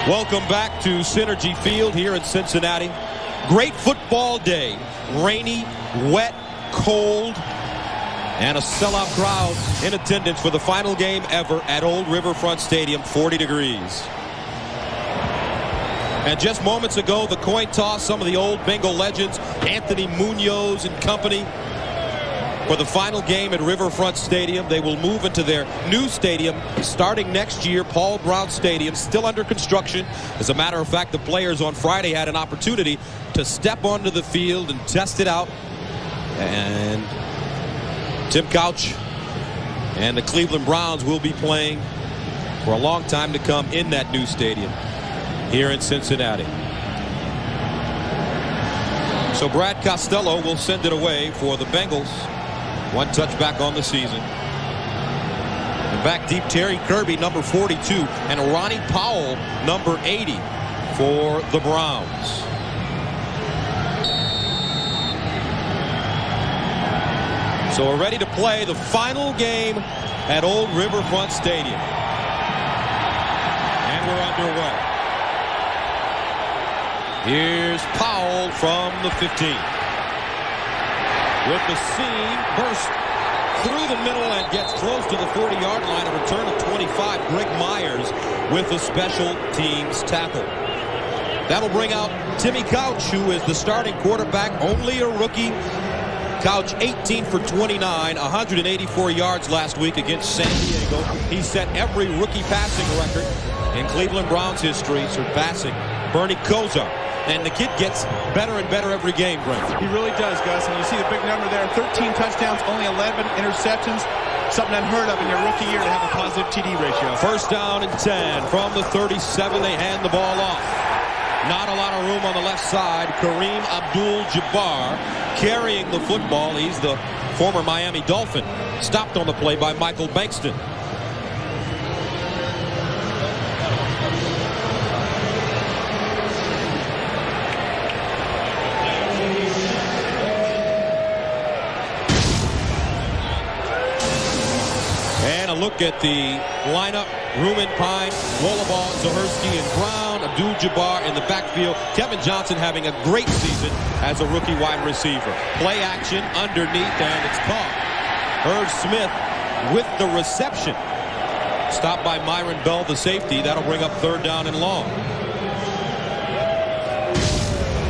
Welcome back to Synergy Field here in Cincinnati. Great football day. Rainy, wet, cold, and a sellout crowd in attendance for the final game ever at Old Riverfront Stadium, 40 degrees. And just moments ago, the coin toss, some of the old Bengal legends, Anthony Munoz and company, for the final game at Riverfront Stadium. They will move into their new stadium starting next year, Paul Brown Stadium, still under construction. As a matter of fact, the players on Friday had an opportunity to step onto the field and test it out. And Tim Couch and the Cleveland Browns will be playing for a long time to come in that new stadium here in Cincinnati. So Brad Costello will send it away for the Bengals. One touchback on the season. And back deep, Terry Kirby, number 42, and Ronnie Powell, number 80, for the Browns. So we're ready to play the final game at Old Riverfront Stadium. And we're underway. Here's Powell from the 15. With the seam, burst through the middle and gets close to the 40-yard line. A return of 25. Greg Myers with the special teams tackle. That'll bring out Timmy Couch, who is the starting quarterback, only a rookie. Couch 18 for 29, 184 yards last week against San Diego. He set every rookie passing record in Cleveland Browns history, surpassing Bernie Kosar. And the kid gets better and better every game, Brent. He really does, Gus. And you see the big number there, 13 touchdowns, only 11 interceptions. Something unheard of in your rookie year to have a positive TD ratio. First down and 10 from the 37. They hand the ball off. Not a lot of room on the left side. Kareem Abdul-Jabbar carrying the football. He's the former Miami Dolphin. Stopped on the play by Michael Bankston. And a look at the lineup. Ruben Pine, Wollaball, Zahersky, and Brown. Abdul-Jabbar in the backfield. Kevin Johnson having a great season as a rookie wide receiver. Play action underneath, and it's caught. Irv Smith with the reception. Stopped by Myron Bell, the safety. That'll bring up third down and long.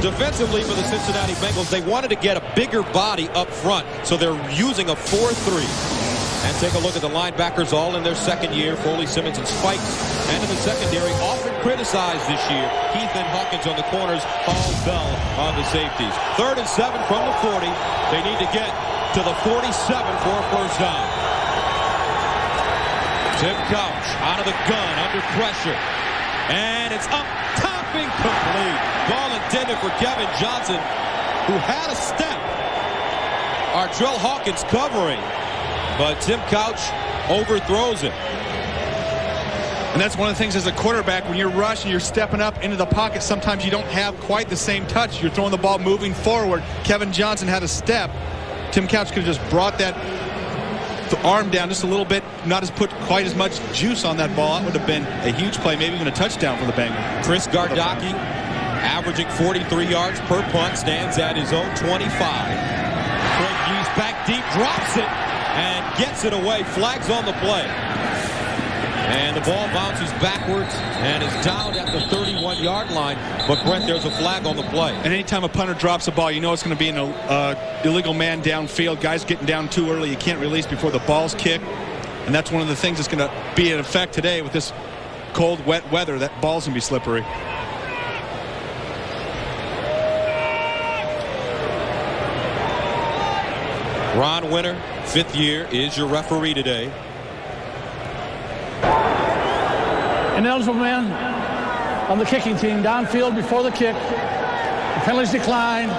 Defensively for the Cincinnati Bengals, they wanted to get a bigger body up front, so they're using a 4-3. And take a look at the linebackers, all in their second year. Foley, Simmons, and Spikes. And in the secondary, often criticized this year. Heath and Hawkins on the corners. Paul Bell on the safeties. 3rd and 7 from the 40. They need to get to the 47 for a first down. Tim Couch out of the gun, under pressure. And it's up top, incomplete. Ball intended for Kevin Johnson, who had a step. Artrell Hawkins covering. But Tim Couch overthrows it. And that's one of the things as a quarterback, when you're rushing, you're stepping up into the pocket, sometimes you don't have quite the same touch. You're throwing the ball moving forward. Kevin Johnson had a step. Tim Couch could have just brought that arm down just a little bit, not as put quite as much juice on that ball. It would have been a huge play, maybe even a touchdown for the Bengals. Chris Gardocki, averaging 43 yards per punt, stands at his own 25. Craig Hughes back deep, drops it, and gets it away. Flags on the play. And the ball bounces backwards and is down at the 31-yard line. But, Brent, there's a flag on the play. And anytime a punter drops a ball, you know it's going to be an illegal man downfield. Guys getting down too early. You can't release before the ball's kicked. And that's one of the things that's going to be in effect today with this cold, wet weather. That ball's going to be slippery. Ron Winter, 5th year, is your referee today. An eligible man on the kicking team downfield before the kick. The penalties declined.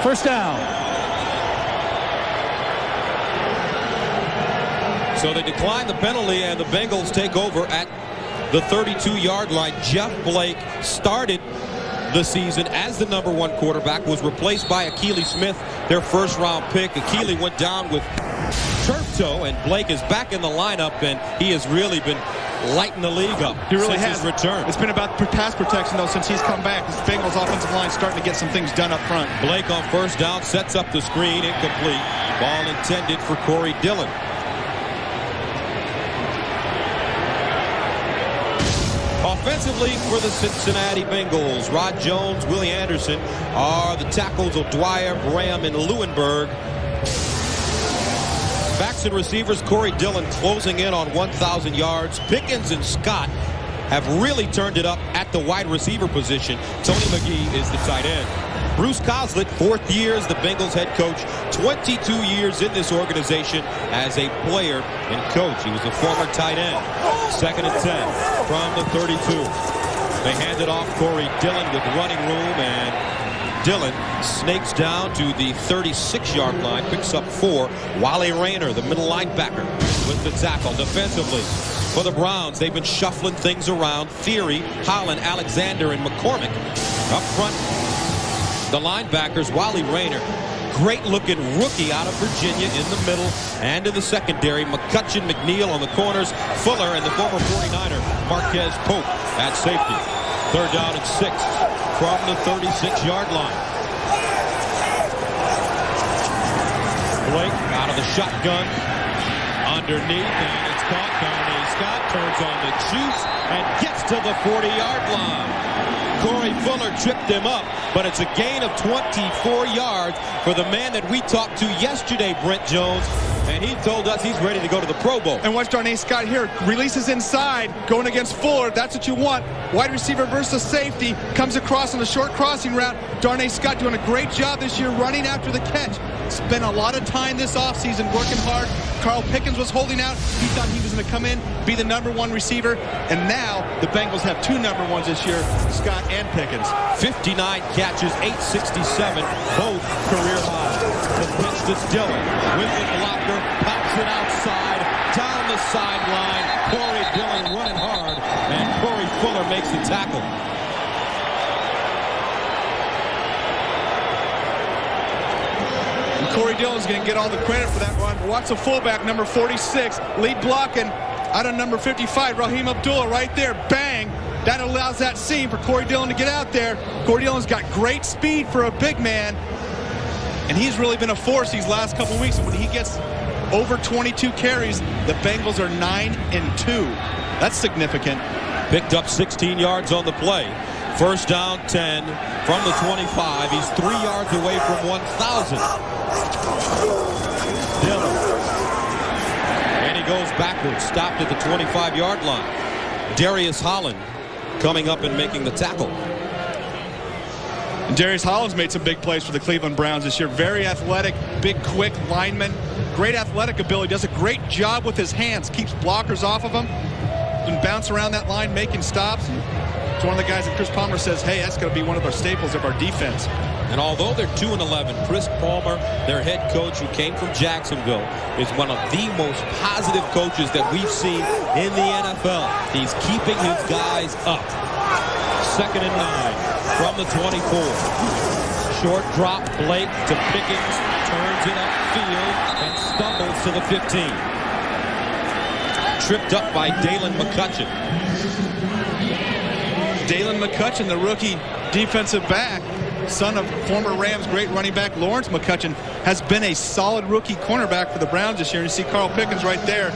First down. So they decline the penalty, and the Bengals take over at the 32-yard line. Jeff Blake started the season as the #1 quarterback, was replaced by Akili Smith, their first-round pick. Akili went down with turf toe, and Blake is back in the lineup, and he has really been lighten the league up. He really since has. his return. It's been about pass protection, though, since he's come back. This Bengals offensive line starting to get some things done up front. Blake on first down sets up the screen, incomplete. Ball intended for Corey Dillon. Offensively for the Cincinnati Bengals, Rod Jones, Willie Anderson are the tackles. O'Dwyer, Graham, and Lewinberg. Backs and receivers, Corey Dillon closing in on 1,000 yards. Pickens and Scott have really turned it up at the wide receiver position. Tony McGee is the tight end. Bruce Coslett, 4th year as the Bengals head coach, 22 years in this organization as a player and coach. He was a former tight end. 2nd and 10 from the 32. They hand it off Corey Dillon with running room, and Dillon snakes down to the 36-yard line, picks up 4. Wally Rayner, the middle linebacker, with the tackle. Defensively for the Browns, they've been shuffling things around. Theory, Holland, Alexander, and McCormick. Up front, the linebackers, Wally Rayner, great-looking rookie out of Virginia in the middle and in the secondary. McCutcheon, McNeil on the corners. Fuller and the former 49er, Marquez Pope at safety. 3rd down and 6 from the 36-yard line. Blake out of the shotgun. Underneath, and it's caught. Darnay Scott turns on the juice and gets to the 40-yard line. Corey Fuller tripped him up, but it's a gain of 24 yards for the man that we talked to yesterday, Brent Jones, and he told us he's ready to go to the Pro Bowl. And watch Darnay Scott here. Releases inside, going against Fuller. That's what you want. Wide receiver versus safety. Comes across on the short crossing route. Darnay Scott doing a great job this year running after the catch. Spent a lot of time this offseason working hard. Carl Pickens was holding out. He thought he was going to come in, be the #1 receiver. And now the Bengals have 2 #1s this year, Scott and Pickens. 59 catches, 867, both career highs. The pitch to Dillon with the blocker, pops it outside, down the sideline. Corey Dillon running hard, and Corey Fuller makes the tackle. Corey Dillon's going to get all the credit for that run. Watch the fullback, number 46, lead blocking out of number 55, Raheem Abdullah right there. Bang! That allows that seam for Corey Dillon to get out there. Corey Dillon's got great speed for a big man, and he's really been a force these last couple of weeks. When he gets over 22 carries, the Bengals are 9-2. That's significant. Picked up 16 yards on the play. 1st down, 10 from the 25. He's 3 yards away from 1,000. Dillon. And he goes backwards, stopped at the 25-yard line. Darius Holland coming up and making the tackle. And Darius Holland's made some big plays for the Cleveland Browns this year. Very athletic, big, quick lineman. Great athletic ability. Does a great job with his hands. Keeps blockers off of him. And bounce around that line, making stops. It's one of the guys that Chris Palmer says, hey, that's going to be one of our staples of our defense. And although they're 2-11, Chris Palmer, their head coach who came from Jacksonville, is one of the most positive coaches that we've seen in the NFL. He's keeping his guys up. 2nd and 9 from the 24. Short drop, Blake to Pickens, turns it upfield and stumbles to the 15. Tripped up by Dalen McCutcheon. Dalen McCutcheon, the rookie defensive back, son of former Rams great running back Lawrence McCutcheon, has been a solid rookie cornerback for the Browns this year. And you see Carl Pickens right there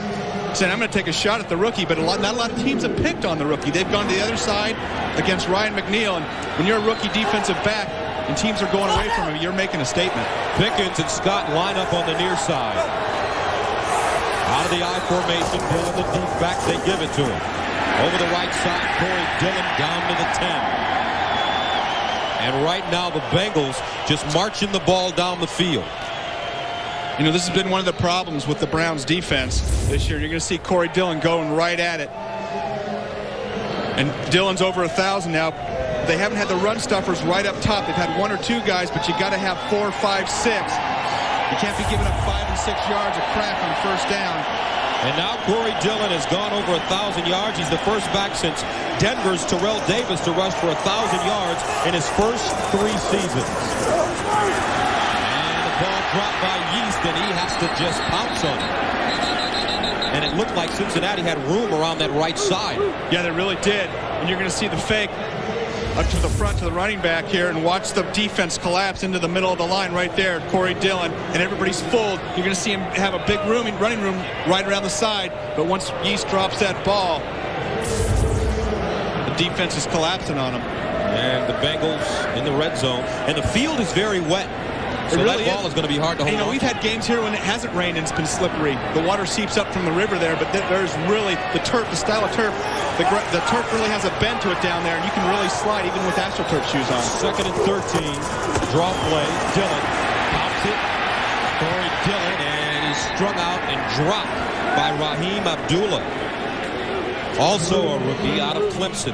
saying, I'm going to take a shot at the rookie, but not a lot of teams have picked on the rookie. They've gone to the other side against Ryan McNeil, and when you're a rookie defensive back and teams are going away from him, you're making a statement. Pickens and Scott line up on the near side. Out of the I formation, Dillon the deep back, they give it to him. Over the right side, Corey Dillon down to the 10. And right now the Bengals just marching the ball down the field. You know, this has been one of the problems with the Browns defense this year. You're going to see Corey Dillon going right at it. And Dillon's over 1,000 now. They haven't had the run stuffers right up top. They've had 1 or 2 guys, but you got to have 4, 5, 6. You can't be giving up 5 and 6 yards of crack on 1st down. And now Corey Dillon has gone over 1,000 yards. He's the first back since Denver's Terrell Davis to rush for 1,000 yards in his first 3 seasons. And the ball dropped by Yeast, and he has to just pounce on it. and it looked like Cincinnati had room around that right side. Yeah, they really did. And you're going to see the fake up to the front to the running back here, and watch the defense collapse into the middle of the line right there. Corey Dillon, and everybody's full. You're going to see him have a big running room right around the side. But once Yeast drops that ball, the defense is collapsing on him. And the Bengals in the red zone. And the field is very wet. So that ball is going to be hard to hold on. We've had games here when it hasn't rained and it's been slippery. The water seeps up from the river there, but there's really the turf, the style of turf. The turf really has a bend to it down there, and you can really slide even with AstroTurf shoes on. 2nd and 13. Draw play. Dillon pops it. Corey Dillon, and he's strung out and dropped by Raheem Abdullah. Also a rookie out of Clemson.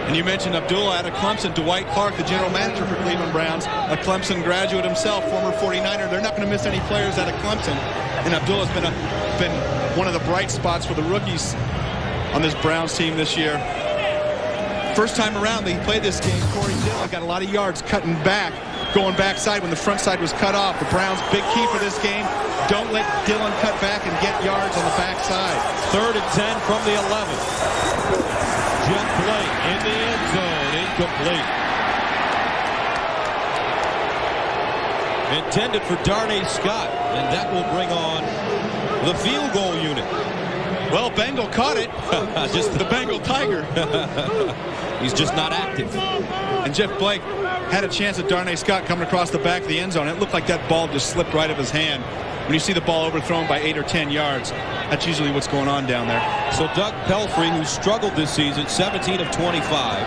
And you mentioned Abdullah out of Clemson. Dwight Clark, the general manager for Cleveland Browns, a Clemson graduate himself, former 49er. They're not going to miss any players out of Clemson. And Abdullah's been one of the bright spots for the rookies on this Browns team this year. First time around they played this game, Corey Dillon got a lot of yards cutting back, going backside when the front side was cut off. The Browns' big key for this game, don't let Dillon cut back and get yards on the backside. 3rd and 10 from the 11. Jump play in the end zone, incomplete. Intended for Darnay Scott, and that will bring on the field goal unit. Well, Bengal caught it. Just the Bengal Tiger. He's just not active. And Jeff Blake had a chance at Darnay Scott coming across the back of the end zone. It looked like that ball just slipped right out of his hand. When you see the ball overthrown by 8 or 10 yards, that's usually what's going on down there. So Doug Pelfrey, who struggled this season, 17 of 25,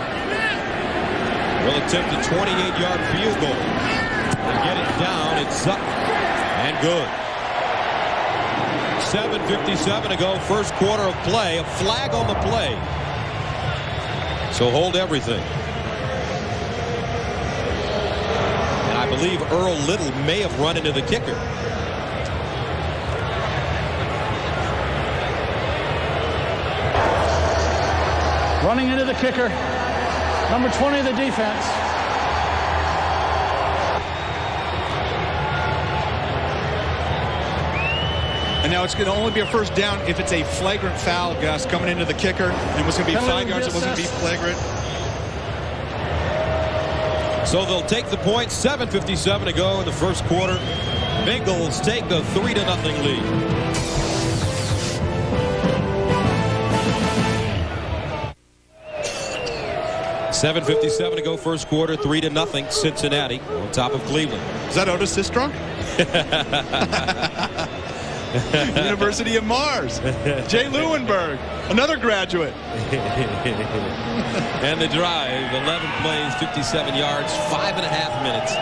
will attempt a 28-yard field goal. And get it down. It's up and good. 7:57 to go, first quarter of play. A flag on the play. So hold everything. And I believe Earl Little may have run into the kicker. Running into the kicker, number 20 of the defense. And now it's going to only be a first down if it's a flagrant foul, Gus, coming into the kicker. And it was going to be 5 yards. It wasn't going to be flagrant. So they'll take the point. 7:57 to go in the first quarter. Bengals take a 3-0 lead. $7:57 to go first quarter, 3-0 Cincinnati on top of Cleveland. Is that Otis Sistrunk? University of Mars. Jay Lewinberg, another graduate. And the drive, 11 plays, 57 yards, 5.5 minutes.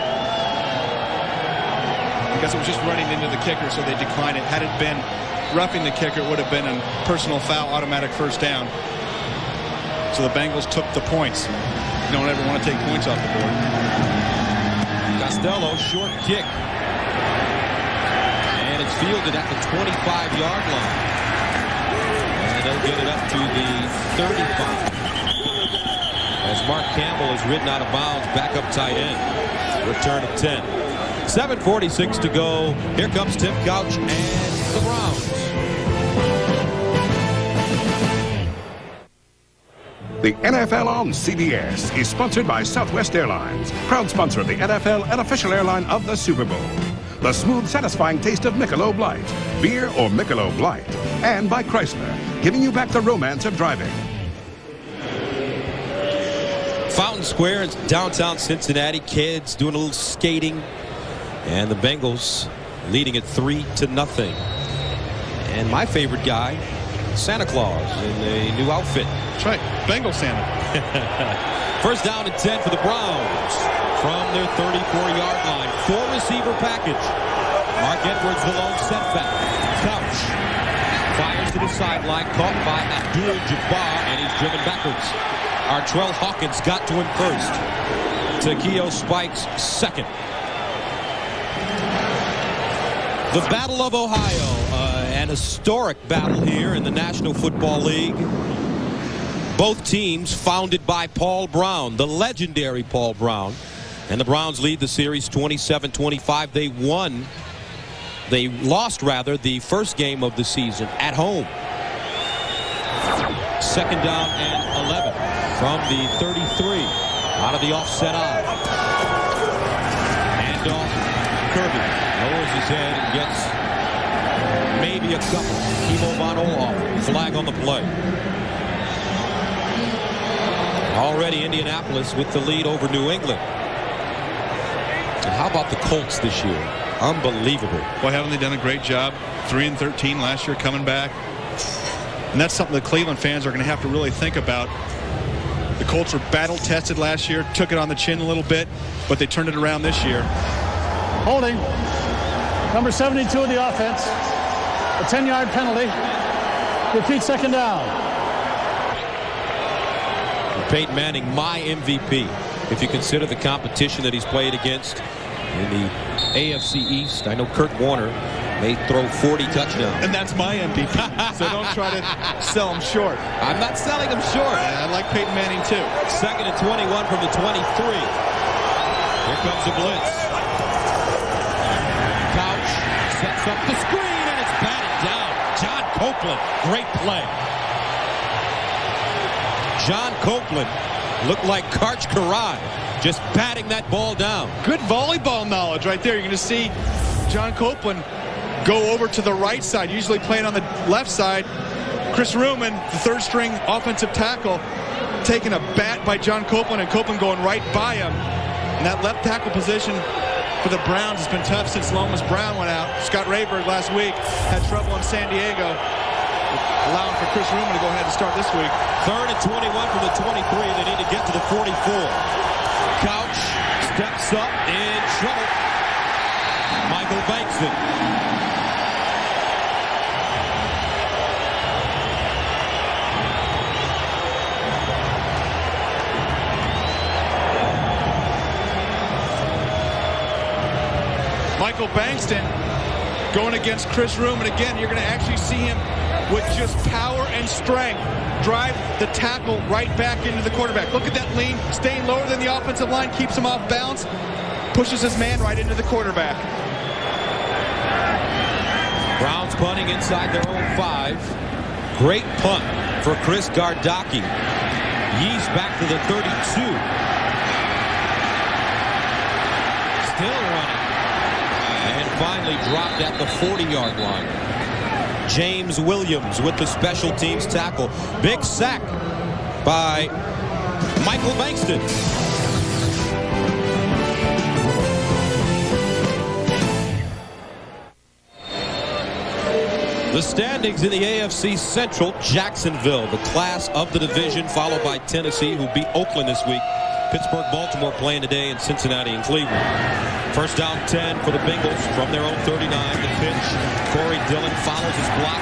Because it was just running into the kicker, so they declined it. Had it been roughing the kicker, it would have been a personal foul, automatic first down. So the Bengals took the points. You don't ever want to take points off the board. Costello, short kick. And it's fielded at the 25-yard line. And they'll get it up to the 35. As Mark Campbell is ridden out of bounds, back up tight end. Return of 10. 7:46 to go. Here comes Tim Couch and the Browns. The NFL on CBS is sponsored by Southwest Airlines, proud sponsor of the NFL and official airline of the Super Bowl. The smooth, satisfying taste of Michelob Light, beer or Michelob Light. And by Chrysler, giving you back the romance of driving. Fountain Square in downtown Cincinnati. Kids doing a little skating. And the Bengals leading it 3-0. And my favorite guy, Santa Claus in a new outfit. That's right, Bengal Santa. First down and 10 for the Browns from their 34-yard line. 4-receiver package. Mark Edwards, the lone setback. Couch fires to the sideline, caught by Abdul-Jabbar, and he's driven backwards. Artrell Hawkins got to him first. Takeo Spikes second. The Battle of Ohio, an historic battle here in the National Football League. Both teams founded by Paul Brown, the legendary Paul Brown. And the Browns lead the series 27-25. They won They lost, rather, the first game of the season at home. 2nd down and 11 from the 33. Out of the offset eye. Handoff. Kirby lowers his head and gets maybe a couple. Kimo Von Olhoff. Flag on the play. Already Indianapolis with the lead over New England. And how about the Colts this year? Unbelievable. Boy, haven't they done a great job? 3-13 last year coming back. And that's something the Cleveland fans are going to have to really think about. The Colts were battle-tested last year, took it on the chin a little bit, but they turned it around this year. Holding. Number 72 of the offense. A 10-yard penalty. Repeat 2nd down. Peyton Manning, my MVP, if you consider the competition that he's played against in the AFC East. I know Kurt Warner may throw 40 touchdowns. And that's my MVP, so don't try to sell him short. I'm not selling him short. I like Peyton Manning, too. 2nd and 21 from the 23. Here comes the blitz. Couch sets up the screen, and it's batted down. John Copeland, great play. John Copeland looked like Karch Karai, just batting that ball down. Good volleyball knowledge right there. You're going to see John Copeland go over to the right side, usually playing on the left side. Chris Ruman, the 3rd string offensive tackle, taking a bat by John Copeland, and Copeland going right by him. And that left tackle position for the Browns has been tough since Lomas Brown went out. Scott Rayburg last week had trouble in San Diego, allowing for Chris Ruman to go ahead and start this week. 3rd and 21 from the 23. They need to get to the 44. Couch steps up in trouble. Michael Bankston. Michael Bankston going against Chris Ruman. Again, you're going to actually see him with just power and strength drive the tackle right back into the quarterback. Look at that lean, staying lower than the offensive line, keeps him off balance, pushes his man right into the quarterback. Browns punting inside their own 5. Great punt for Chris Gardocki. Yeast back to the 32. Still running. And finally dropped at the 40-yard line. James Williams with the special teams tackle. Big sack by Michael Bankston. The standings in the AFC Central: Jacksonville, the class of the division, followed by Tennessee, who beat Oakland this week. Pittsburgh, Baltimore playing today, and Cincinnati and Cleveland. 1st down 10 for the Bengals from their own 39. The pitch. Corey Dillon follows his block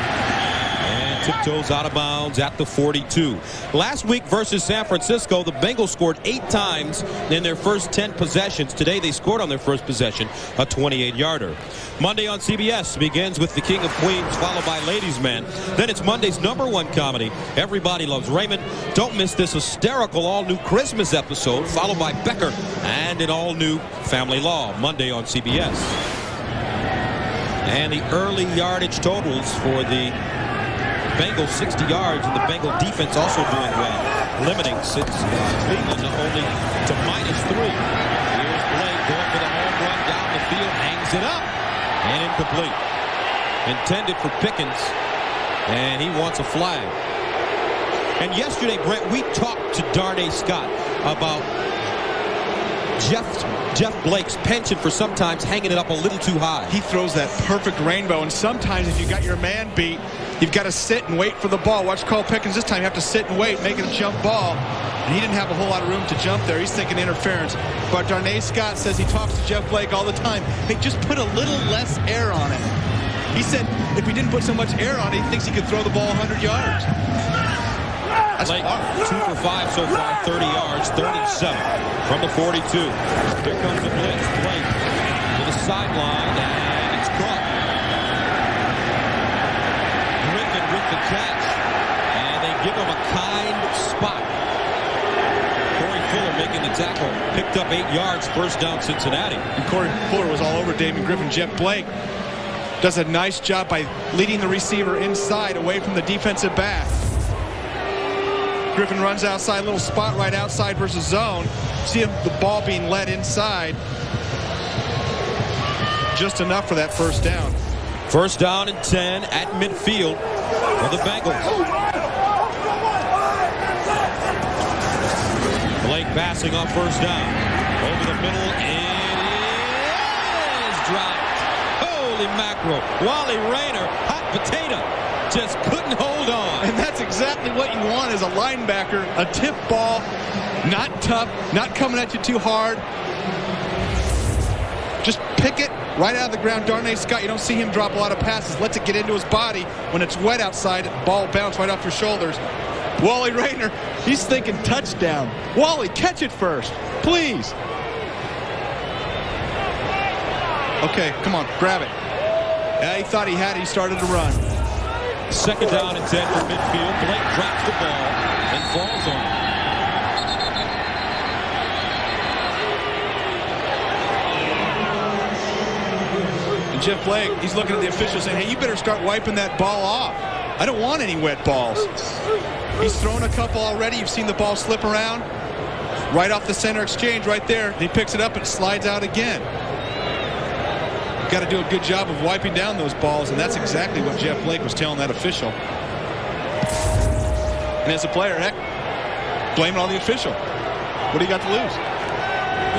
and tiptoes out of bounds at the 42. Last week versus San Francisco, the Bengals scored 8 times in their first 10 possessions. Today they scored on their first possession, a 28-yarder. Monday on CBS begins with the King of Queens, followed by Ladies' Man. Then it's Monday's #1 comedy, Everybody Loves Raymond. Don't miss this hysterical all-new Christmas episode, followed by Becker and an all-new Family Law, Monday on CBS. And the early yardage totals for the Bengals, 60 yards, and the Bengal defense also doing well, limiting Cleveland only to -3. Here's Blake going for the home run down the field, hangs it up, and incomplete. Intended for Pickens, and he wants a flag. And yesterday, Brent, we talked to Darnay Scott about Jeff Blake's penchant for sometimes hanging it up a little too high. He throws that perfect rainbow, and sometimes if you got your man beat, you've got to sit and wait for the ball. Watch Carl Pickens this time. You have to sit and wait, make it a jump ball. And he didn't have a whole lot of room to jump there. He's thinking interference. But Darnay Scott says he talks to Jeff Blake all the time. Hey, just put a little less air on it. He said if he didn't put so much air on it, he thinks he could throw the ball 100 yards. That's Blake, far. 2 for 5 so far, 30 yards, 3rd and 7 from the 42. Here comes the blitz. Blake to the sideline, and it's caught. Griffin with the catch, and they give him a kind spot. Corey Fuller making the tackle, picked up 8 yards, 1st down Cincinnati. And Corey Fuller was all over Damon Griffin. Jeff Blake does a nice job by leading the receiver inside away from the defensive back. Griffin runs outside, little spot right outside versus zone. See the ball being led inside. Just enough for that first down. First down and 10 at midfield for the Bengals. Blake passing off first down. Over the middle, it is dropped. Holy mackerel. Wally Rayner, hot potato, just couldn't hold on. And that's exactly what you want as a linebacker. A tip ball, not tough, not coming at you too hard. Just pick it right out of the ground. Darnay Scott, you don't see him drop a lot of passes. Lets it get into his body. When it's wet outside, ball bounce right off your shoulders. Wally Rayner, he's thinking touchdown. Wally, catch it first, please. Okay, come on, grab it. Yeah, he thought he had it. He started to run. Second down and 10 for midfield. Blake drops the ball and falls on it. And Jeff Blake, he's looking at the official saying, hey, you better start wiping that ball off. I don't want any wet balls. He's thrown a couple already. You've seen the ball slip around. Right off the center exchange right there. He picks it up and slides out again. You've got to do a good job of wiping down those balls, and that's exactly what Jeff Blake was telling that official. And as a player, heck, blame it on the official. What do you got to lose?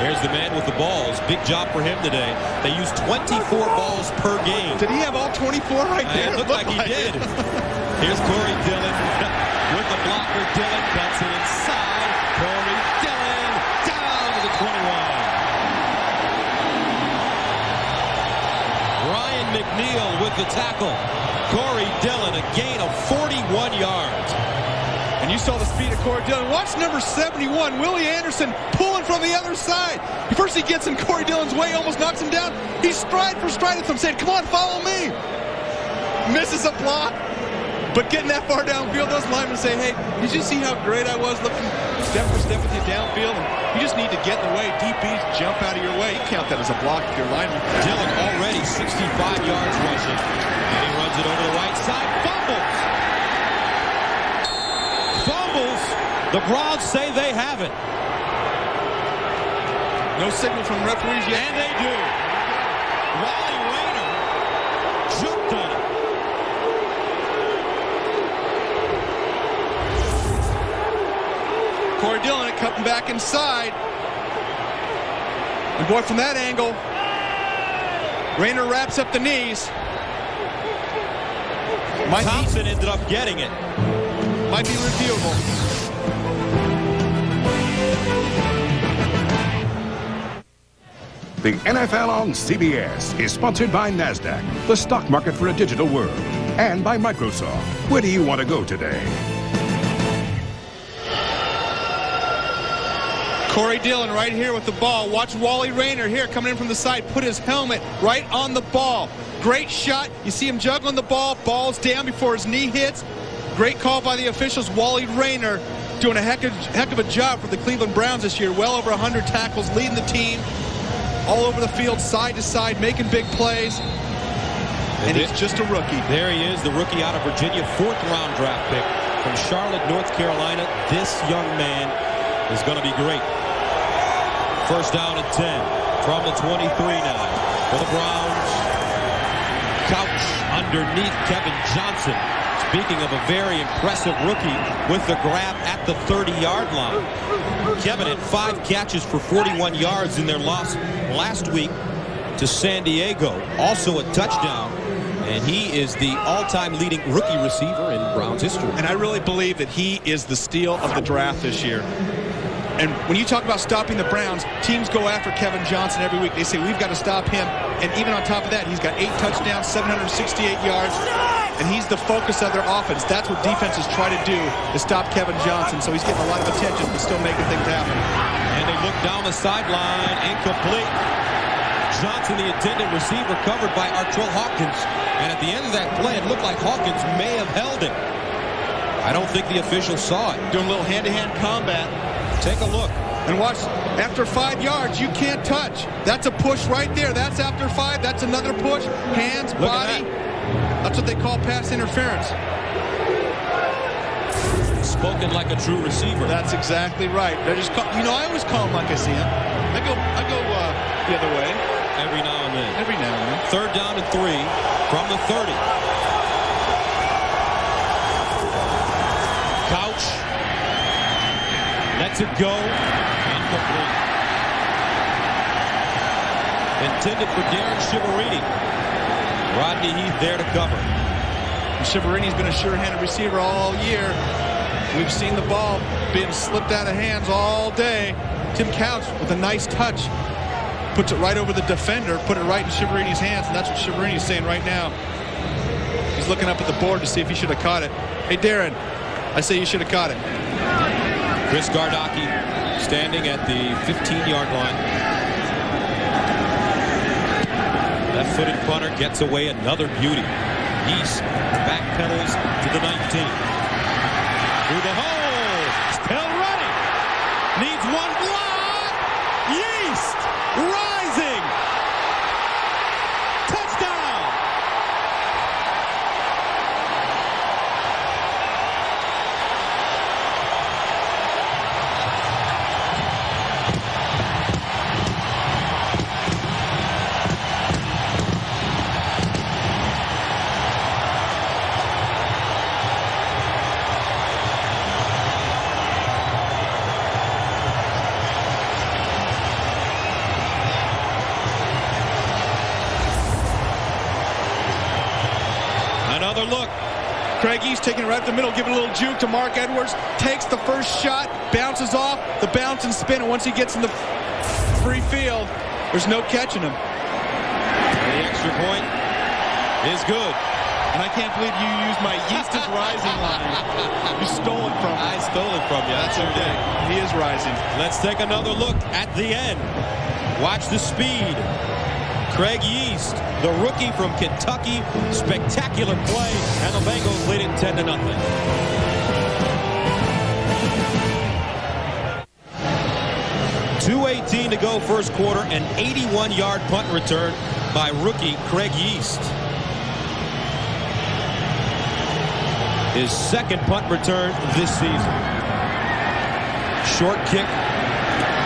There's the man with the balls. Big job for him today. They used 24 balls per game. Did he have all 24 right there? It looked like he did. Here's Corey Dillon with the blocker. Dillon cuts it inside. Corey Dillon down to the 21. Ryan McNeil with the tackle. Corey Dillon, a gain of 41 yards. And you saw the speed of Corey Dillon. Watch number 71, Willie Anderson, pulling from the other side. First he gets in Corey Dillon's way, almost knocks him down. He's stride for stride with him, saying, come on, follow me. Misses a block, but getting that far downfield, those linemen say, hey, did you see how great I was looking step for step with you downfield? And you just need to get in the way. DBs jump out of your way. You count that as a block if you're a lineman. Dillon already 65 yards rushing. And he runs it over the right side. Fumbles. The Browns say they have it. No signal from referees yet. And they do. Wally Rayner jumped on it. Corey Dillon cutting back inside. And boy, from that angle, Rayner wraps up the knees. Thompson ended up getting it. Might be reviewable. The NFL on CBS is sponsored by NASDAQ, the stock market for a digital world, and by Microsoft. Where do you want to go today? Corey Dillon right here with the ball. Watch Wally Rayner here coming in from the side. Put his helmet right on the ball. Great shot. You see him juggling the ball. Ball's down before his knee hits. Great call by the officials. Wally Rayner doing a heck of a job for the Cleveland Browns this year. Well over 100 tackles, leading the team. All over the field, side to side, making big plays. And he's just a rookie. There he is, the rookie out of Virginia, 4th-round draft pick from Charlotte, North Carolina. This young man is going to be great. First down and 10 from the 23 now for the Browns. Couch underneath Kevin Johnson. Speaking of a very impressive rookie with the grab at the 30-yard line. Kevin had 5 catches for 41 yards in their loss last week to San Diego. Also a touchdown. And he is the all-time leading rookie receiver in Browns history. And I really believe that he is the steal of the draft this year. And when you talk about stopping the Browns, teams go after Kevin Johnson every week. They say, we've got to stop him. And even on top of that, he's got 8 touchdowns, 768 yards. And he's the focus of their offense. That's what defenses try to do, to stop Kevin Johnson. So he's getting a lot of attention, but still making things happen. And they look down the sideline, incomplete. Johnson, the intended receiver, covered by Artrell Hawkins. And at the end of that play, it looked like Hawkins may have held it. I don't think the official saw it. Doing a little hand-to-hand combat. Take a look. And watch, after 5 yards, you can't touch. That's a push right there. That's after 5. That's another push. Hands, Look body. at That's what they call pass interference. Spoken like a true receiver. That's exactly right. They're just I always call them like I see them. I go the other way. Every now and then. Every now and then. 3rd down and 3 from the 30. Couch. Lets it go. Incomplete. Intended for Darren Shiverini. Rodney Heath there to cover. Shiverini's been a sure-handed receiver all year. We've seen the ball being slipped out of hands all day. Tim Couch with a nice touch. Puts it right over the defender, put it right in Shiverini's hands, and that's what Shiverini's saying right now. He's looking up at the board to see if he should have caught it. Hey, Darren, I say you should have caught it. Chris Gardocki standing at the 15-yard line. Left-footed punter gets away another beauty. East backpedals to the 19. Through the hole. Still running. Needs one block. Yeast rising. Touchdown. Another look. Craig East taking it right up the middle, giving a little juke to Mark Edwards. Takes the first shot, bounces off, the bounce and spin, and once he gets in the free field, there's no catching him. The extra point is good. And I can't believe you used my Yeast is rising line. You stole it from me. I stole it from you. That's okay. He is rising. Let's take another look at the end. Watch the speed. Craig Yeast, the rookie from Kentucky, spectacular play, and the Bengals lead it 10-0. 2:18 to go first quarter, an 81-yard punt return by rookie Craig Yeast. His second punt return this season. Short kick,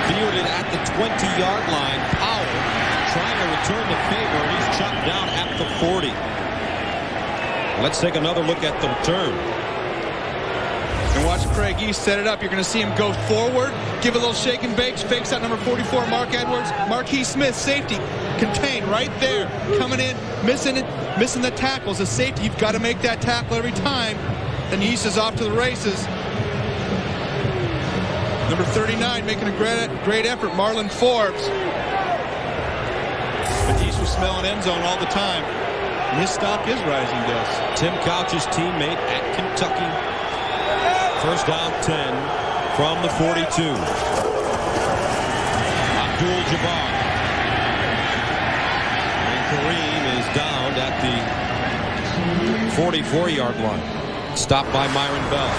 fielded at the 20-yard line. Powell trying to return the favor, and he's chopped down at the 40. Let's take another look at the return. And watch Craig East set it up. You're going to see him go forward, give a little shake and bake, fakes out number 44, Mark Edwards. Marquis Smith, safety, contained right there, coming in, missing the tackles. A safety, you've got to make that tackle every time. And East is off to the races. Number 39 making a great effort, Marlon Forbes. But East was smelling end zone all the time. And his stock is rising, Gus. Tim Couch's teammate at Kentucky. First down 10 from the 42. Abdul-Jabbar. And Kareem is downed at the 44-yard line. Stopped by Myron Bell.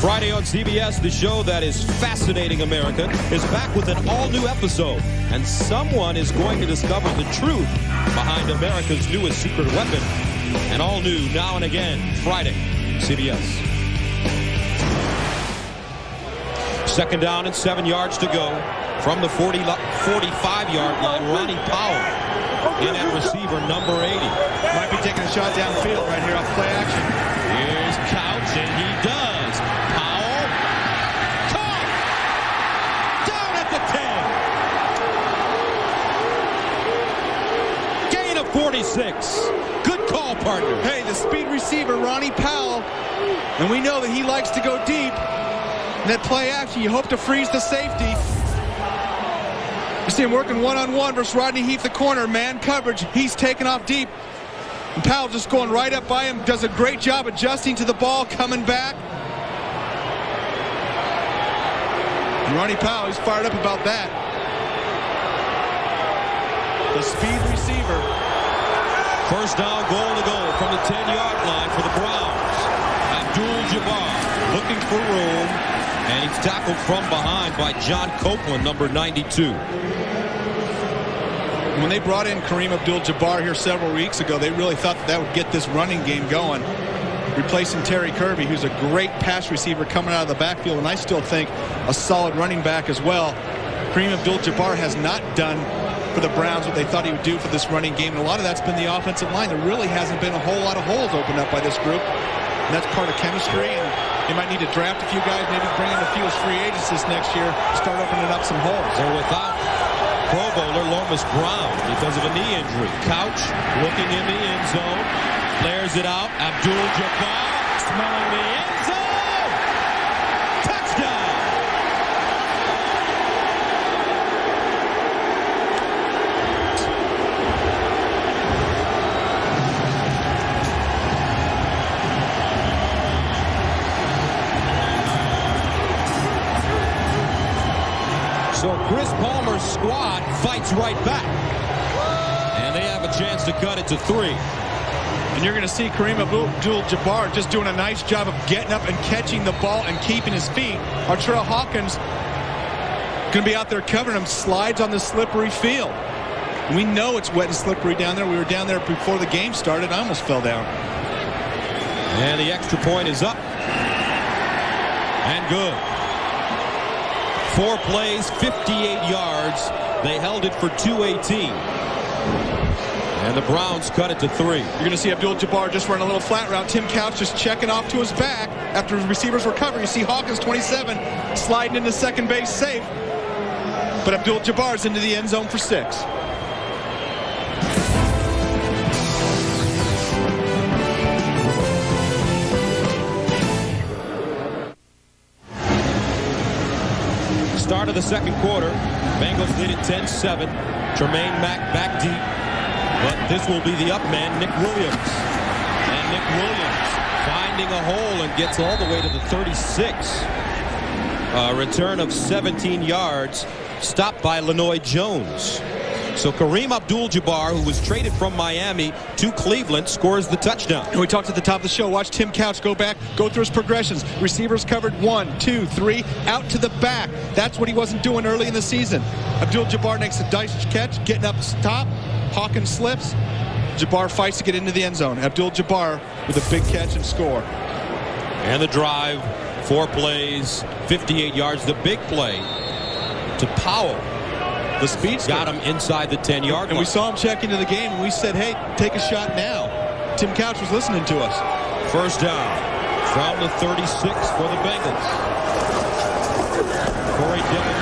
Friday on CBS, the show that is fascinating America is back with an all-new episode. And someone is going to discover the truth behind America's newest secret weapon. And all new now and again, Friday, CBS. Second down and 7 yards to go from the 45-yard line. Ronnie Powell in at receiver number 80. Might be taking a shot downfield right here off play action. Here's Couch, and he does. Powell, caught, down at the 10. Gain of 46. Good call, partner. Hey, the speed receiver, Ronnie Powell, and we know that he likes to go deep. In that play action, you hope to freeze the safety. You see him working one-on-one versus Rodney Heath, the corner. Man coverage. He's taking off deep. And Powell just going right up by him. Does a great job adjusting to the ball, coming back. And Ronnie Powell, he's fired up about that. The speed receiver. First down, goal to go from the 10-yard line for the Browns. Abdul-Jabbar looking for room, and And he's tackled from behind by John Copeland, number 92. When they brought in Kareem Abdul-Jabbar here several weeks ago, they really thought that would get this running game going, replacing Terry Kirby, who's a great pass receiver coming out of the backfield, and I still think a solid running back as well. Kareem Abdul-Jabbar has not done for the Browns what they thought he would do for this running game, and a lot of that's been the offensive line. There really hasn't been a whole lot of holes opened up by this group, and that's part of chemistry, and they might need to draft a few guys, maybe bring in a few as free agents this next year, start opening up some holes. They're without Pro Bowler Lomas Brown because of a knee injury. Couch looking in the end zone, flares it out. Abdul-Jabbar smelling the end zone. Touchdown. So Chris Palmer's squad fights right back. And they have a chance to cut it to 3. And you're going to see Kareem Abdul-Jabbar just doing a nice job of getting up and catching the ball and keeping his feet. Artrell Hawkins going to be out there covering him, slides on the slippery field. And we know it's wet and slippery down there. We were down there before the game started. I almost fell down. And the extra point is up. And good. 4 plays, 58 yards. They held it for 218. And the Browns cut it to 3. You're going to see Abdul-Jabbar just run a little flat route. Tim Couch just checking off to his back after his receivers were covering. You see Hawkins, 27, sliding into second base safe. But Abdul-Jabbar's into the end zone for 6. Start of the second quarter. Bengals lead it 10-7. Tremaine Mack back deep. But this will be the up man, Nick Williams. And Nick Williams finding a hole and gets all the way to the 36. Return of 17 yards. Stopped by Lenoy Jones. So Kareem Abdul-Jabbar, who was traded from Miami to Cleveland, scores the touchdown. And we talked at the top of the show. Watch Tim Couch go back, go through his progressions. Receivers covered 1, 2, 3, out to the back. That's what he wasn't doing early in the season. Abdul-Jabbar makes a nice catch, getting up top. Hawkins slips. Jabbar fights to get into the end zone. Abdul-Jabbar with a big catch and score. And the drive, 4 plays, 58 yards. The big play to Powell. The speed's got him inside the 10-yard line. And we saw him check into the game, and we said, hey, take a shot now. Tim Couch was listening to us. First down from the 36 for the Bengals. Corey Dillon.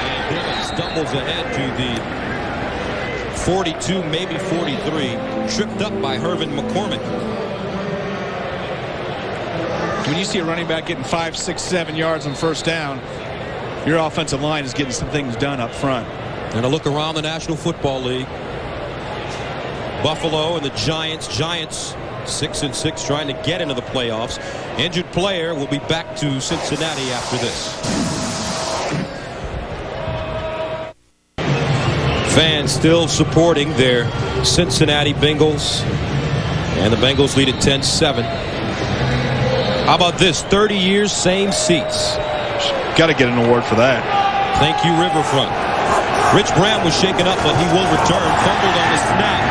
And Dillon stumbles ahead to the 42, maybe 43. Tripped up by Hervin McCormick. When you see a running back getting 5, 6, 7 yards on first down, your offensive line is getting some things done up front. And a look around the National Football League. Buffalo and the Giants. Giants 6-6, trying to get into the playoffs. Injured player will be back to Cincinnati after this. Fans still supporting their Cincinnati Bengals. And the Bengals lead at 10-7. How about this? 30 years, same seats. Got to get an award for that. Thank you, Riverfront. Rich Graham was shaken up, but he will return. Fumbled on the snap.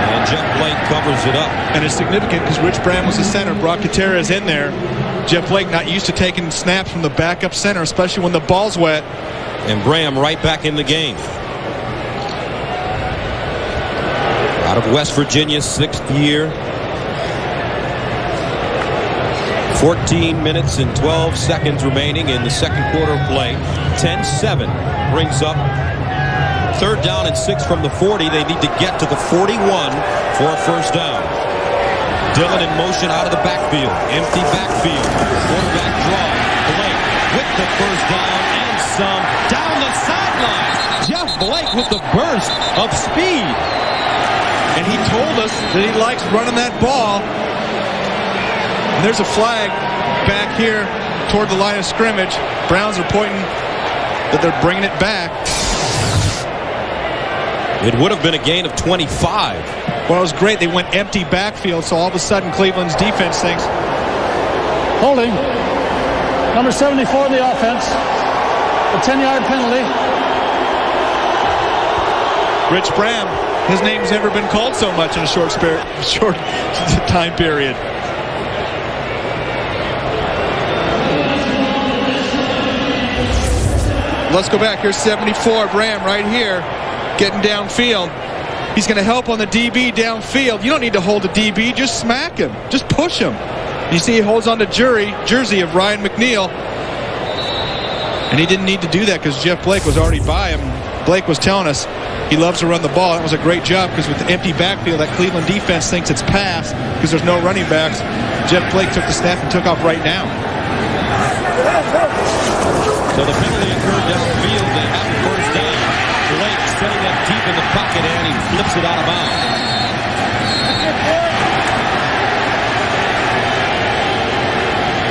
And Jeff Blake covers it up. And it's significant because Rich Graham was the center. Brock Gutierrez in there. Jeff Blake not used to taking snaps from the backup center, especially when the ball's wet. And Graham right back in the game. Out of West Virginia, 6th year. 14 minutes and 12 seconds remaining in the second quarter of play. 10-7 brings up 3rd down and 6 from the 40. They need to get to the 41 for a first down. Dillon in motion out of the backfield. Empty backfield. Quarterback draw. Blake with the first down and some. Down the sideline. Jeff Blake with the burst of speed. And he told us that he likes running that ball. And there's a flag back here toward the line of scrimmage. Browns are pointing that they're bringing it back. It would have been a gain of 25. Well, it was great. They went empty backfield, so all of a sudden Cleveland's defense thinks, Holding. Number 74 of the offense. A 10-yard penalty. Rich Bram, his name's never been called so much in a short time period. Let's go back. Here's 74, Bram right here, getting downfield. He's going to help on the DB downfield. You don't need to hold a DB. Just smack him. Just push him. You see he holds on to jersey of Ryan McNeil. And he didn't need to do that because Jeff Blake was already by him. Blake was telling us he loves to run the ball. That was a great job because with the empty backfield, that Cleveland defense thinks it's pass because there's no running backs. Jeff Blake took the snap and took off right now. So the penalty occurred downfield. They have the first down. Blake setting up deep in the pocket, and he flips it out of bounds.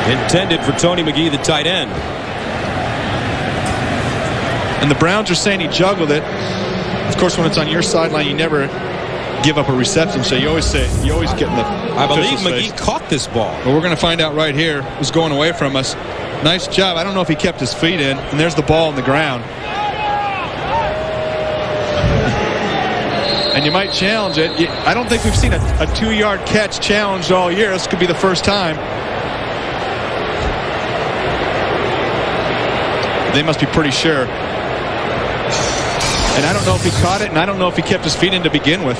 Intended for Tony McGee, the tight end. And the Browns are saying he juggled it. Of course, when it's on your sideline, you never give up a reception, so you always get in the I believe McGee face. Caught this ball. Well, we're going to find out right here. It was going away from us. Nice job. I don't know if he kept his feet in, and there's the ball on the ground. And you might challenge it. I don't think we've seen a 2-yard catch challenged all year. This could be the first time. They must be pretty sure. And I don't know if he caught it, and I don't know if he kept his feet in to begin with.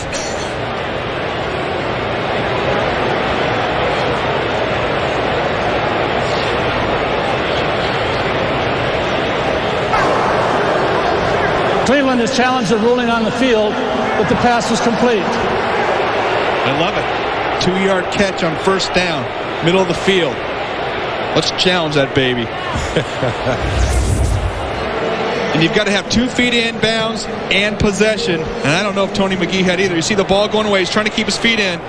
Cleveland has challenged the ruling on the field that the pass was complete. I love it. 2-yard catch on first down, middle of the field. Let's challenge that baby. And you've got to have 2 feet in bounds and possession. And I don't know if Tony McGee had either. You see the ball going away. He's trying to keep his feet in.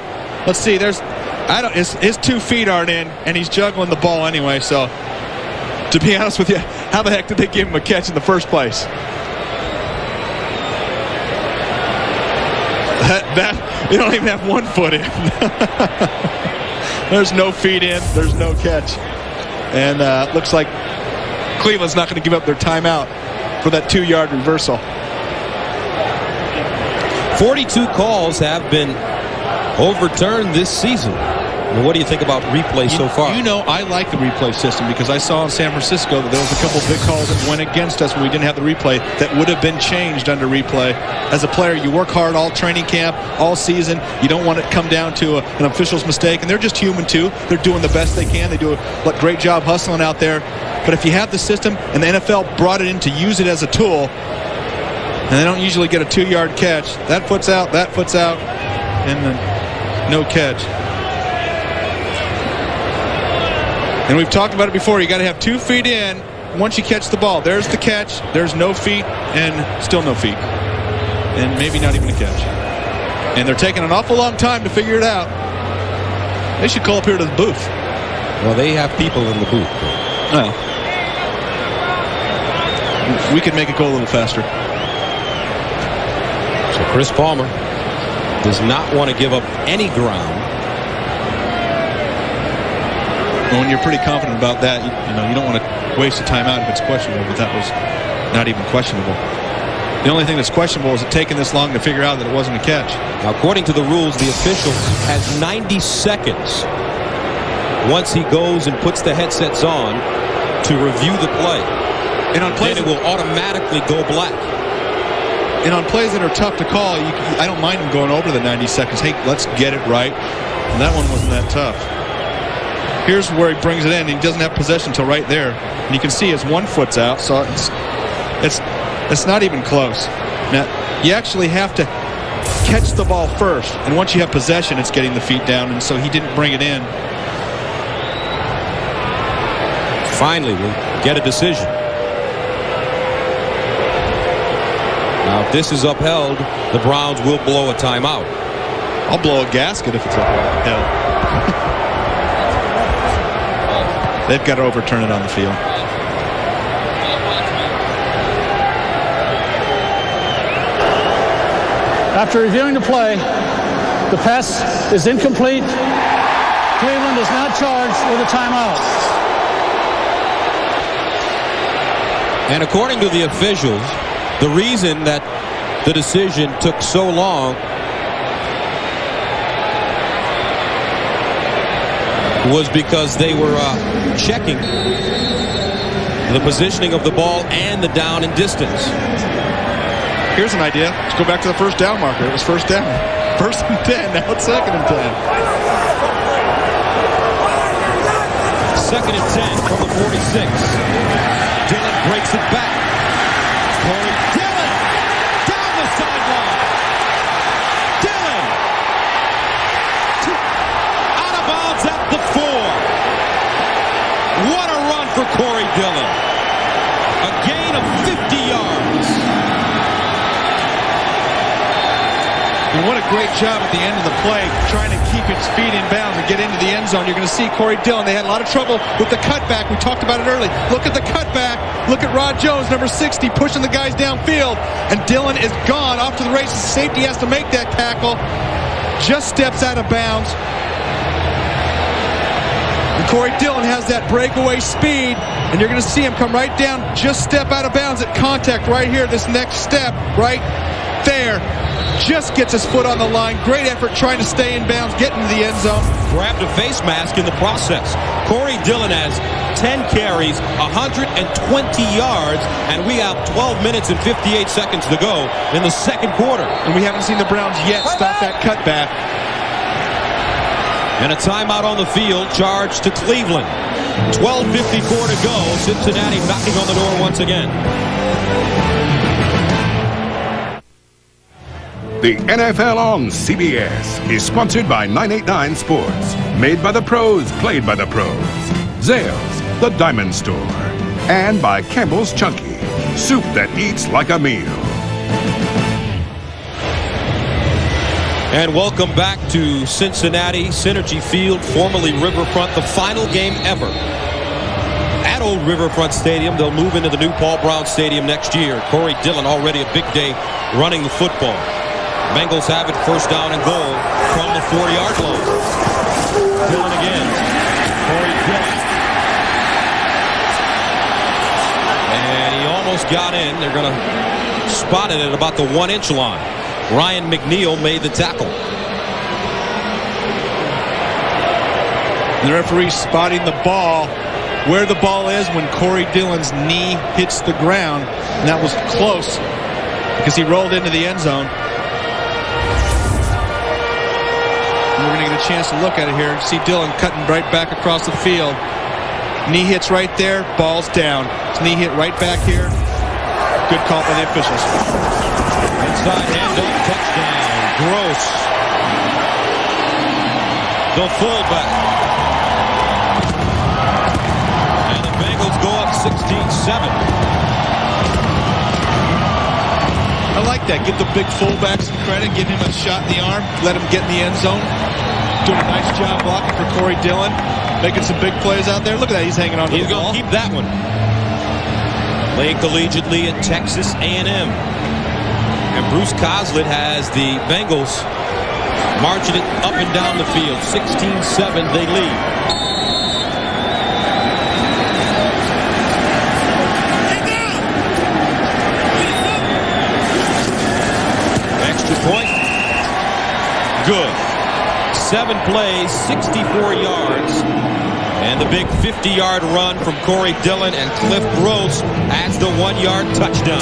Let's see. His 2 feet aren't in, and he's juggling the ball anyway. So, to be honest with you, how the heck did they give him a catch in the first place? You don't even have 1 foot in. There's no feet in. There's no catch. And looks like Cleveland's not going to give up their timeout for that 2-yard reversal. 42 calls have been overturned this season. What do you think about replay so far? You know, I like the replay system because I saw in San Francisco that there was a couple big calls that went against us when we didn't have the replay that would have been changed under replay. As a player, you work hard all training camp, all season. You don't want it to come down to an official's mistake, and they're just human too. They're doing the best they can. They do a great job hustling out there. But if you have the system, and the NFL brought it in to use it as a tool, and they don't usually get a 2-yard catch, that foot's out, and then no catch. And we've talked about it before. You got to have 2 feet in once you catch the ball. There's the catch. There's no feet and still no feet. And maybe not even a catch. And they're taking an awful long time to figure it out. They should call up here to the booth. Well, they have people in the booth. Well, we could make it go a little faster. So Chris Palmer does not want to give up any ground. When you're pretty confident about that, you don't want to waste a timeout if it's questionable, but that was not even questionable. The only thing that's questionable is it taking this long to figure out that it wasn't a catch. Now, according to the rules, the official has 90 seconds once he goes and puts the headsets on to review the play. And on plays, then it will automatically go black. And on plays that are tough to call, I don't mind him going over the 90 seconds. Hey, let's get it right. And that one wasn't that tough. Here's where he brings it in. He doesn't have possession until right there. And you can see his 1 foot's out, so it's not even close. Now, you actually have to catch the ball first. And once you have possession, it's getting the feet down. And so he didn't bring it in. Finally, we'll get a decision. Now, if this is upheld, the Browns will blow a timeout. I'll blow a gasket if it's upheld. They've got to overturn it on the field. After reviewing the play, the pass is incomplete. Cleveland is not charged with a timeout. And according to the officials, the reason that the decision took so long was because they were checking the positioning of the ball and the down and distance. Here's an idea. Let's go back to the first down marker. It was first down. 1st and 10. Now it's 2nd and 10. 2nd and 10 from the 46. Dillon breaks it back. Corey Dillon down the sideline. Dillon out of bounds at the 4. What a run for Corey Dillon. A gain of 50 yards. And what a great job at the end of the play, trying to keep his feet in bounds and get into the end zone. You're going to see Corey Dillon. They had a lot of trouble with the cutback. We talked about it early. Look at the cutback. Look at Rod Jones, number 60, pushing the guys downfield. And Dillon is gone off to the races. Safety has to make that tackle. Just steps out of bounds. And Corey Dillon has that breakaway speed. And you're going to see him come right down, just step out of bounds at contact right here. This next step right there. Just gets his foot on the line. Great effort trying to stay in bounds, get into the end zone. Grabbed a face mask in the process. Corey Dillon has 10 carries, 120 yards, and we have 12 minutes and 58 seconds to go in the 2nd quarter. And we haven't seen the Browns yet stop that cutback. And a timeout on the field, charged to Cleveland. 12:54 to go. Cincinnati knocking on the door once again. The NFL on CBS is sponsored by 989 Sports. Made by the pros, played by the pros. Zales, the Diamond Store. And by Campbell's Chunky, soup that eats like a meal. And welcome back to Cincinnati, Synergy Field, formerly Riverfront, the final game ever at old Riverfront Stadium. They'll move into the new Paul Brown Stadium next year. Corey Dillon already a big day running the football. Bengals have it, 1st down and goal from the 4-yard line. Dillon again. Corey Dillon. And he almost got in. They're going to spot it at about the 1-inch line. Ryan McNeil made the tackle. The referee spotting the ball, where the ball is when Corey Dillon's knee hits the ground. And that was close because he rolled into the end zone. We're going to get a chance to look at it here and see Dillon cutting right back across the field. Knee hits right there, ball's down. His knee hit right back here. Good call by the officials. Inside handoff, touchdown. Gross. The fullback. And the Bengals go up 16-7. I like that. Give the big fullback some credit. Give him a shot in the arm. Let him get in the end zone. Doing a nice job blocking for Corey Dillon. Making some big plays out there. Look at that. He's hanging on to the ball. He's going to keep that one. Playing collegiately at Texas A&M. And Bruce Coslett has the Bengals marching it up and down the field. 16-7, they lead. Extra point. Good. 7 plays, 64 yards. And the big 50-yard run from Corey Dillon, and Cliff Gross adds the 1-yard touchdown.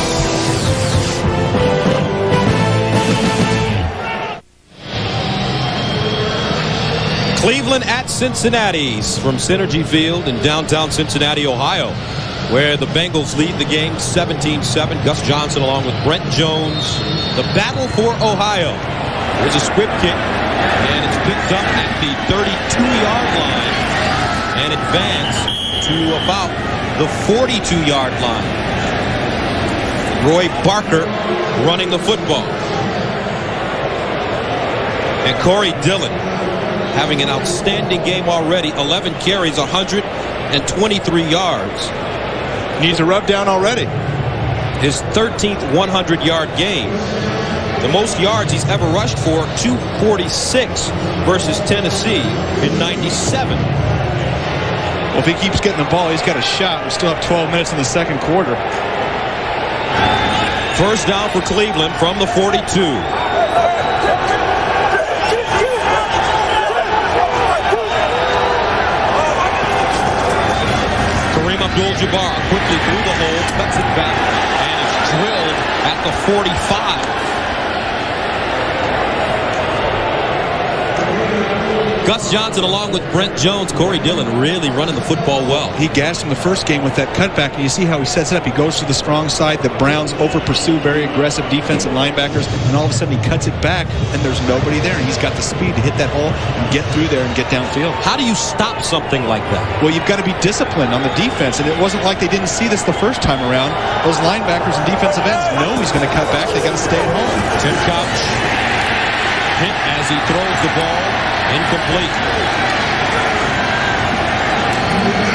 Cleveland at Cincinnati from Synergy Field in downtown Cincinnati, Ohio, where the Bengals lead the game 17-7. Gus Johnson along with Brent Jones. The battle for Ohio. There's a squib kick, and it's picked up at the 32-yard line and advanced to about the 42-yard line. Roy Barker running the football. And Corey Dillon having an outstanding game already. 11 carries, 123 yards. Needs a rub down already. His 13th 100-yard game. The most yards he's ever rushed for, 246 versus Tennessee in 97. Well, if he keeps getting the ball, he's got a shot. We still have 12 minutes in the second quarter. First down for Cleveland from the 42. Abdul-Jabbar quickly through the hole, cuts it back, and is drilled at the 45. Gus Johnson along with Brent Jones. Corey Dillon really running the football well. He gassed him the first game with that cutback, and you see how he sets it up. He goes to the strong side. The Browns over-pursue very aggressive defensive linebackers, and all of a sudden he cuts it back, and there's nobody there, and he's got the speed to hit that hole and get through there and get downfield. How do you stop something like that? Well, you've got to be disciplined on the defense, and it wasn't like they didn't see this the first time around. Those linebackers and defensive ends know he's going to cut back. They got to stay at home. Tim Couch hit as he throws the ball. Incomplete.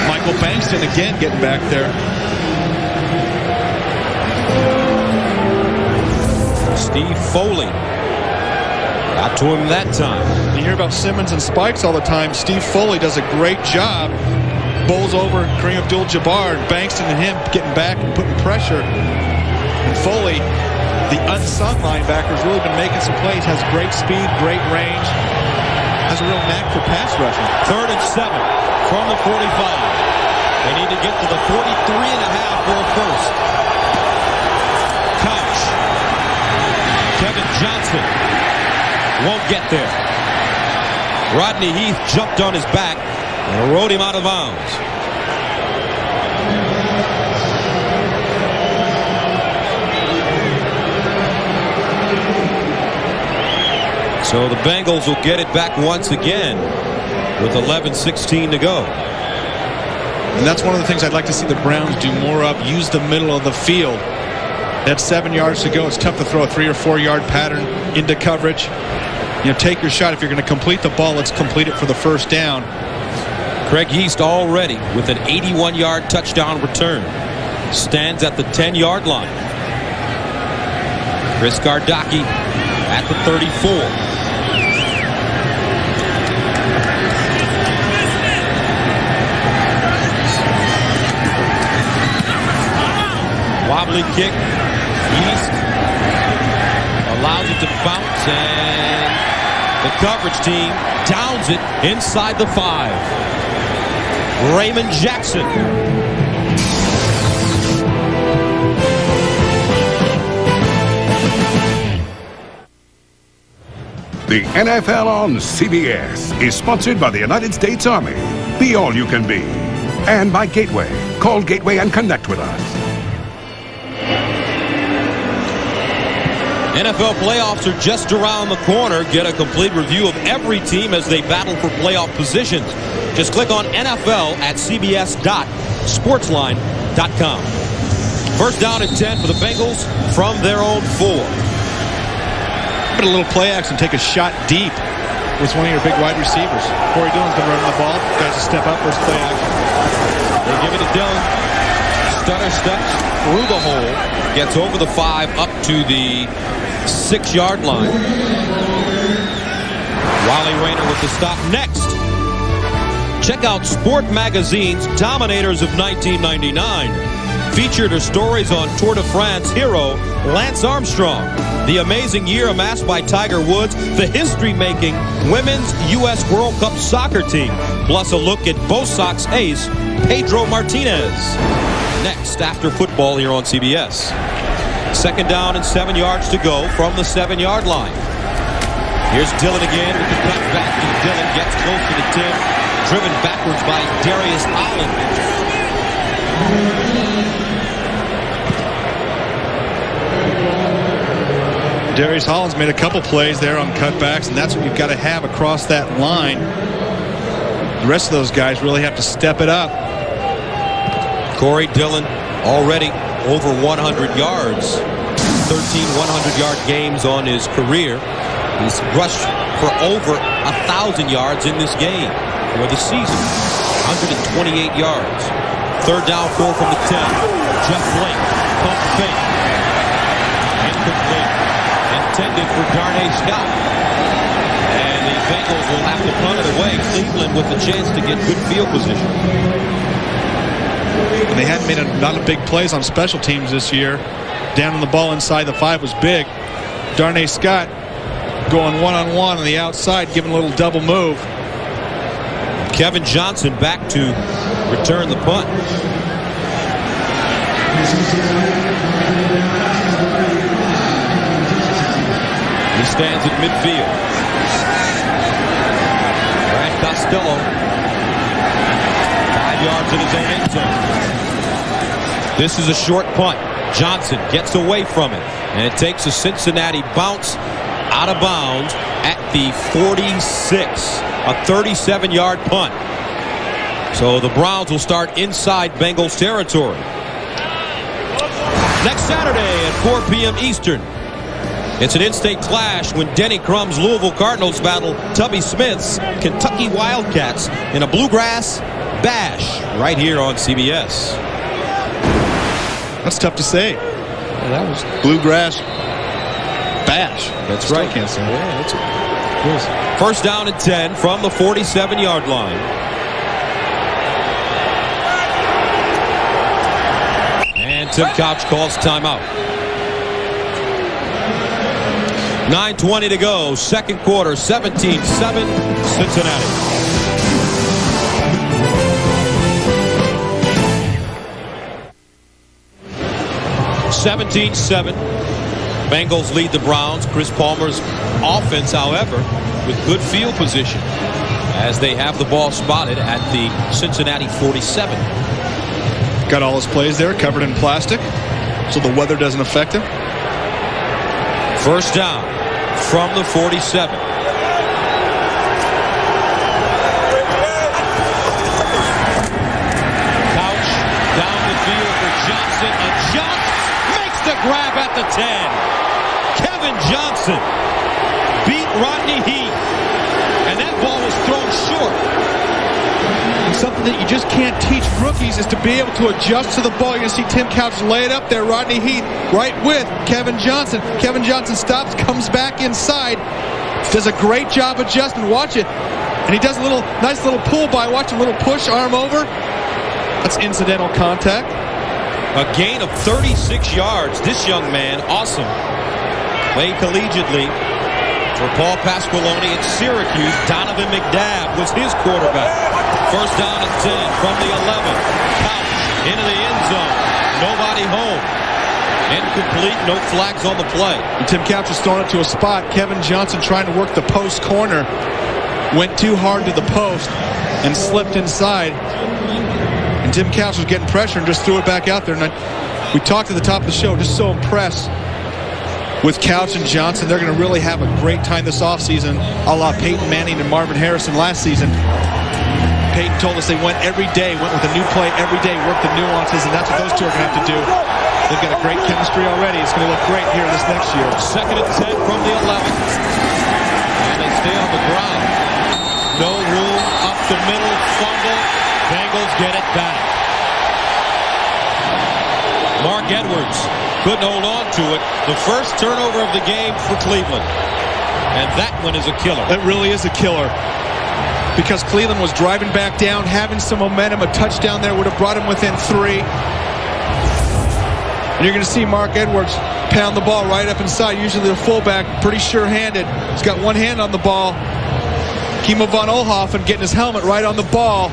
Michael Bankston again getting back there. Steve Foley got to him that time. You hear about Simmons and Spikes all the time. Steve Foley does a great job. Bowls over Kareem Abdul-Jabbar, and Bankston and him getting back and putting pressure. And Foley, the unsung linebacker, has really been making some plays. Has great speed, great range. Has a real knack for pass rushing. 3rd and 7 from the 45. They need to get to the 43.5 for a first. Couch. Kevin Johnson won't get there. Rodney Heath jumped on his back and rode him out of bounds. So the Bengals will get it back once again with 11:16 to go. And that's one of the things I'd like to see the Browns do more of. Use the middle of the field. That's 7 yards to go. It's tough to throw a 3 or 4 yard pattern into coverage. You know, take your shot. If you're going to complete the ball, let's complete it for the first down. Craig Yeast already with an 81-yard touchdown return. Stands at the 10-yard line. Chris Gardocki at the 34. Wobbly kick. Yeast allows it to bounce, and the coverage team downs it inside the 5. Raymond Jackson. The NFL on CBS is sponsored by the United States Army. Be all you can be. And by Gateway. Call Gateway and connect with us. NFL playoffs are just around the corner. Get a complete review of every team as they battle for playoff positions. Just click on NFL at cbs.sportsline.com. First down and 10 for the Bengals from their own 4. Put a little play action, take a shot deep with one of your big wide receivers. Corey Dillon's been running the ball. Guys to step up. There's play action. They give it to Dillon. Stutter steps through the hole. Gets over the 5 up to the 6-yard line. Wally Rayner with the stop. Next, check out Sport Magazine's Dominators of 1999. Featured are stories on Tour de France hero Lance Armstrong, the amazing year amassed by Tiger Woods, the history-making Women's U.S. World Cup soccer team, plus a look at Bo Sox ace Pedro Martinez. Next, after football here on CBS. 2nd down and 7 yards to go from the 7-yard line. Here's Dillon again with the cut back, and Dillon gets close to the 10, driven backwards by Darius Holland. Darius Holland's made a couple plays there on cutbacks, and that's what you've got to have across that line. The rest of those guys really have to step it up. Corey Dillon already over 100 yards. 13 100-yard games on his career. He's rushed for over 1,000 yards in this game for the season. 128 yards. 3rd down, 4 from the 10. Jeff Blake, pump fake. Incomplete. Intended for Darnay Scott. And the Bengals will have to punt it away. Cleveland with a chance to get good field position. And they hadn't made a lot of big plays on special teams this year. Down on the ball inside the 5 was big. Darnay Scott going one-on-one on the outside, giving a little double move. Kevin Johnson back to return the punt. He stands at midfield. Brad Costello, 5 yards in his own end zone. This is a short punt. Johnson gets away from it, and it takes a Cincinnati bounce out of bounds at the 46. A 37-yard punt. So the Browns will start inside Bengals territory. Next Saturday at 4 p.m. Eastern. It's an in-state clash when Denny Crum's Louisville Cardinals battle Tubby Smith's Kentucky Wildcats in a bluegrass bash right here on CBS. That's tough to say. Yeah, that was bluegrass bash. That's Still right. Can't say. Yeah, that's it. First down and 10 from the 47-yard line. And Tim Couch calls timeout. 9:20 to go, second quarter, 17-7 Cincinnati. Bengals lead the Browns. Chris Palmer's offense, however, with good field position as they have the ball spotted at the Cincinnati 47. Got all his plays there covered in plastic so the weather doesn't affect him. First down from the 47. Couch down the field for Johnson, and Johnson makes the grab at the 10. Kevin Johnson beat Rodney Heath, and that ball was thrown short. And something that you just can't teach rookies is to be able to adjust to the ball. You're going to see Tim Couch lay it up there. Rodney Heath right with Kevin Johnson. Kevin Johnson stops, comes back inside, does a great job adjusting. Watch it. And he does a nice little pull by. Watch a little push, arm over. That's incidental contact. A gain of 36 yards. This young man, awesome. Played collegiately for Paul Pasqualoni at Syracuse. Donovan McNabb was his quarterback. First down and 10 from the 11. Couch into the end zone. Nobody home. Incomplete. No flags on the play. And Tim Couch was throwing it to a spot. Kevin Johnson trying to work the post corner. Went too hard to the post and slipped inside. And Tim Couch was getting pressure and just threw it back out there. And we talked at the top of the show, just so impressed with Couch and Johnson. They're going to really have a great time this offseason, a la Peyton Manning and Marvin Harrison last season. Peyton told us they went every day, went with a new play every day, worked the nuances, and that's what those two are going to have to do. They've got a great chemistry already. It's going to look great here this next year. Second and 10 from the 11. And they stay on the ground. No room up the middle. Fumble. Bengals get it back. Mark Edwards couldn't hold on to it. The first turnover of the game for Cleveland. And that one is a killer. That really is a killer. Because Cleveland was driving back down, having some momentum. A touchdown there would have brought him within 3. And you're going to see Mark Edwards pound the ball right up inside. Usually the fullback, pretty sure-handed. He's got one hand on the ball. Kimo von Oelhoffen getting his helmet right on the ball.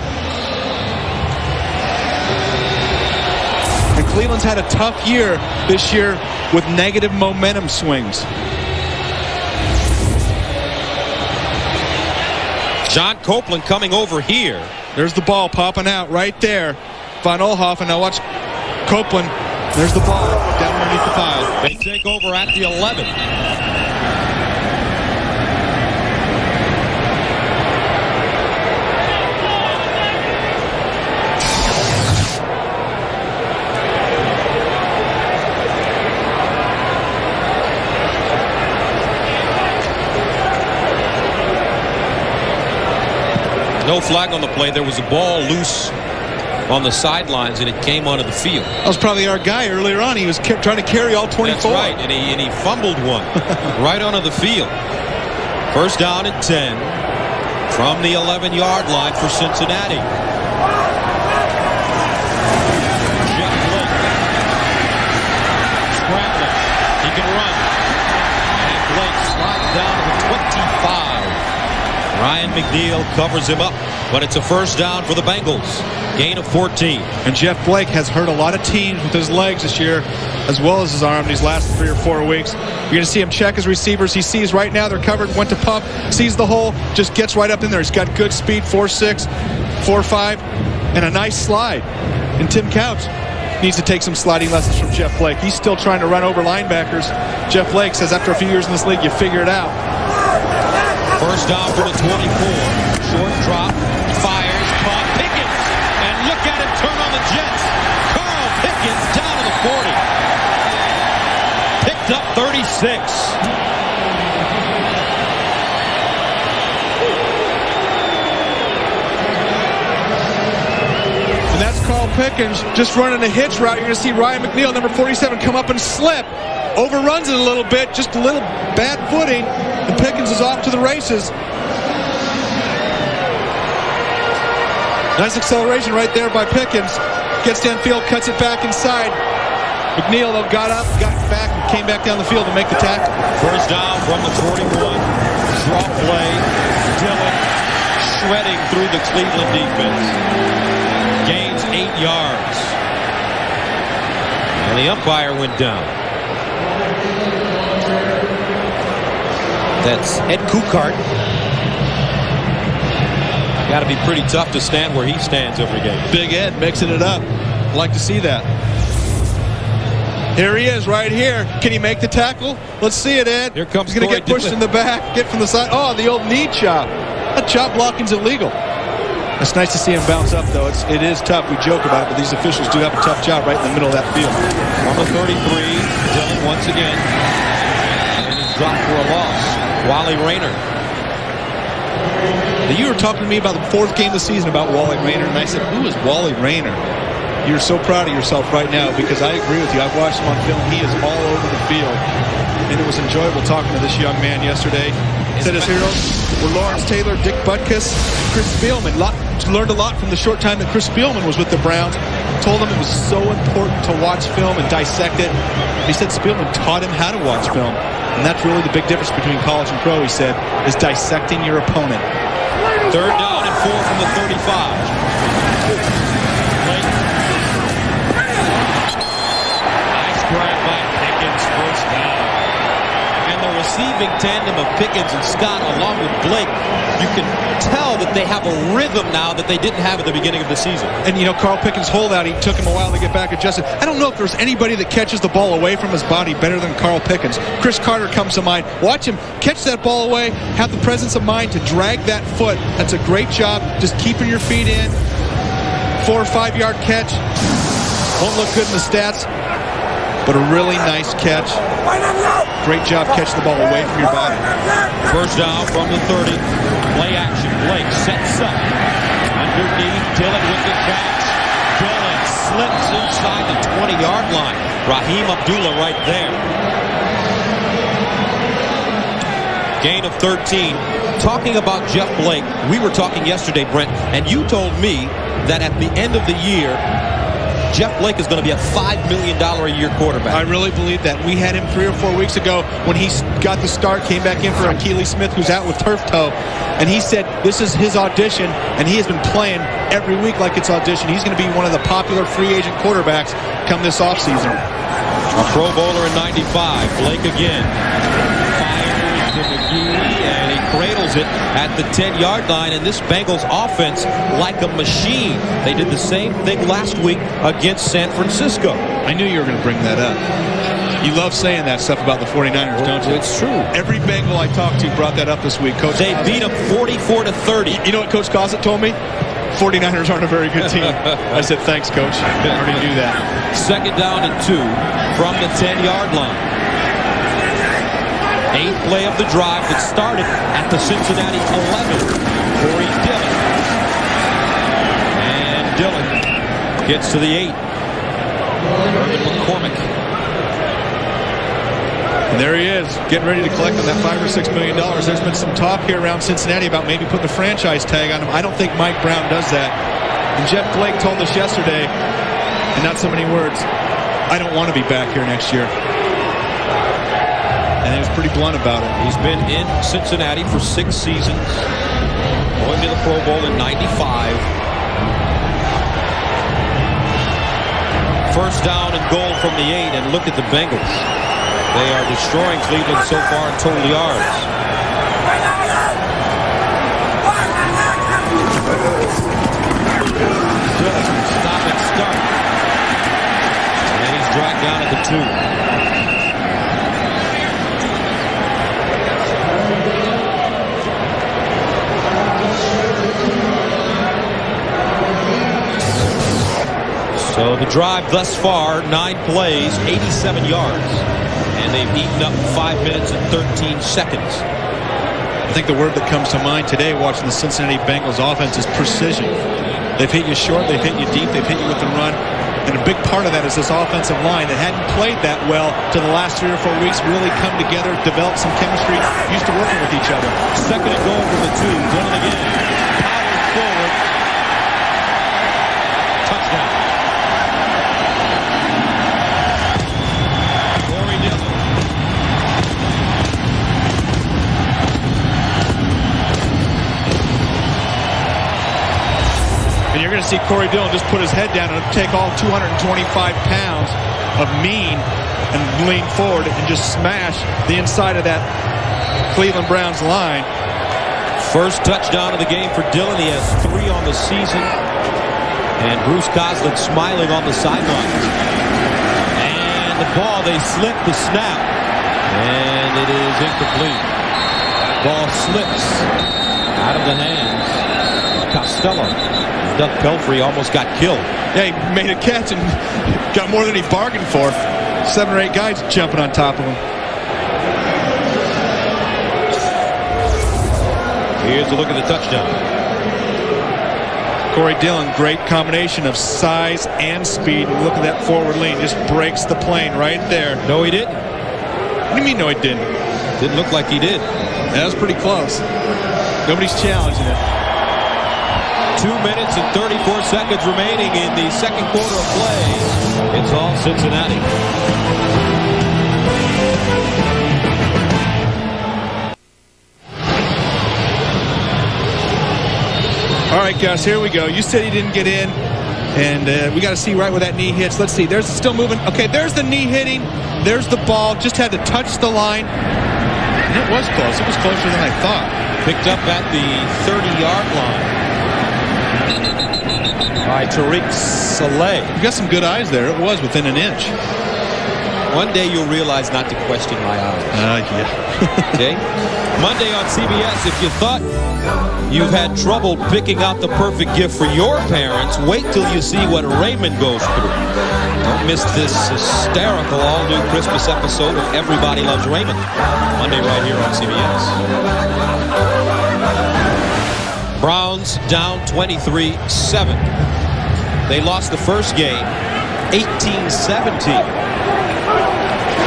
And Cleveland's had a tough year this year with negative momentum swings. John Copeland coming over here. There's the ball popping out right there. Von Oelhoffen. Now watch Copeland. There's the ball down underneath the 5. They take over at the 11. No flag on the play. There was a ball loose on the sidelines, and it came onto the field. That was probably our guy earlier on. He was trying to carry all 24. That's right, and he fumbled one right onto the field. First down and 10 from the 11-yard line for Cincinnati. McNeil covers him up, but it's a first down for the Bengals. Gain of 14. And Jeff Blake has hurt a lot of teams with his legs this year, as well as his arm these last 3 or 4 weeks. You're going to see him check his receivers. He sees right now they're covered, went to pump, sees the hole, just gets right up in there. He's got good speed, 4.6, 4.5, and a nice slide. And Tim Couch needs to take some sliding lessons from Jeff Blake. He's still trying to run over linebackers. Jeff Blake says after a few years in this league, you figure it out. First down for the 24. Short drop, fires, caught, Pickens. And look at him turn on the Jets. Carl Pickens down to the 40. Picked up 36. And that's Carl Pickens just running a hitch route. You're going to see Ryan McNeil, number 47, come up and slip. Overruns it a little bit, just a little bad footing, and Pickens is off to the races. Nice acceleration right there by Pickens. Gets downfield, cuts it back inside. McNeil, though, got up, got back, and came back down the field to make the tackle. First down from the 41. Draw play. Dillon shredding through the Cleveland defense. Gains 8 yards. And the umpire went down. That's Ed Kukart. Got to be pretty tough to stand where he stands every game. Big Ed mixing it up. I'd like to see that. Here he is right here. Can he make the tackle? Let's see it, Ed. Here comes He's going to get pushed Dillon. in the back, get from the side. Oh, the old knee chop. That chop blocking's illegal. It's nice to see him bounce up, though. It is tough. We joke about it, but these officials do have a tough job right in the middle of that field. Number 33, Dillon once again. And he's dropped for a loss. Wally Rayner. You were talking to me about the 4th game of the season about Wally Rayner, and I said, who is Wally Rayner? You're so proud of yourself right now, because I agree with you. I've watched him on film. He is all over the field. And it was enjoyable talking to this young man yesterday. Said his heroes were Lawrence Taylor, Dick Butkus, Chris Spielman. Learned a lot from the short time that Chris Spielman was with the Browns. Told him it was so important to watch film and dissect it. He said Spielman taught him how to watch film. And that's really the big difference between college and pro, he said, is dissecting your opponent. Third down and 4 from the 35. Nice grab by Pickens, first down. And the receiving tandem of Pickens and Scott along with Blake, you can tell that they have a rhythm now that they didn't have at the beginning of the season. And, you know, Carl Pickens' holdout, he took him a while to get back adjusted. I don't know if there's anybody that catches the ball away from his body better than Carl Pickens. Chris Carter comes to mind. Watch him catch that ball away, have the presence of mind to drag that foot. That's a great job, just keeping your feet in. 4 or 5 yard catch. Won't look good in the stats, but a really nice catch. Great job catching the ball away from your body. First down from the 30. Play action. Blake sets up. Underneath, Dillon with the catch. Dillon slips inside the 20-yard line. Raheem Abdullah right there. Gain of 13. Talking about Jeff Blake, we were talking yesterday, Brent, and you told me that at the end of the year, Jeff Blake is going to be a $5 million a year quarterback. I really believe that. We had him 3 or 4 weeks ago when he got the start, came back in for Akili Smith, who's out with turf toe, and he said this is his audition, and he has been playing every week like it's audition. He's going to be one of the popular free agent quarterbacks come this offseason. A Pro Bowler in 95. Blake again. Fires to McGee, and he cradles it at the 10-yard line. And this Bengals offense, like a machine. They did the same thing last week against San Francisco. I knew you were going to bring that up. You love saying that stuff about the 49ers, don't you? It's true. Every Bengal I talked to brought that up this week. Coach, they beat them 44-30. You know what Coach Gossett told me? 49ers aren't a very good team. I said, thanks, Coach. I already knew that. Second down and 2 from the 10-yard line. 8th play of the drive that started at the Cincinnati 11. Corey Dillon. And Dillon gets to the 8. Irvin McCormick. And there he is, getting ready to collect on that $5 or $6 million. There's been some talk here around Cincinnati about maybe putting a franchise tag on him. I don't think Mike Brown does that. And Jeff Blake told us yesterday, in not so many words, I don't want to be back here next year. And he was pretty blunt about it. He's been in Cincinnati for 6 seasons. going to the Pro Bowl in '95. First down and goal from the 8, and look at the Bengals. They are destroying Cleveland so far in total yards. Stop and start. And he's dragged down at the 2. So the drive thus far, 9 plays, 87 yards. And they've eaten up 5 minutes and 13 seconds. I think the word that comes to mind today watching the Cincinnati Bengals offense is precision. They've hit you short, they've hit you deep, they've hit you with the run. And a big part of that is this offensive line that hadn't played that well to the last 3 or 4 weeks really come together, develop some chemistry, used to working with each other. Second and goal from the 2. Dillon again. Powers forward. Touchdown. And you're going to see Corey Dillon just put his head down and take all 225 pounds of mean and lean forward and just smash the inside of that Cleveland Browns line. First touchdown of the game for Dillon. He has 3 on the season. And Bruce Coslin smiling on the sidelines. And the ball, they slip the snap. And it is incomplete. Ball slips out of the hands of Costello. Doug Pelfrey almost got killed. Yeah, he made a catch and got more than he bargained for. 7 or 8 guys jumping on top of him. Here's a look at the touchdown. Corey Dillon, great combination of size and speed. Look at that forward lean. Just breaks the plane right there. No, he didn't. What do you mean, no, he didn't? Didn't look like he did. That was pretty close. Nobody's challenging it. 2 minutes and 34 seconds remaining in the second quarter of play. It's all Cincinnati. All right, guys, here we go. You said he didn't get in, and we got to see right where that knee hits. Let's see. There's still moving. Okay, there's the knee hitting. There's the ball. Just had to touch the line. And it was close. It was closer than I thought. Picked up at the 30-yard line by Tariq Saleh. You got some good eyes there. It was within an inch. One day you'll realize not to question my eyes. Yeah. Okay? Monday on CBS, if you thought you've had trouble picking out the perfect gift for your parents, wait till you see what Raymond goes through. Don't miss this hysterical all-new Christmas episode of Everybody Loves Raymond. Monday right here on CBS. Browns down 23-7. They lost the first game 18-17.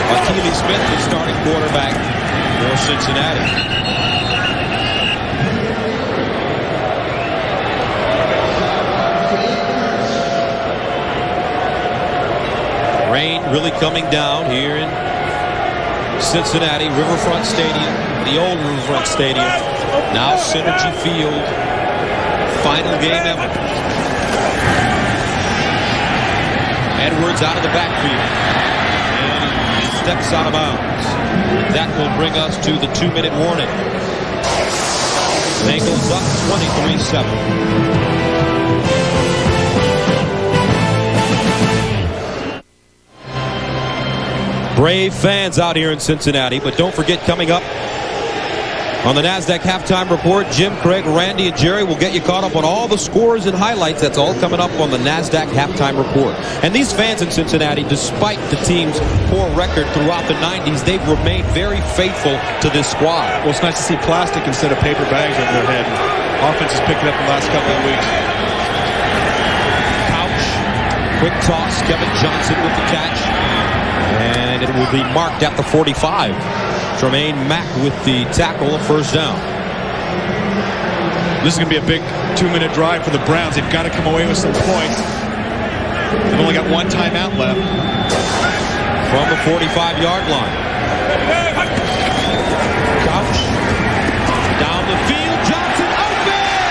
Akili Smith, the starting quarterback for Cincinnati. Rain really coming down here in Cincinnati, Riverfront Stadium, the old Riverfront Stadium, now Synergy Field. Final game ever. Edwards out of the backfield. Steps out of bounds. That will bring us to the 2-minute warning. Bengals up 23-7. Brave fans out here in Cincinnati, but don't forget, coming up on the NASDAQ Halftime Report, Jim, Craig, Randy, and Jerry will get you caught up on all the scores and highlights. That's all coming up on the NASDAQ Halftime Report. And these fans in Cincinnati, despite the team's poor record throughout the 90s, they've remained very faithful to this squad. Well, it's nice to see plastic instead of paper bags over their head. Offense has picked it up the last couple of weeks. Couch, quick toss, Kevin Johnson with the catch. And it will be marked at the 45. Tremaine Mack with the tackle, a first down. This is going to be a big 2-minute drive for the Browns. They've got to come away with some points. They've only got 1 timeout left. From the 45-yard line. Couch. Down the field. Johnson open!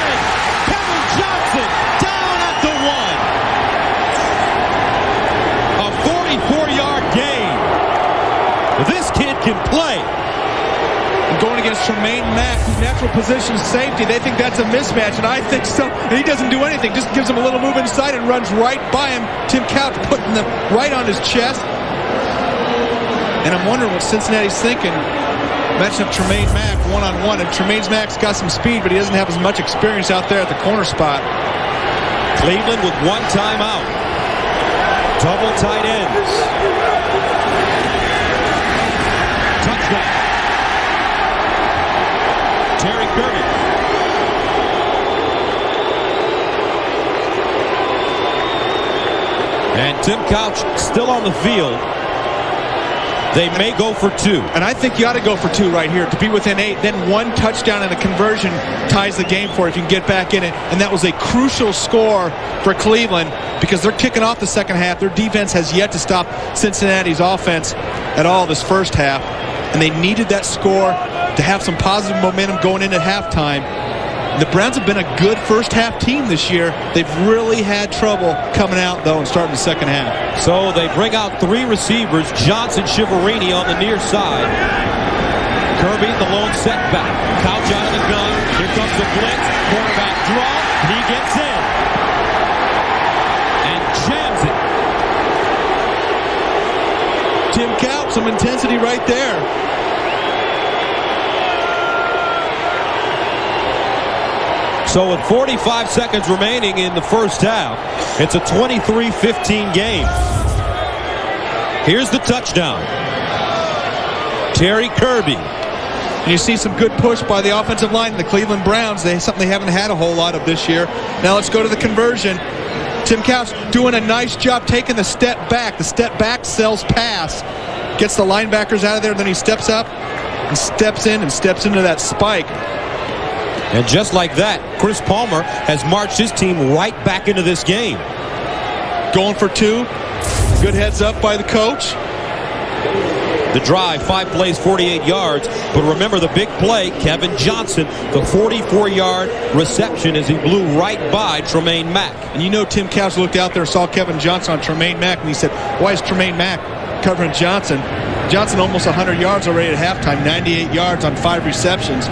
can play. And going against Tremaine Mack, whose natural position is safety, they think that's a mismatch, and I think so. And he doesn't do anything, just gives him a little move inside and runs right by him. Tim Couch putting them right on his chest. And I'm wondering what Cincinnati's thinking. Matching up Tremaine Mack one-on-one, and Tremaine Mack's got some speed, but he doesn't have as much experience out there at the corner spot. Cleveland with one timeout. Double tight ends. Touchdown. Terry Kirby. And Tim Couch still on the field. They may go for two. And I think you ought to go for two right here to be within 8. Then one touchdown and a conversion ties the game for it if you can get back in it. And that was a crucial score for Cleveland because they're kicking off the second half. Their defense has yet to stop Cincinnati's offense at all this first half. And they needed that score to have some positive momentum going into halftime. The Browns have been a good first half team this year. They've really had trouble coming out, though, and starting the second half. So they bring out 3 receivers, Johnson, Shiverini on the near side. Kirby, the lone setback. Couch out of the gun. Here comes the blitz. Quarterback draw. He gets in. And jams it. Tim Couch, some intensity right there. So with 45 seconds remaining in the first half, it's a 23-15 game. Here's the touchdown. Terry Kirby. And you see some good push by the offensive line. The Cleveland Browns, something they haven't had a whole lot of this year. Now let's go to the conversion. Tim Couch doing a nice job taking the step back. The step back sells pass. Gets the linebackers out of there, then he steps up and steps in and steps into that spike. And just like that, Chris Palmer has marched his team right back into this game. Going for 2. Good heads up by the coach. The drive, 5 plays, 48 yards. But remember the big play, Kevin Johnson, the 44-yard reception as he blew right by Tremaine Mack. And you know Tim Couch looked out there, saw Kevin Johnson on Tremaine Mack, and he said, why is Tremaine Mack covering Johnson? Johnson almost 100 yards already at halftime, 98 yards on 5 receptions.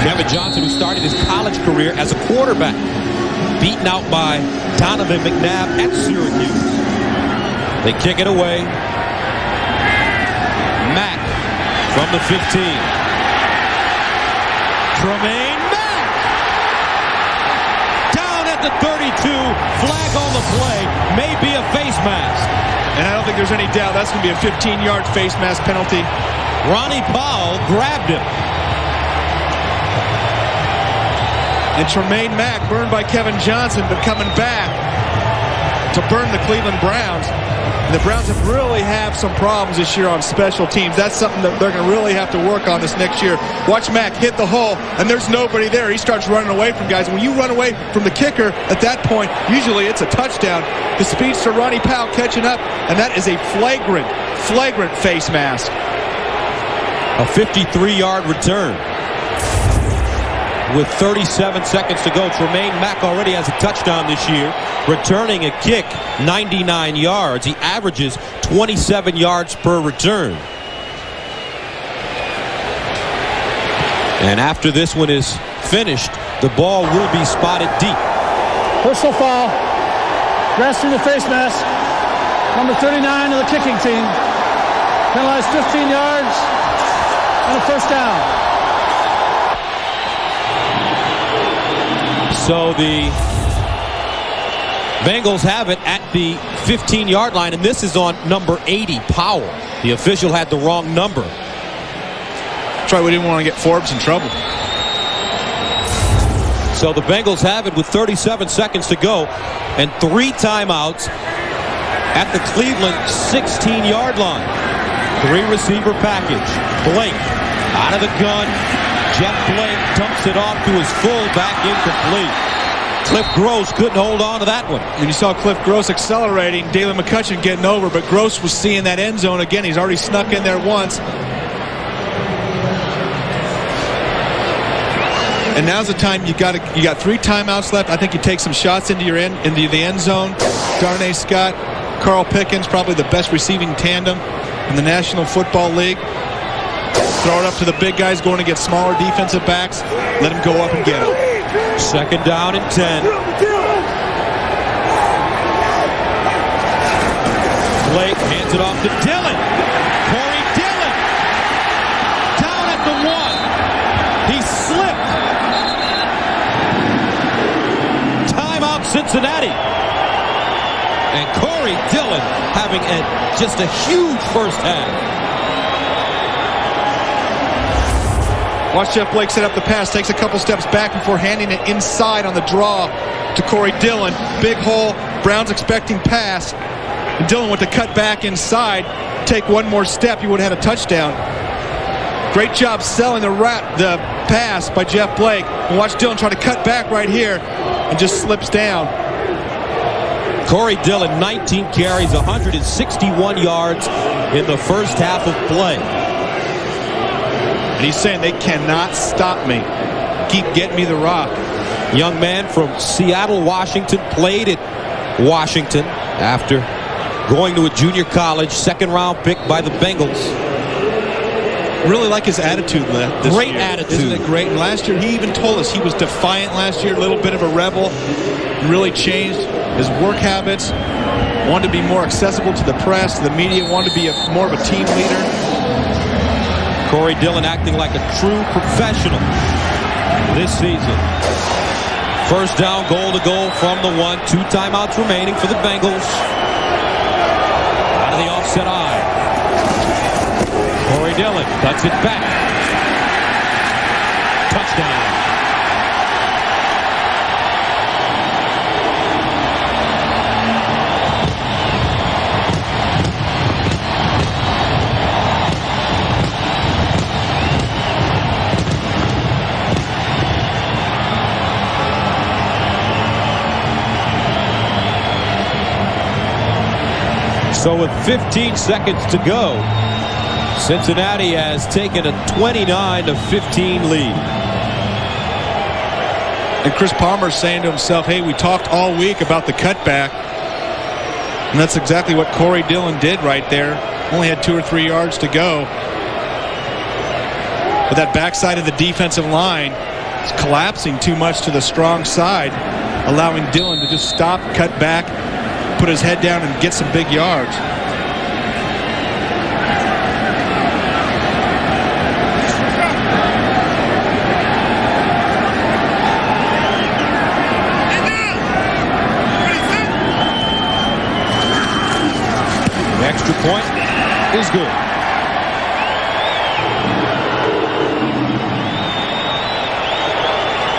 Kevin Johnson, who started his college career as a quarterback, beaten out by Donovan McNabb at Syracuse. They kick it away. Mack from the 15. Tremaine Mack down at the 32. Flag on the play. May be a face mask. And I don't think there's any doubt that's going to be a 15-yard face mask penalty. Ronnie Powell grabbed him. And Tremaine Mack burned by Kevin Johnson, but coming back to burn the Cleveland Browns. And the Browns have really have some problems this year on special teams. That's something that they're going to really have to work on this next year. Watch Mack hit the hole, and there's nobody there. He starts running away from guys. When you run away from the kicker at that point, usually it's a touchdown. The speedster Ronnie Powell catching up, and that is a flagrant face mask. A 53-yard return. With 37 seconds to go, Tremaine Mack already has a touchdown this year, returning a kick 99 yards. He averages 27 yards per return. And after this one is finished, the ball will be spotted deep. Personal foul. Grasping the face mask. Number 39 of the kicking team. Penalized 15 yards and a first down. So the Bengals have it at the 15-yard line, and this is on number 80, Powell. The official had the wrong number. That's right, we didn't want to get Forbes in trouble. So the Bengals have it with 37 seconds to go and 3 timeouts at the Cleveland 16-yard line. 3-receiver package. Blake out of the gun. Jeff Blake dumps it off to his fullback, incomplete. Cliff Gross couldn't hold on to that one. And you saw Cliff Gross accelerating, Dalen McCutcheon getting over, but Gross was seeing that end zone again. He's already snuck in there once. And now's the time you got 3 timeouts left. I think you take some shots into the end zone. Darnay Scott Carl Pickens, probably the best receiving tandem in the National Football League. Throw it up to the big guys going against smaller defensive backs. Let him go up and get it. Second down and 10. Blake hands it off to Dillon. Corey Dillon down at the 1. He slipped. Timeout Cincinnati. And Corey Dillon having just a huge first half. Watch Jeff Blake set up the pass, takes a couple steps back before handing it inside on the draw to Corey Dillon. Big hole, Brown's expecting pass. And Dillon went to cut back inside, take one more step, he would have had a touchdown. Great job selling the pass by Jeff Blake. And watch Dillon try to cut back right here and just slips down. Corey Dillon, 19 carries, 161 yards in the first half of play. And he's saying they cannot stop me. Keep getting me the rock. Young man from Seattle, Washington, played at Washington after going to a junior college, second-round pick by the Bengals. Really like his attitude this Great year. attitude. Isn't it great? And last year, he even told us he was defiant last year, a little bit of a rebel. Really changed his work habits, wanted to be more accessible to the press, to the media, wanted to be more of a team leader. Corey Dillon acting like a true professional this season. First down, goal to goal from the 1. 2 timeouts remaining for the Bengals. Out of the offset eye. Corey Dillon cuts it back. Touchdown. So with 15 seconds to go, Cincinnati has taken a 29-15 lead. And Chris Palmer's saying to himself, hey, we talked all week about the cutback. And that's exactly what Corey Dillon did right there. Only had 2 or 3 yards to go. But that backside of the defensive line is collapsing too much to the strong side, allowing Dillon to just stop, cut back, put his head down and get some big yards. The extra point is good.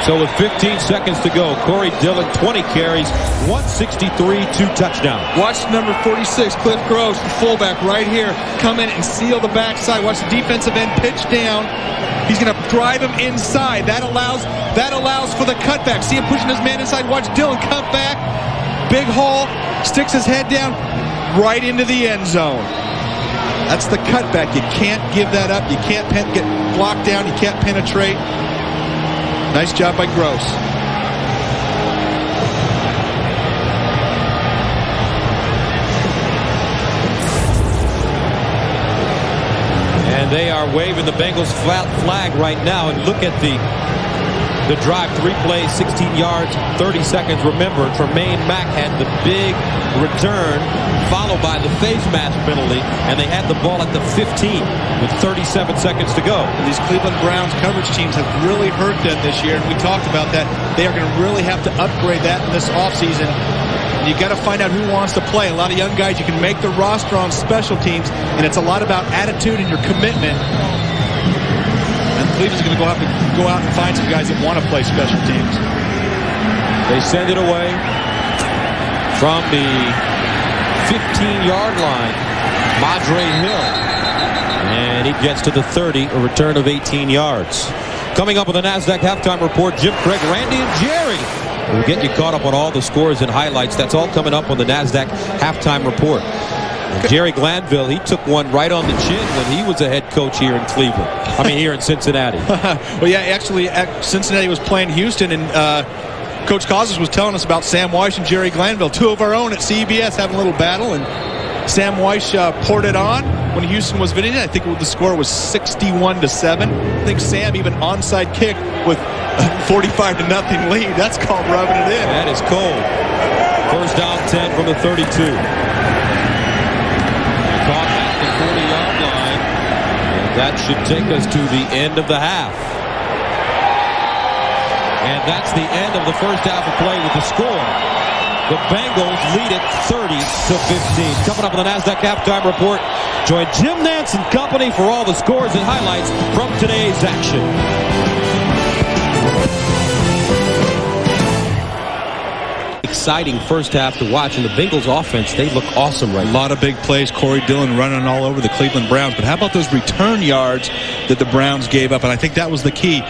So with 15 seconds to go, Corey Dillon, 20 carries, 163, 2 touchdowns. Watch number 46, Cliff Gross, the fullback right here, come in and seal the backside. Watch the defensive end pitch down. He's going to drive him inside. That allows for the cutback. See him pushing his man inside. Watch Dillon cut back. Big hole, sticks his head down, right into the end zone. That's the cutback. You can't give that up. You can't get blocked down. You can't penetrate. Nice job by Gross. And they are waving the Bengals flag right now. And look at the drive. 3 plays, 16 yards, 30 seconds. Remember, Tremaine Mack had the big return followed by the face mask penalty, and they had the ball at the 15 with 37 seconds to go. And these Cleveland Browns coverage teams have really hurt them this year, and we talked about that. They are going to really have to upgrade that in this offseason. You got to find out who wants to play. A lot of young guys, you can make the roster on special teams, and it's a lot about attitude and your commitment. And Cleveland's going to have to go out and find some guys that want to play special teams. They send it away from the 15-yard line. Madre Hill. And he gets to the 30, a return of 18 yards. Coming up with the NASDAQ halftime report, Jim Craig, Randy, and Jerry. We'll get you caught up on all the scores and highlights. That's all coming up on the NASDAQ halftime report. And Jerry Glanville, he took one right on the chin when he was a head coach here in Cleveland. here in Cincinnati. Well, yeah, actually, Cincinnati was playing Houston, and Coach Costas was telling us about Sam Weish and Jerry Glanville, two of our own at CBS, having a little battle, and Sam Weish poured it on when Houston was winning it. I think the score was 61-7. I think Sam even onside kick with a 45-0 lead. That's called rubbing it in. That is cold. First down 10 from the 32. Caught at the 40-yard line. And that should take us to the end of the half. And that's the end of the first half of play with the score. The Bengals lead it 30-15. Coming up on the NASDAQ Halftime Report, join Jim Nance and company for all the scores and highlights from today's action. Exciting first half to watch, and the Bengals offense, they look awesome right now. A lot of big plays. Corey Dillon running all over the Cleveland Browns. But how about those return yards that the Browns gave up? And I think that was the key.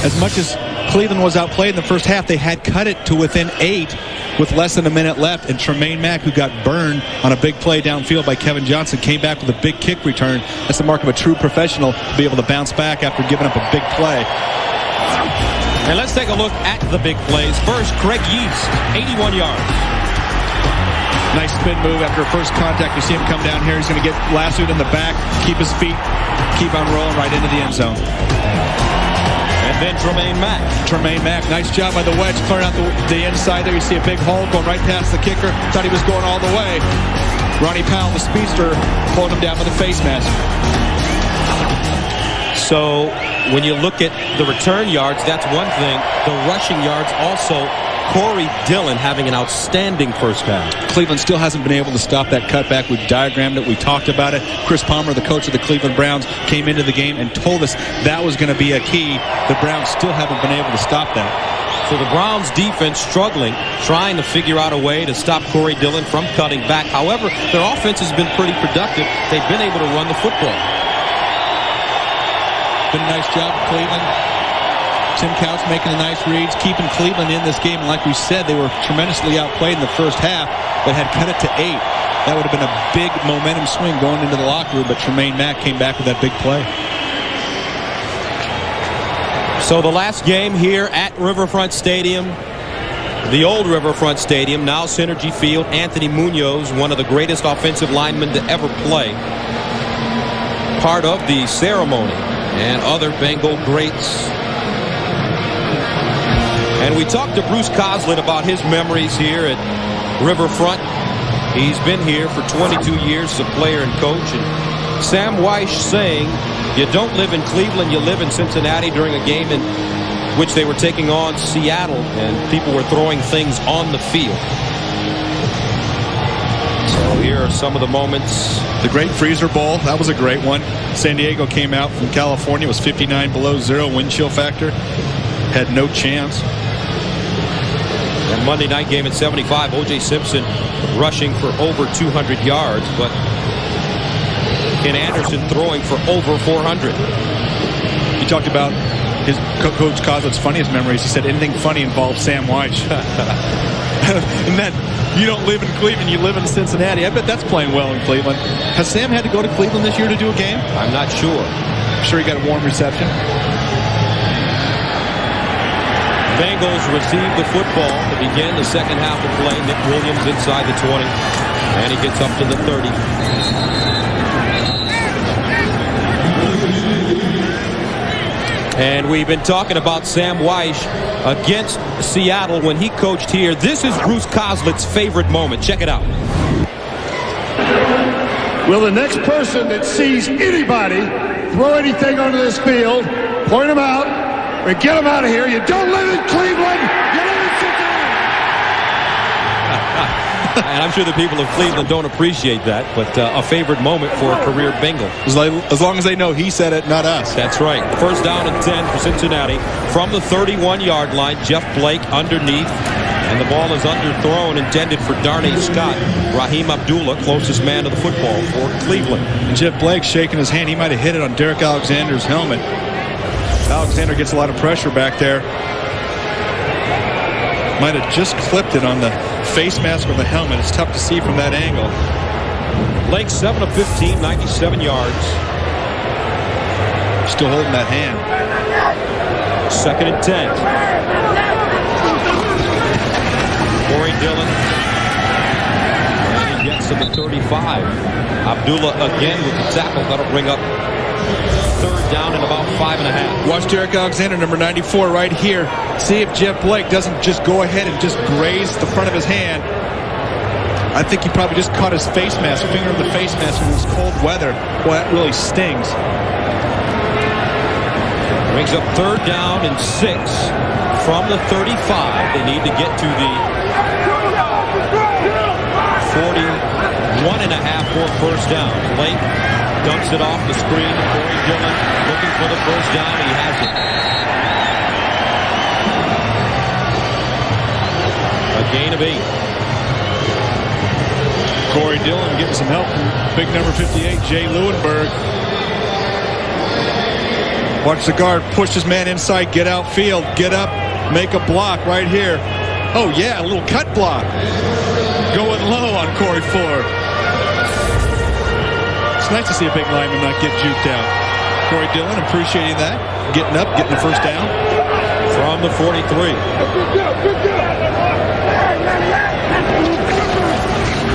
As much as Cleveland was outplayed in the first half, they had cut it to within 8 with less than a minute left. And Tremaine Mack, who got burned on a big play downfield by Kevin Johnson, came back with a big kick return. That's the mark of a true professional, to be able to bounce back after giving up a big play. And let's take a look at the big plays. First, Craig Yeast, 81 yards. Nice spin move after first contact. You see him come down here. He's going to get lassoed in the back, keep his feet, keep on rolling right into the end zone. And then Tremaine Mack. Tremaine Mack, nice job by the wedge, clearing out the inside there. You see a big hole going right past the kicker. Thought he was going all the way. Ronnie Powell, the speedster, pulling him down with a face mask. So when you look at the return yards, that's one thing. The rushing yards also. Corey Dillon having an outstanding first half. Cleveland still hasn't been able to stop that cutback. We've diagrammed it. We talked about it. Chris Palmer, the coach of the Cleveland Browns, came into the game and told us that was going to be a key. The Browns still haven't been able to stop that. So the Browns defense struggling, trying to figure out a way to stop Corey Dillon from cutting back. However, their offense has been pretty productive. They've been able to run the football. Been a nice job, Cleveland. Tim Couch making the nice reads, keeping Cleveland in this game. And like we said, they were tremendously outplayed in the first half, but had cut it to 8. That would have been a big momentum swing going into the locker room, but Tremaine Mack came back with that big play. So the last game here at Riverfront Stadium, the old Riverfront Stadium, now Synergy Field. Anthony Munoz, one of the greatest offensive linemen to ever play, part of the ceremony, and other Bengal greats. And we talked to Bruce Coslett about his memories here at Riverfront. He's been here for 22 years as a player and coach. And Sam Weish saying, you don't live in Cleveland, you live in Cincinnati, during a game in which they were taking on Seattle, and people were throwing things on the field. So here are some of the moments. The great Freezer Bowl, that was a great one. San Diego came out from California, it was 59 below zero wind chill factor. Had no chance. That Monday night game at 75, O.J. Simpson rushing for over 200 yards, but Ken Anderson throwing for over 400. He talked about his Coach Coslett's funniest memories. He said anything funny involves Sam Weish. And then you don't live in Cleveland, you live in Cincinnati. I bet that's playing well in Cleveland. Has Sam had to go to Cleveland this year to do a game? I'm not sure. I'm sure he got a warm reception. Bengals receive the football to begin the second half of play. Nick Williams inside the 20, and he gets up to the 30. And we've been talking about Sam Weish against Seattle when he coached here. This is Bruce Coslett's favorite moment. Check it out. Will the next person that sees anybody throw anything onto this field, point them out, or get them out of here. You don't live in Cleveland. You live in Cincinnati. And I'm sure the people of Cleveland don't appreciate that, but a favorite moment for a career Bengal. As long as they know he said it, not us. That's right. First down and 10 for Cincinnati from the 31-yard line. Jeff Blake underneath, and the ball is underthrown, intended for Darnay Scott. Raheem Abdullah, closest man to the football for Cleveland. And Jeff Blake shaking his hand. He might have hit it on Derek Alexander's helmet. Alexander gets a lot of pressure back there. Might have just clipped it on the face mask or the helmet. It's tough to see from that angle. Blake 7 of 15, 97 yards. Still holding that hand. Second and 10. 35. Abdullah again with the tackle. That'll bring up third down and about 5.5. Watch Derek Alexander, number 94, right here. See if Jeff Blake doesn't just go ahead and just graze the front of his hand. I think he probably just caught his face mask, finger in the face mask when it was cold weather. Boy, that really stings. Brings up third down and 6 from the 35. They need to get to the 41.5 for first down. Blake dumps it off the screen. Corey Dillon looking for the first down. He has it. A gain of 8. Corey Dillon getting some help from big number 58, Jay Lewenberg. Watch the guard push his man inside, get outfield, get up, make a block right here. Oh yeah, a little cut block. Going low on Corey Ford. It's nice to see a big lineman not get juked out. Corey Dillon appreciating that. Getting up, getting the first down. From the 43.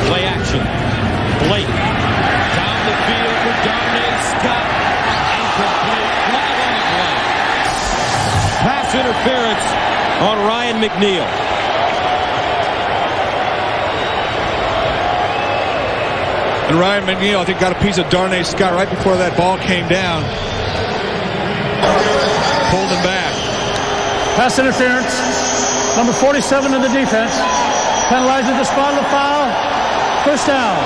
Play action. Blake down the field for Darnay Scott. Incomplete. Flag on the play. Pass interference on Ryan McNeil. And Ryan McNeil, I think, got a piece of Darnay Scott right before that ball came down. Pulled him back. Pass interference. Number 47 in the defense. Penalized at the spot of the foul. First down.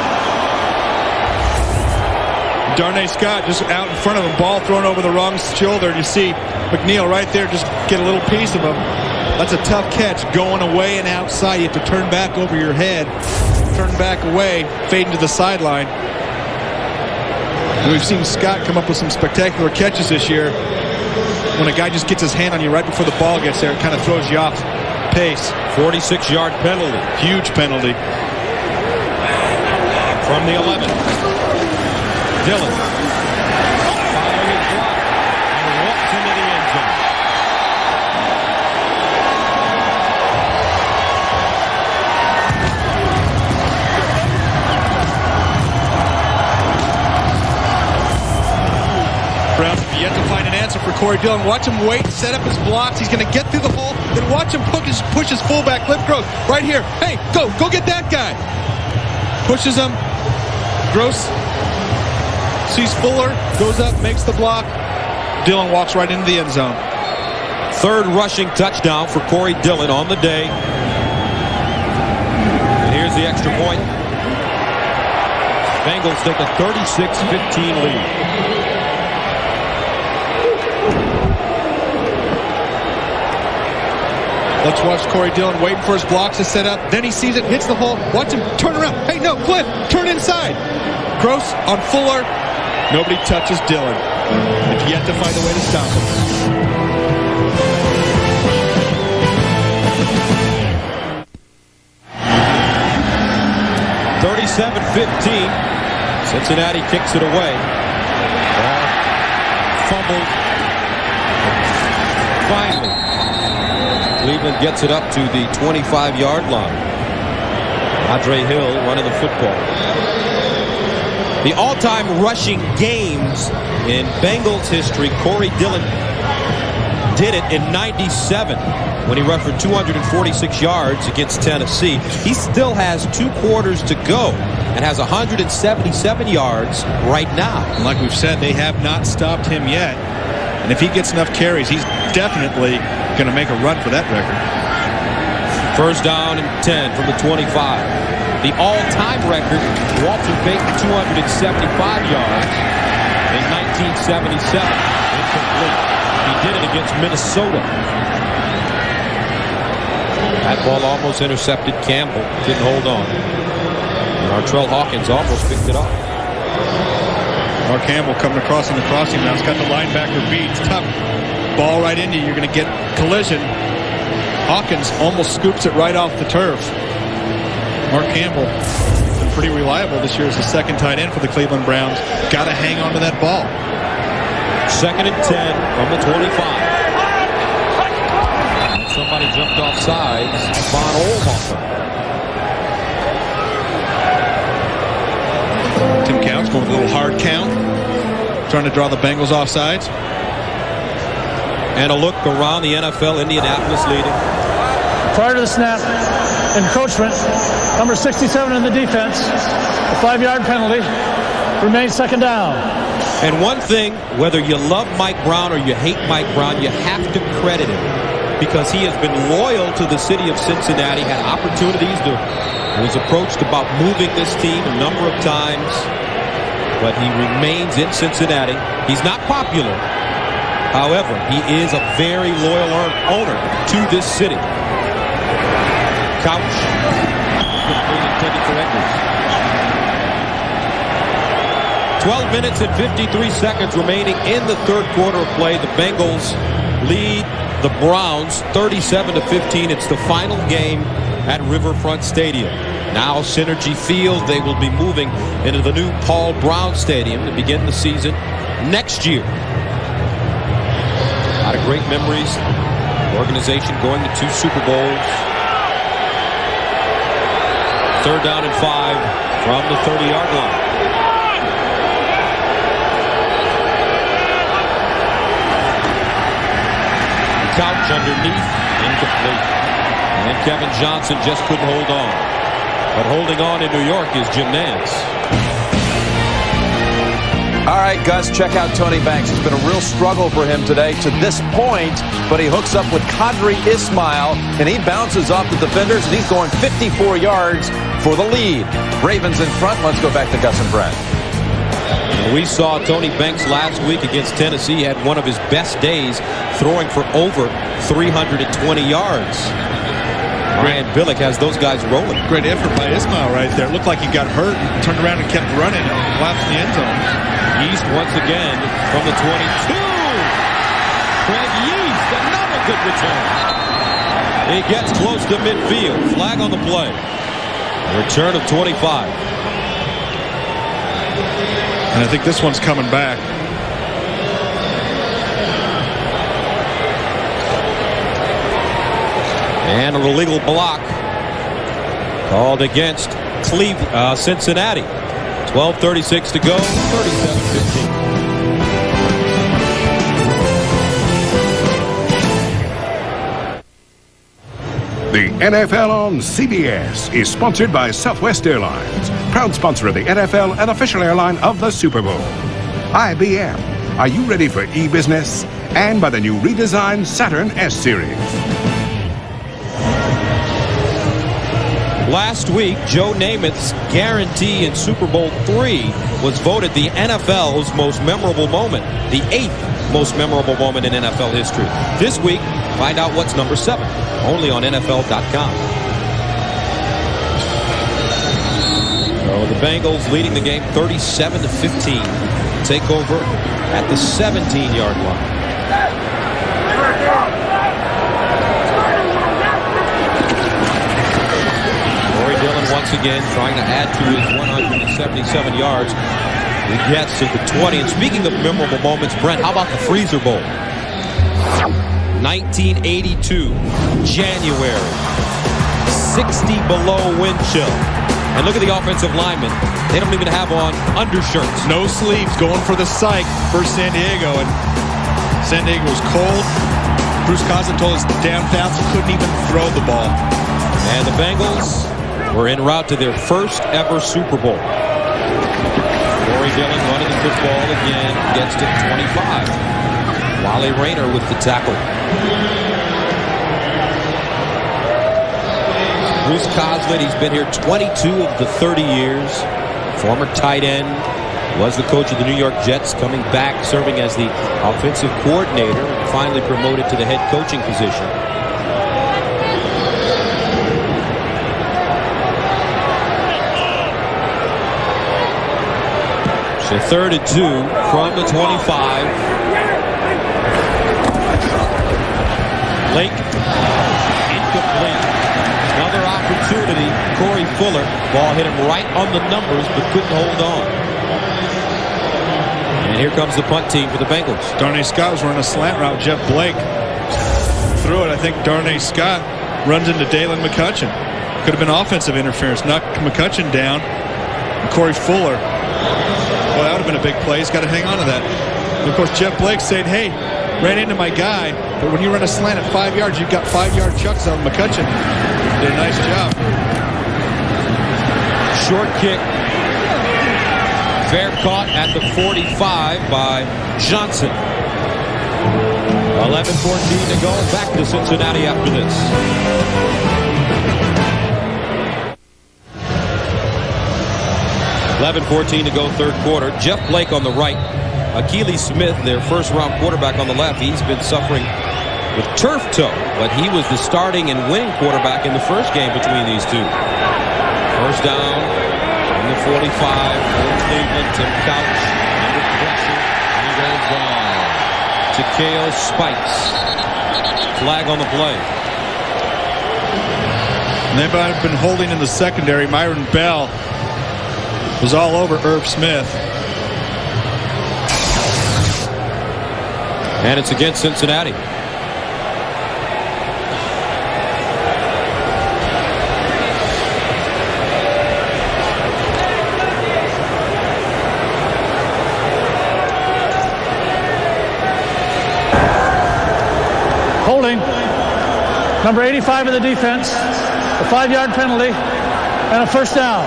Darnay Scott just out in front of him. Ball thrown over the wrong shoulder. And you see McNeil right there just get a little piece of him. That's a tough catch. Going away and outside. You have to turn back over your head. Turn back away. Fade into the sideline. And we've seen Scott come up with some spectacular catches this year. When a guy just gets his hand on you right before the ball gets there, it kind of throws you off pace. 46-yard penalty. Huge penalty. From the 11. Dillon. Following his block. And walks into the end zone. Browns have yet to find an answer for Corey Dillon. Watch him wait, set up his blocks. He's going to get through the hole. Then watch him push his fullback, Cliff Gross, right here. Hey, go get that guy. Pushes him. Gross sees Fuller, goes up, makes the block. Dillon walks right into the end zone. Third rushing touchdown for Corey Dillon on the day. And here's the extra point. Bengals take a 36-15 lead. Let's watch Corey Dillon waiting for his blocks to set up. Then he sees it, hits the hole. Watch him turn around. Hey, no, Cliff, turn inside. Gross on Fuller. Nobody touches Dillon. They've yet to find a way to stop him. (37-15). Cincinnati kicks it away. Fumbled. Finally, Cleveland gets it up to the 25-yard line. Andre Hill running the football. The all-time rushing games in Bengals history, Corey Dillon did it in '97 when he rushed for 246 yards against Tennessee. He still has 2 quarters to go and has 177 yards right now. And like we've said, they have not stopped him yet. And if he gets enough carries, he's definitely going to make a run for that record. First down and 10 from the 25. The all-time record, Walter Payton, 275 yards in 1977. Incomplete. He did it against Minnesota. That ball almost intercepted Campbell. Didn't hold on. And Artrell Hawkins almost picked it up. Mark Campbell coming across in the crossing now. He's got the linebacker beat. It's tough. Ball right into you. You're going to get collision. Hawkins almost scoops it right off the turf. Mark Campbell been pretty reliable this year as the second tight end for the Cleveland Browns. Got to hang on to that ball. Second and 10 from the 25. Somebody jumped off sides. Von Olhofer. Tim Couch going with a little hard count, trying to draw the Bengals off sides. And a look around the NFL. Indianapolis leading. Prior to the snap, encroachment, number 67 in the defense, a 5-yard penalty, remains second down. And one thing, whether you love Mike Brown or you hate Mike Brown, you have to credit him because he has been loyal to the city of Cincinnati, had opportunities to, was approached about moving this team a number of times, but he remains in Cincinnati. He's not popular. However, he is a very loyal owner to this city. Couch. Intended for Edwards. 12 minutes and 53 seconds remaining in the third quarter of play. The Bengals lead the Browns 37-15. It's the final game at Riverfront Stadium. Now Synergy Field. They will be moving into the new Paul Brown Stadium to begin the season next year. A lot of great memories. The organization going to 2 Super Bowls. 3rd down and 5 from the 30-yard line. Couch underneath, incomplete. And Kevin Johnson just couldn't hold on. But holding on in New York is Jim Nantz. All right, Gus, check out Tony Banks. It's been a real struggle for him today to this point, but he hooks up with Qadry Ismail, and he bounces off the defenders, and he's going 54 yards for the lead. Ravens in front. Let's go back to Gus and Brent. We saw Tony Banks last week against Tennessee. He had one of his best days, throwing for over 320 yards. Brian Billick has those guys rolling. Great effort by Ismail right there. It looked like he got hurt, turned around and kept running and collapsed in the end zone. Yeast once again from the 22. Craig Yeast, another good return. He gets close to midfield. Flag on the play. Return of 25. And I think this one's coming back. And an illegal block called against Cincinnati. 12:36 to go. 37-15. The NFL on CBS is sponsored by Southwest Airlines, proud sponsor of the NFL and official airline of the Super Bowl. IBM, are you ready for e-business? And by the new redesigned Saturn S-Series. Last week, Joe Namath's guarantee in Super Bowl III was voted the NFL's most memorable moment, the 8th most memorable moment in NFL history. This week, find out what's number 7, only on NFL.com. So the Bengals leading the game 37-15. Take over at the 17-yard line. Once again trying to add to his 177 yards. He gets to the 20. And speaking of memorable moments, Brent, how about the Freezer Bowl? 1982, January. 60 below wind chill. And look at the offensive linemen. They don't even have on undershirts. No sleeves, going for the psych for San Diego. And San Diego was cold. Bruce Cousin told us Dan Fouts couldn't even throw the ball. And the Bengals were en route to their first ever Super Bowl. Corey Dillon running the football again, gets to 25. Wally Rayner with the tackle. Bruce Coslett, he's been here 22 of the 30 years. Former tight end, was the coach of the New York Jets, coming back, serving as the offensive coordinator, and finally promoted to the head coaching position. So 3rd and 2 from the 25. Lake, incomplete. Another opportunity. Corey Fuller, ball hit him right on the numbers, but couldn't hold on. And here comes the punt team for the Bengals. Darnay Scott was running a slant route. Jeff Blake threw it. I think Darnay Scott runs into Dalen McCutcheon. Could have been offensive interference. Knocked McCutcheon down. And Corey Fuller been a big play. He's got to hang on to that. And of course, Jeff Blake saying, hey, ran into my guy, but when you run a slant at 5 yards, you've got 5-yard chucks on McCutcheon. Did a nice job. Short kick. Fair caught at the 45 by Johnson. 11-14 to go. Back to Cincinnati after this. $11-14 to go, third quarter. Jeff Blake on the right. Akili Smith, their first-round quarterback, on the left. He's been suffering with turf toe, but he was the starting and winning quarterback in the first game between these two. First down from the 45 for Cleveland. Tim Couch under pressure. He goes down. Takeo Spikes. Flag on the play. And they've been holding in the secondary. Myron Bell was all over Irv Smith. And it's against Cincinnati. Holding. Number 85 of the defense. A 5-yard penalty. And a first down.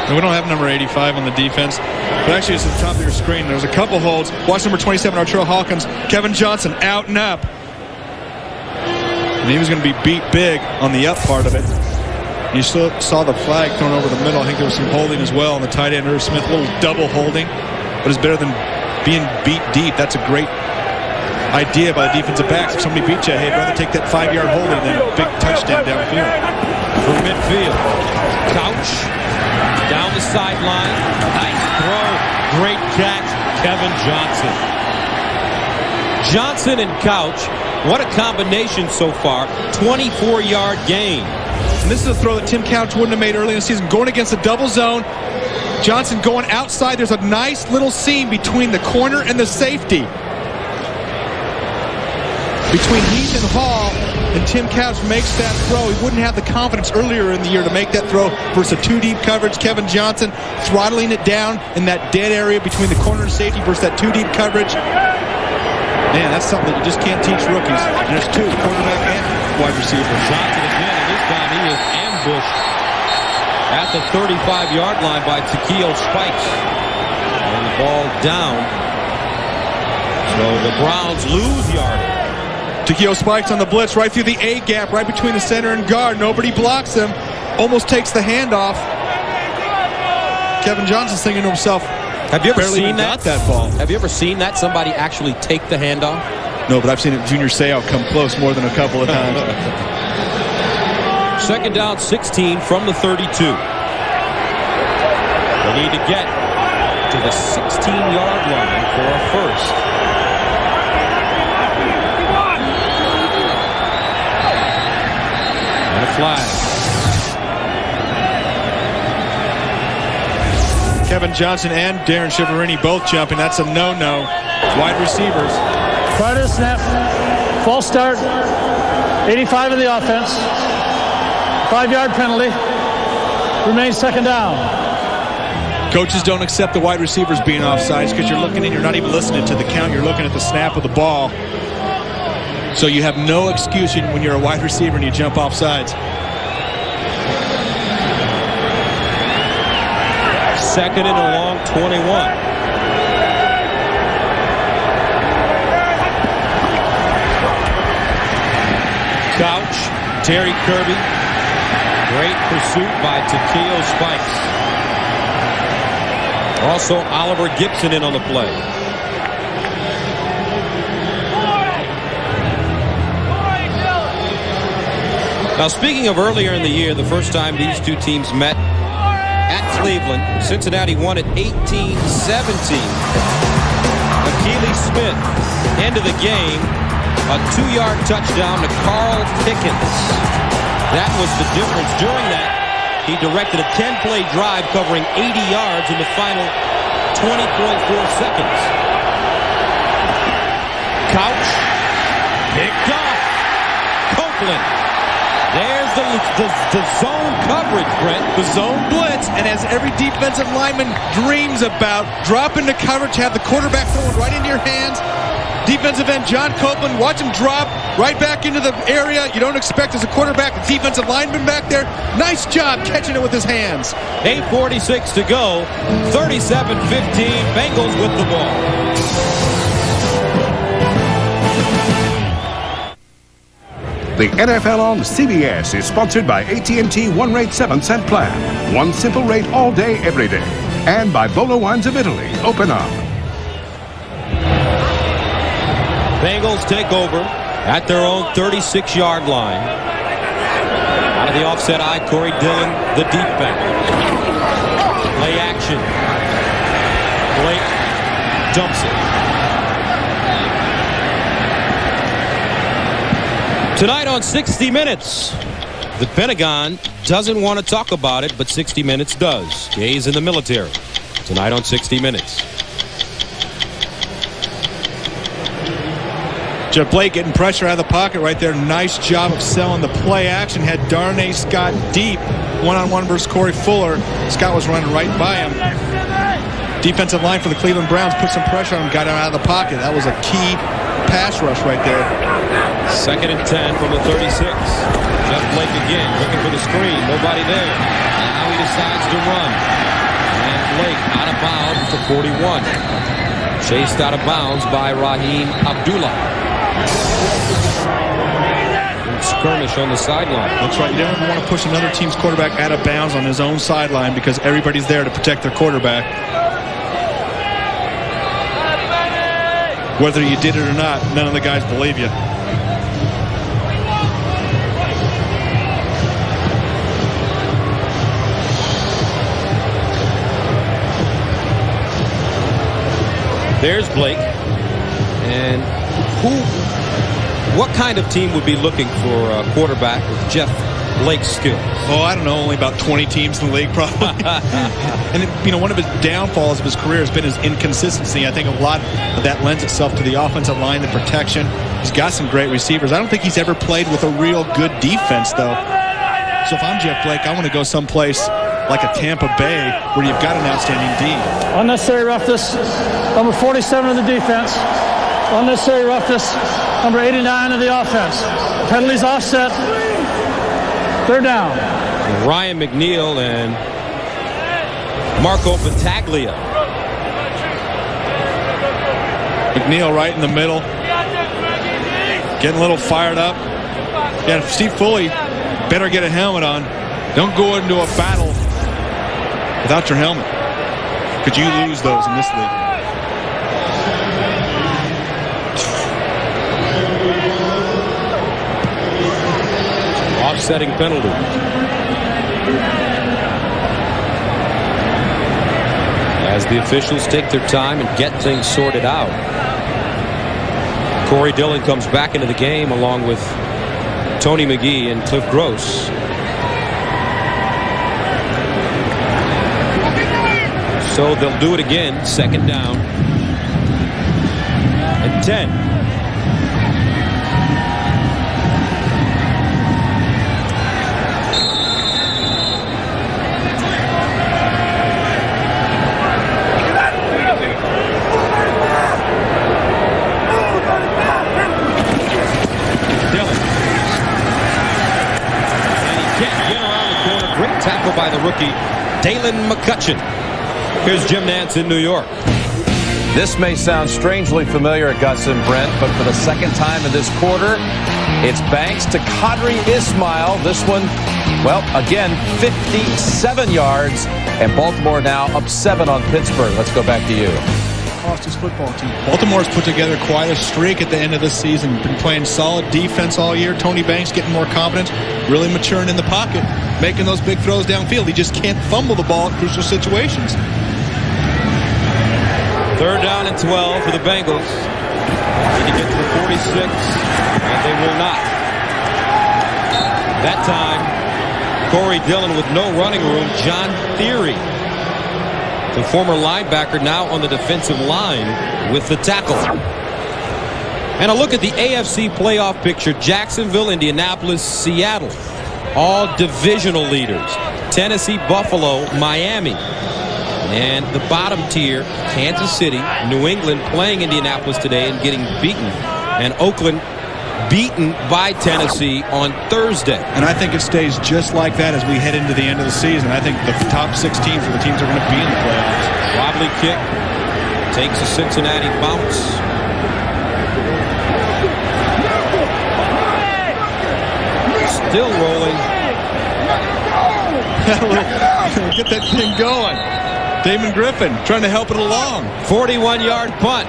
We don't have number 85 on the defense, but actually it's at the top of your screen. There's a couple holds. Watch number 27, Arturo Hawkins. Kevin Johnson out and up. And he was going to be beat big on the up part of it. You still saw the flag thrown over the middle. I think there was some holding as well on the tight end, Irv Smith. A little double holding, but it's better than being beat deep. That's a great idea by the defensive backs. If somebody beats you, hey, I'd rather take that 5-yard holding than a big touchdown downfield. From midfield, Couch down the sideline. Nice throw. Great catch, Kevin Johnson. Johnson and Couch, what a combination so far. 24-yard gain. And this is a throw that Tim Couch wouldn't have made early in the season. Going against a double zone. Johnson going outside. There's a nice little seam between the corner and the safety. Between Heath and Hall, and Tim Couch makes that throw. He wouldn't have the confidence earlier in the year to make that throw versus a 2-deep coverage. Kevin Johnson throttling it down in that dead area between the corner and safety versus that 2-deep coverage. Man, that's something that you just can't teach rookies. And there's two, quarterback and wide receiver. Johnson again, and this time he is ambushed at the 35-yard line by Takeo Spikes. And the ball down. So the Browns lose yardage. Takeo Spikes on the blitz right through the A gap, right between the center and guard. Nobody blocks him. Almost takes the handoff. Kevin Johnson's thinking to himself, have you ever barely seen got that ball. Have you ever seen that? Somebody actually take the handoff? No, but I've seen Junior Seau come close more than a couple of times. Second down, 16 from the 32. They need to get to the 16-yard line for a first. And a flag. Kevin Johnson and Darren Chiaverini both jumping. That's a no-no. Wide receivers. Prior to the snap, false start, 85 of the offense, 5-yard penalty, remains second down. Coaches don't accept the wide receivers being offsides because you're looking in, you're not even listening to the count, you're looking at the snap of the ball. So you have no excuse when you're a wide receiver and you jump offsides. Second and a long 21. Couch, Terry Kirby. Great pursuit by Takeo Spikes. Also Oliver Gibson in on the play. Now, speaking of earlier in the year, the first time these two teams met at Cleveland, Cincinnati won at 18-17. Akili Smith, end of the game, a 2-yard touchdown to Carl Pickens. That was the difference. During that, he directed a 10-play drive covering 80 yards in the final 20.4 seconds. Couch, picked off. Copeland There's the zone coverage, Brent. The zone blitz, and as every defensive lineman dreams about, drop into coverage, have the quarterback throwing right into your hands. Defensive end John Copeland, watch him drop right back into the area you don't expect as a quarterback. The defensive lineman back there, nice job catching it with his hands. 8:46 to go, 37-15, Bengals with the ball. The NFL on CBS is sponsored by AT&T One Rate 7-cent plan. One simple rate all day, every day. And by Bolo Wines of Italy. Open up. Bengals take over at their own 36-yard line. Out of the offset eye, Corey Dillon, the deep back. Play action. Blake dumps it. Tonight on 60 Minutes, the Pentagon doesn't want to talk about it, but 60 Minutes does. Gays in the military. Tonight on 60 Minutes. Jeff Blake getting pressure out of the pocket right there. Nice job of selling the play action. Had Darnay Scott deep. One-on-one versus Corey Fuller. Scott was running right by him. Defensive line for the Cleveland Browns put some pressure on him, got him out of the pocket. That was a key pass rush right there. 2nd and 10 from the 36. Jeff Blake again looking for the screen. Nobody there. Now he decides to run. And Blake out of bounds to 41. Chased out of bounds by Raheem Abdullah. Skirmish on the sideline. That's right. You don't want to push another team's quarterback out of bounds on his own sideline because everybody's there to protect their quarterback. Whether you did it or not, none of the guys believe you. There's Blake. And what kind of team would be looking for a quarterback with Jeff Blake's skills? Oh, I don't know. Only about 20 teams in the league, probably. And, you know, one of his downfalls of his career has been his inconsistency. I think a lot of that lends itself to the offensive line, the protection. He's got some great receivers. I don't think he's ever played with a real good defense, though. So if I'm Jeff Blake, I want to go someplace like a Tampa Bay where you've got an outstanding D. Unnecessary roughness, number 47 of the defense. Unnecessary roughness, number 89 of the offense. Penalties offset. They're down. Ryan McNeil and Marco Battaglia. McNeil right in the middle. Getting a little fired up. Yeah, Steve Foley better get a helmet on. Don't go into a battle without your helmet. Could you lose those in this league? Offsetting penalty. As the officials take their time and get things sorted out. Corey Dillon comes back into the game along with Tony McGee and Cliff Gross. So they'll do it again. 2nd down and 10. Tackle by the rookie, Dalen McCutcheon. Here's Jim Nantz in New York. This may sound strangely familiar, Gus and Brent, but for the 2nd time in this quarter, it's Banks to Qadry Ismail. This one, well, again, 57 yards, and Baltimore now up 7 on Pittsburgh. Let's go back to you. Cost his football team. Baltimore's put together quite a streak at the end of this season. Been playing solid defense all year. Tony Banks getting more confidence, really maturing in the pocket, making those big throws downfield. He just can't fumble the ball at crucial situations. 3rd down and 12 for the Bengals. Need to get to the 46, and they will not. That time, Corey Dillon with no running room. John Theory, the former linebacker, now on the defensive line with the tackle. And a look at the AFC playoff picture. Jacksonville, Indianapolis, Seattle. all divisional leaders. Tennessee, Buffalo, Miami. And the bottom tier, Kansas City, New England playing Indianapolis today and getting beaten. And Oakland beaten by Tennessee on Thursday. And I think it stays just like that as we head into the end of the season. I think the top 6 teams are the teams that are going to be in the playoffs. Wobbly kick. Takes a Cincinnati bounce. Still rolling. Get that thing going. Damon Griffin trying to help it along. 41-yard punt.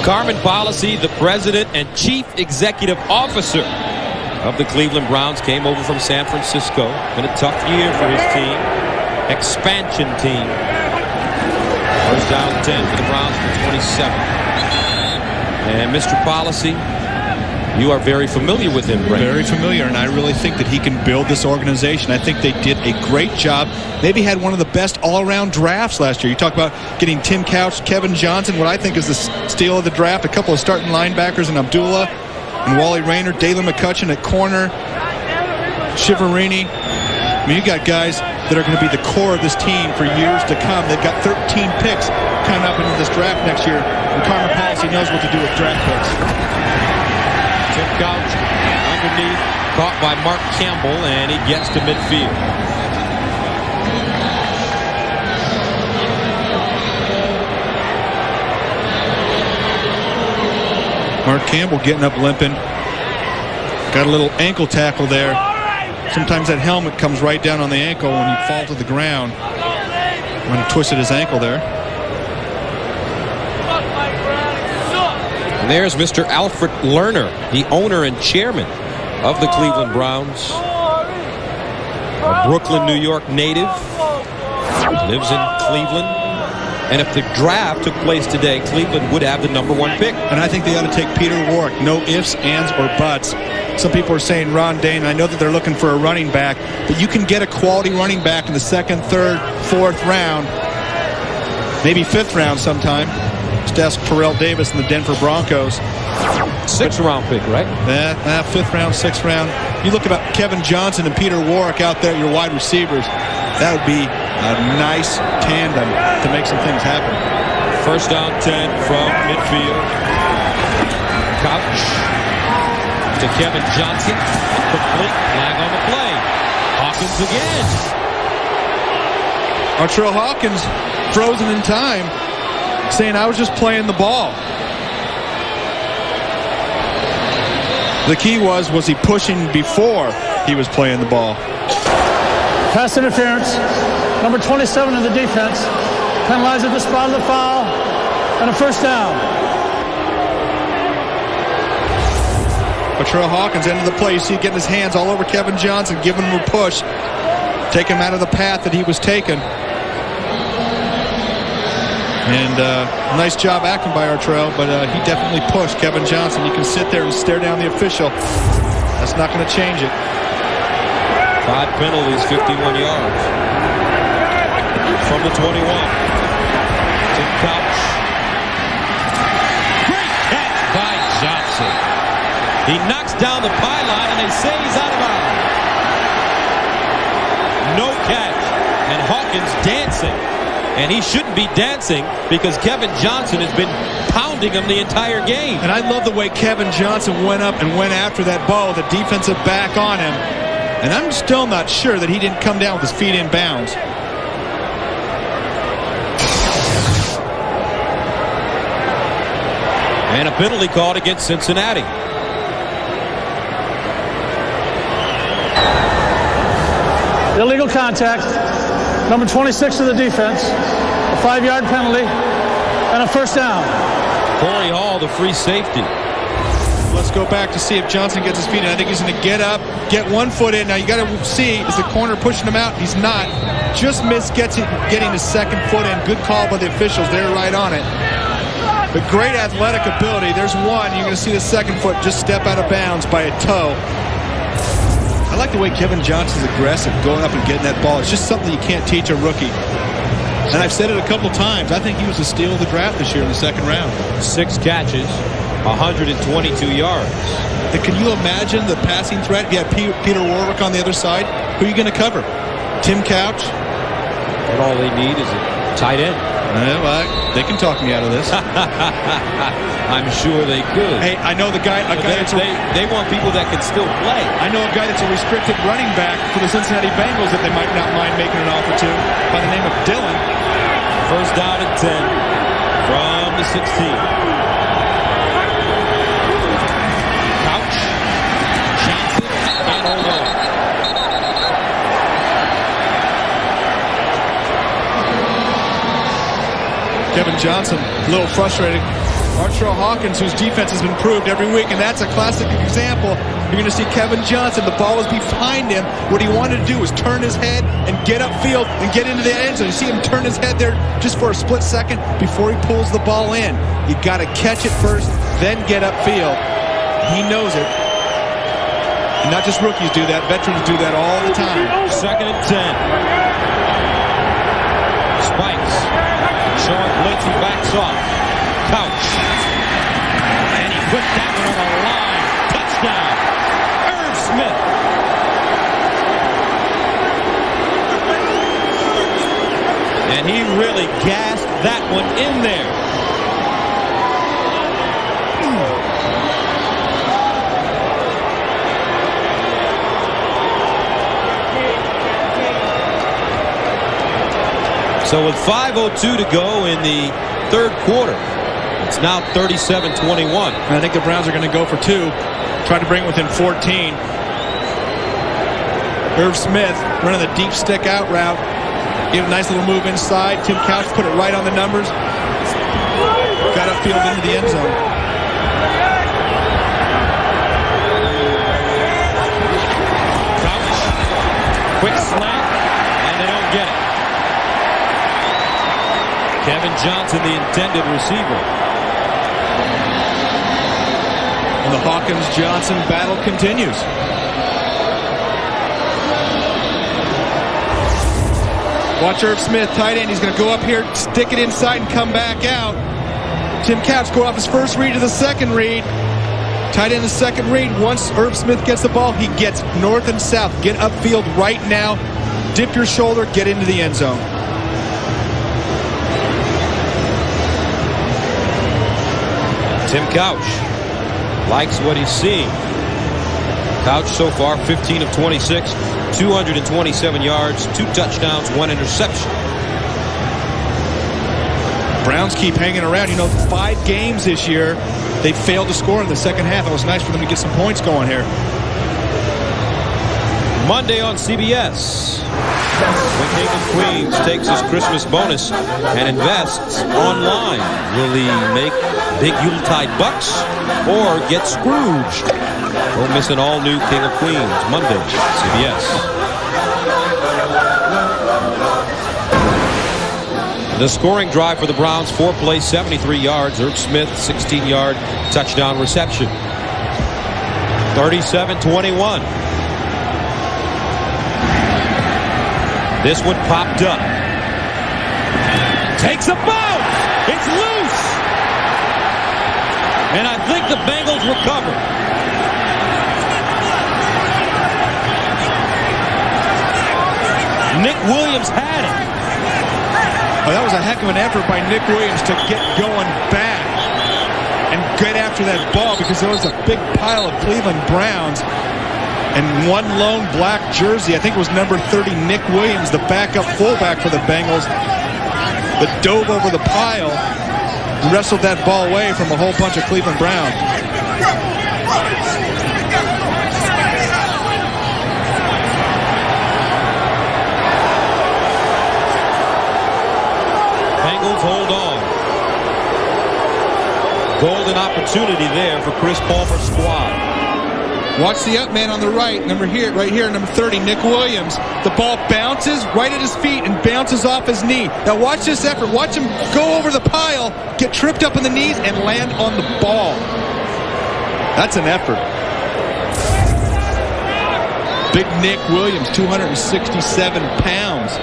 Carmen Policy, the president and chief executive officer of the Cleveland Browns, came over from San Francisco. Been a tough year for his team. Expansion team. First down 10 for the Browns for 27. And Mr. Policy, you are very familiar with him, Brandon. Very familiar, and I really think that he can build this organization. I think they did a great job. Maybe had one of the best all-around drafts last year. You talk about getting Tim Couch, Kevin Johnson, what I think is the steal of the draft, a couple of starting linebackers in Abdullah and Wally Rayner, Dalen McCutcheon at corner, Shiverini. I mean, you got guys that are going to be the core of this team for years to come. They've got 13 picks coming up into this draft next year, and Carmen Policy knows what to do with draft picks. Tim Couch underneath, caught by Mark Campbell, and he gets to midfield. Mark Campbell getting up limping. Got a little ankle tackle there. Sometimes that helmet comes right down on the ankle when you fall to the ground. When he twisted his ankle there. And there's Mr. Alfred Lerner, the owner and chairman of the Cleveland Browns. A Brooklyn, New York native. Lives in Cleveland. And if the draft took place today, Cleveland would have the #1 pick. And I think they ought to take Peter Warrick. No ifs, ands, or buts. Some people are saying Ron Dane. I know that they're looking for a running back, but you can get a quality running back in the 2nd, 3rd, 4th round, maybe 5th round sometime. Just ask Terrell Davis and the Denver Broncos. 6th round pick, right? 5th round, 6th round. You look about Kevin Johnson and Peter Warrick out there, your wide receivers. That would be a nice tandem to make some things happen. First down 10 from midfield. Couch to Kevin Johnson. Complete. Flag on the play. Hawkins again. Artrell Hawkins frozen in time, saying, I was just playing the ball. The key was he pushing before he was playing the ball? Pass interference. Number 27 in the defense. Penalized at the spot of the foul. And a first down. Artrell Hawkins ended the play. You see getting his hands all over Kevin Johnson, giving him a push. Take him out of the path that he was taking. And nice job acting by Artrell, but he definitely pushed Kevin Johnson. You can sit there and stare down the official. That's not going to change it. 5 penalties, 51 yards. From the 21. To Couch. Great catch by Johnson. He knocks down the pylon, and they say he's out of bounds. No catch. And Hawkins dancing. And he shouldn't be dancing because Kevin Johnson has been pounding him the entire game. And I love the way Kevin Johnson went up and went after that ball, the defensive back on him. And I'm still not sure that he didn't come down with his feet in bounds. And a penalty called against Cincinnati. Illegal contact. Number 26 of the defense. A 5-yard penalty. And a first down. Corey Hall, the free safety. Let's go back to see if Johnson gets his feet in. I think he's going to get up, get 1 foot in. Now you got to see, is the corner pushing him out? He's not. Just missed getting his 2nd foot in. Good call by the officials. They're right on it. But great athletic ability. There's one. You're going to see the 2nd foot just step out of bounds by a toe. I like the way Kevin Johnson's aggressive, going up and getting that ball. It's just something you can't teach a rookie. And I've said it a couple times. I think he was the steal of the draft this year in the second round. 6 catches, 122 yards. And can you imagine the passing threat? If you had Peter Warwick on the other side, who are you going to cover? Tim Couch? And all they need is a tight end. Well, they can talk me out of this. I'm sure they could. Hey, I know the guy. They want people that can still play. I know a guy that's a restricted running back for the Cincinnati Bengals that they might not mind making an offer to, by the name of Dylan. First down and 10 from the 16. Couch, Johnson, and hold on. Kevin Johnson, a little frustrated. Archero Hawkins, whose defense has been improved every week, and that's a classic example. You're going to see Kevin Johnson, the ball was behind him. What he wanted to do was turn his head and get upfield and get into the end zone. You see him turn his head there just for a split second before he pulls the ball in. You got to catch it first, then get upfield. He knows it. And not just rookies do that, veterans do that all the time. Second and 10. Spikes. Short blitz, he backs off. Couch. And he put that one on the line. Touchdown. Irv Smith. And he really gassed that one in there. So with 5:02 to go in the third quarter, it's now 37-21. And I think the Browns are going to go for 2. Try to bring it within 14. Irv Smith running the deep stick out route. Give a nice little move inside. Tim Couch put it right on the numbers. Got upfield into the end zone. Couch. Quick slant. And they don't get it. Kevin Johnson, the intended receiver. And the Hawkins-Johnson battle continues. Watch Irv Smith, tight end. He's going to go up here, stick it inside, and come back out. Tim Couch go off his first read to the second read. Tight end the second read. Once Irv Smith gets the ball, he gets north and south. Get upfield right now. Dip your shoulder, get into the end zone. Tim Couch likes what he's seeing. Couch so far 15 of 26, 227 yards, 2 touchdowns, 1 interception. Browns keep hanging around. You know, 5 games this year, they failed to score in the second half. It was nice for them to get some points going here. Monday on CBS. When King of Queens takes his Christmas bonus and invests online, will he make big Yuletide bucks or get Scrooged? Don't miss an all-new King of Queens Monday, CBS. The scoring drive for the Browns, 4 plays, 73 yards. Irv Smith, 16-yard touchdown reception. 37-21. This one popped up. Takes a bounce. It's loose. And I think the Bengals recover. Nick Williams had it. Oh, that was a heck of an effort by Nick Williams to get going back and get after that ball, because there was a big pile of Cleveland Browns. And one lone black jersey, I think it was number 30, Nick Williams, the backup fullback for the Bengals, that dove over the pile, wrestled that ball away from a whole bunch of Cleveland Browns. Bengals hold on. Golden opportunity there for Chris Palmer's squad. Watch the up man on the right, right here, number 30, Nick Williams. The ball bounces right at his feet and bounces off his knee. Now watch this effort. Watch him go over the pile, get tripped up in the knees, and land on the ball. That's an effort. Big Nick Williams, 267 pounds.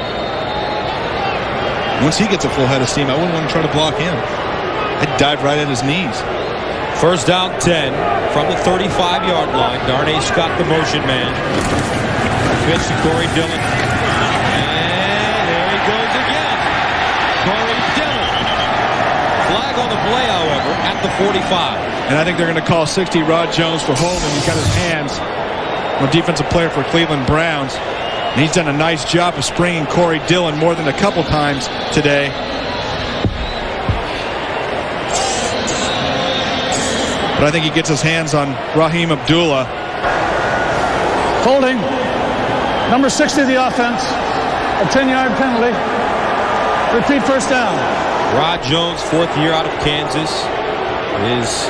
Once he gets a full head of steam, I wouldn't want to try to block him. I'd dive right at his knees. First down 10 from the 35-yard line. Darnay Scott, the motion man. Pitch to Corey Dillon. And there he goes again. Corey Dillon. Flag on the play, however, at the 45. And I think they're going to call 60 Rod Jones for holding. He's got his hands on a defensive player for Cleveland Browns. And he's done a nice job of springing Corey Dillon more than a couple times today. But I think he gets his hands on Raheem Abdullah. Holding. Number 60 of the offense. A 10-yard penalty. Repeat first down. Rod Jones, fourth year out of Kansas, is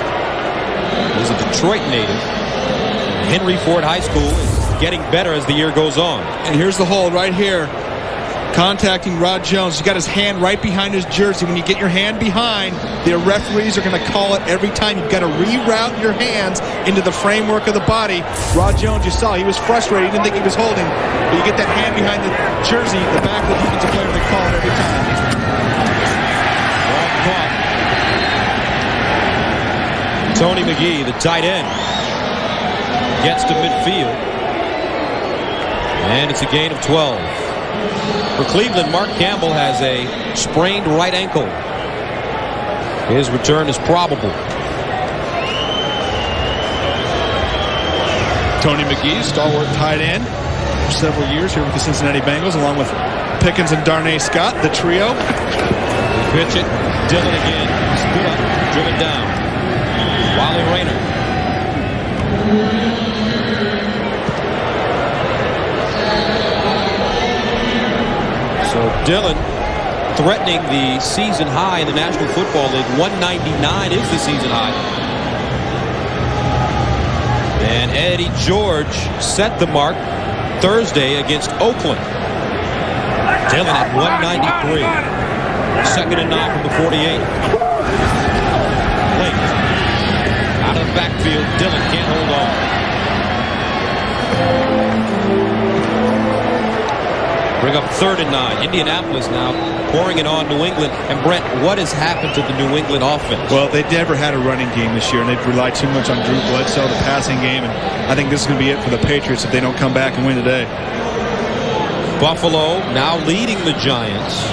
a Detroit native. Henry Ford High School is getting better as the year goes on. And here's the hold right here. Contacting Rod Jones. He's got his hand right behind his jersey. When you get your hand behind, the referees are going to call it every time. You've got to reroute your hands into the framework of the body. Rod Jones, you saw, he was frustrated. He didn't think he was holding. But you get that hand behind the jersey, the back of the defensive player, they call it every time. Well caught. Tony McGee, the tight end, gets to midfield. And it's a gain of 12. For Cleveland, Mark Campbell has a sprained right ankle. His return is probable. Tony McGee, stalwart tight end for several years here with the Cincinnati Bengals, along with Pickens and Darnay Scott, the trio. Pitch it. Dillon again. Stood up. Driven down. Wally Rayner. So Dillon threatening the season high in the National Football League. 199 is the season high. And Eddie George set the mark Thursday against Oakland. Dillon at 193. Second and 9 from the 48. Late. Out of the backfield. Dillon can't hold on. Bring up third and 9. Indianapolis now pouring it on New England. And Brent, what has happened to the New England offense? Well, they never had a running game this year, and they've relied too much on Drew Bledsoe, the passing game. And I think this is going to be it for the Patriots if they don't come back and win today. Buffalo now leading the Giants.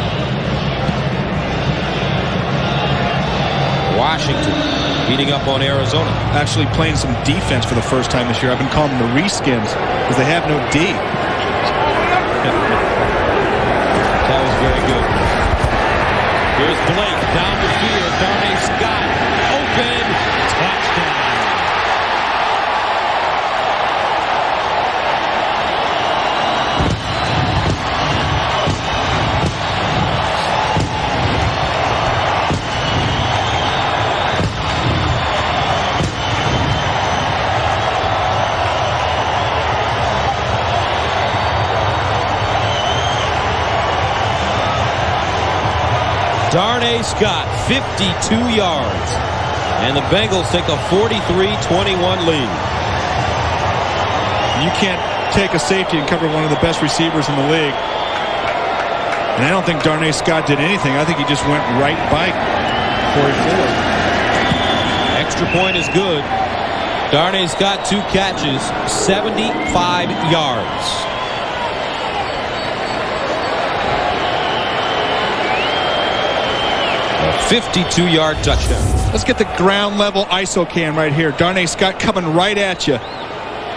Washington beating up on Arizona. Actually playing some defense for the first time this year. I've been calling them the Reskins because they have no D. That was very good. Here's Blake down the field. Darnay Scott open. Touchdown. Darnay Scott, 52 yards. And the Bengals take a 43-21 lead. You can't take a safety and cover one of the best receivers in the league. And I don't think Darnay Scott did anything. I think he just went right by Corey Ford. Extra point is good. Darnay Scott, 2 catches, 75 yards. A 52-yard touchdown. Let's get the ground level ISO cam right here. Darnay Scott coming right at you.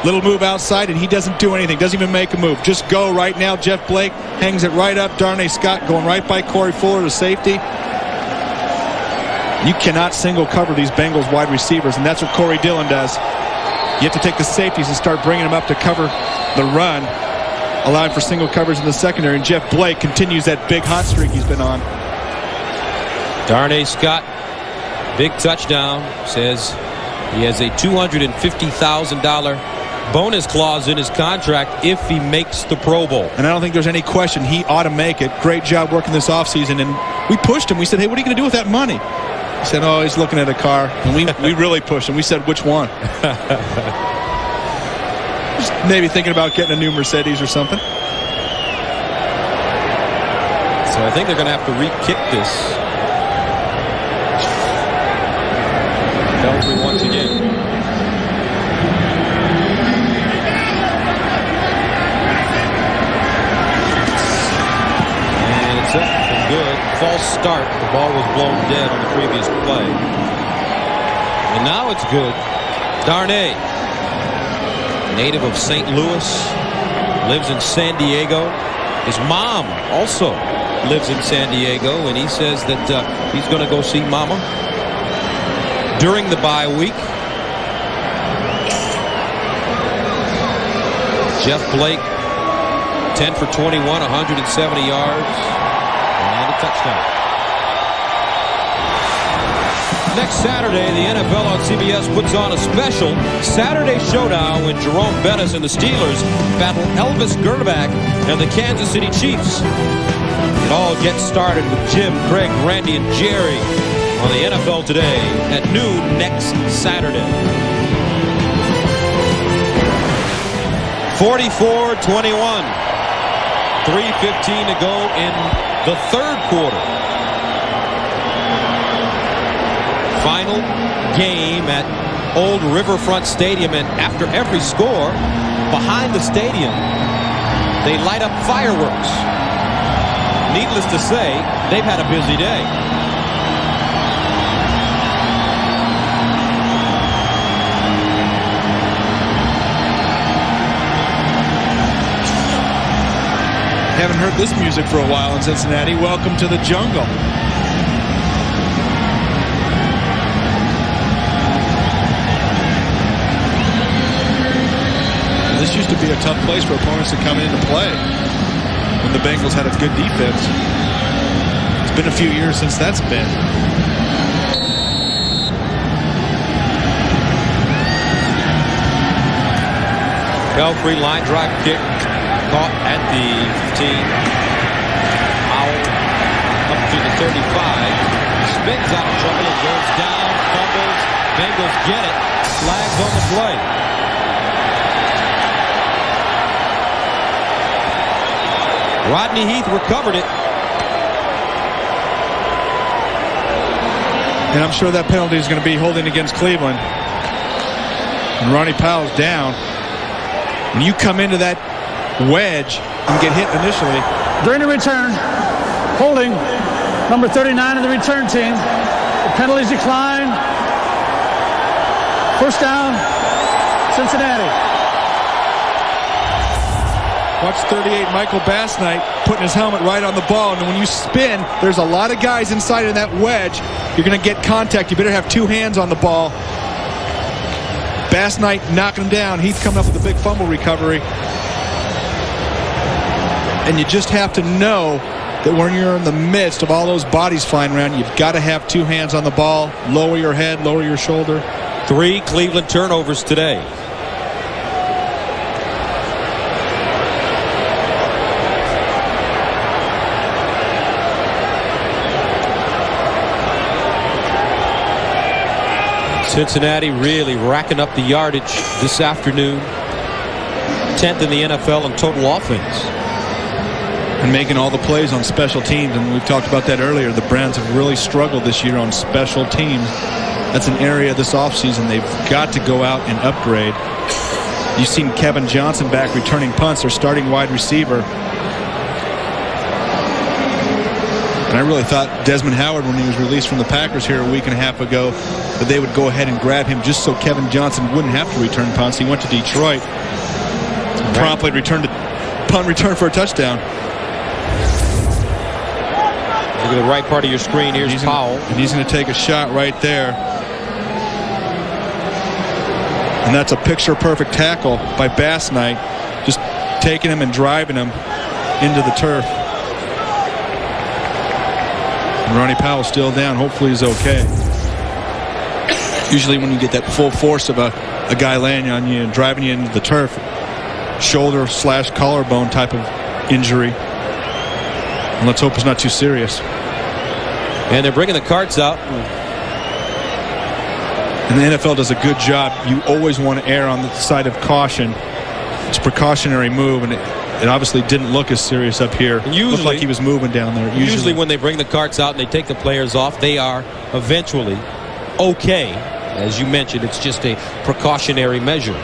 Little move outside, and he doesn't do anything. Doesn't even make a move. Just go right now. Jeff Blake hangs it right up. Darnay Scott going right by Corey Fuller to safety. You cannot single cover these Bengals wide receivers, and that's what Corey Dillon does. You have to take the safeties and start bringing them up to cover the run, allowing for single coverage in the secondary. And Jeff Blake continues that big hot streak he's been on. Darnay Scott, big touchdown, says he has a $250,000 bonus clause in his contract if he makes the Pro Bowl. And I don't think there's any question he ought to make it. Great job working this offseason. And we pushed him. We said, hey, what are you going to do with that money? He said, oh, he's looking at a car. And we really pushed him. We said, which one? Just maybe thinking about getting a new Mercedes or something. So I think they're going to have to re-kick this. Belfry once again. And it's up and good. False start. The ball was blown dead on the previous play. And now it's good. Darnay, native of St. Louis, lives in San Diego. His mom also lives in San Diego, and he says that he's going to go see Mama during the bye week. Jeff Blake, 10 for 21, 170 yards, and a touchdown. Next Saturday, the NFL on CBS puts on a special Saturday showdown when Jerome Bettis and the Steelers battle Elvis Grbac and the Kansas City Chiefs. It all gets started with Jim, Craig, Randy, and Jerry on the NFL Today at noon next Saturday. 44-21. 3:15 to go in the third quarter. Final game at old Riverfront Stadium, and after every score, behind the stadium, they light up fireworks. Needless to say, they've had a busy day. Haven't heard this music for a while in Cincinnati. Welcome to the jungle. This used to be a tough place for opponents to come in to play when the Bengals had a good defense. It's been a few years since that's been. Belfry line drive kick caught at the 15. Howell up to the 35. Spins out of trouble and goes down. Fumbles. Bengals get it. Flags on the play. Rodney Heath recovered it. And I'm sure that penalty is going to be holding against Cleveland. And Ronnie Powell's down. When you come into that wedge and get hit initially. During the return, holding number 39 of the return team. The penalties decline. First down, Cincinnati. Watch 38 Michael Bassnight putting his helmet right on the ball. And when you spin, there's a lot of guys inside of that wedge. You're going to get contact. You better have two hands on the ball. Bassnight knocking him down. Heath coming up with a big fumble recovery. And you just have to know that when you're in the midst of all those bodies flying around, you've got to have two hands on the ball. Lower your head, lower your shoulder. 3 Cleveland turnovers today. Cincinnati really racking up the yardage this afternoon. 10th in the NFL in total offense. And making all the plays on special teams. And we've talked about that earlier. The Browns have really struggled this year on special teams. That's an area this offseason they've got to go out and upgrade. You've seen Kevin Johnson back returning punts, their starting wide receiver. And I really thought Desmond Howard, when he was released from the Packers here a week and a half ago, that they would go ahead and grab him just so Kevin Johnson wouldn't have to return punts. He went to Detroit. Promptly returned a punt return for a touchdown. Look at the right part of your screen. Here's Powell. And he's going to take a shot right there. And that's a picture-perfect tackle by Bassnight. Just taking him and driving him into the turf. And Ronnie Powell's still down. Hopefully he's okay. Usually when you get that full force of a guy laying on you and driving you into the turf, shoulder/collarbone type of injury. And let's hope it's not too serious. And they're bringing the carts out. And the NFL does a good job. You always want to err on the side of caution. It's a precautionary move, and it obviously didn't look as serious up here. Usually, it looked like he was moving down there. Usually when they bring the carts out and they take the players off, they are eventually okay. As you mentioned, it's just a precautionary measure.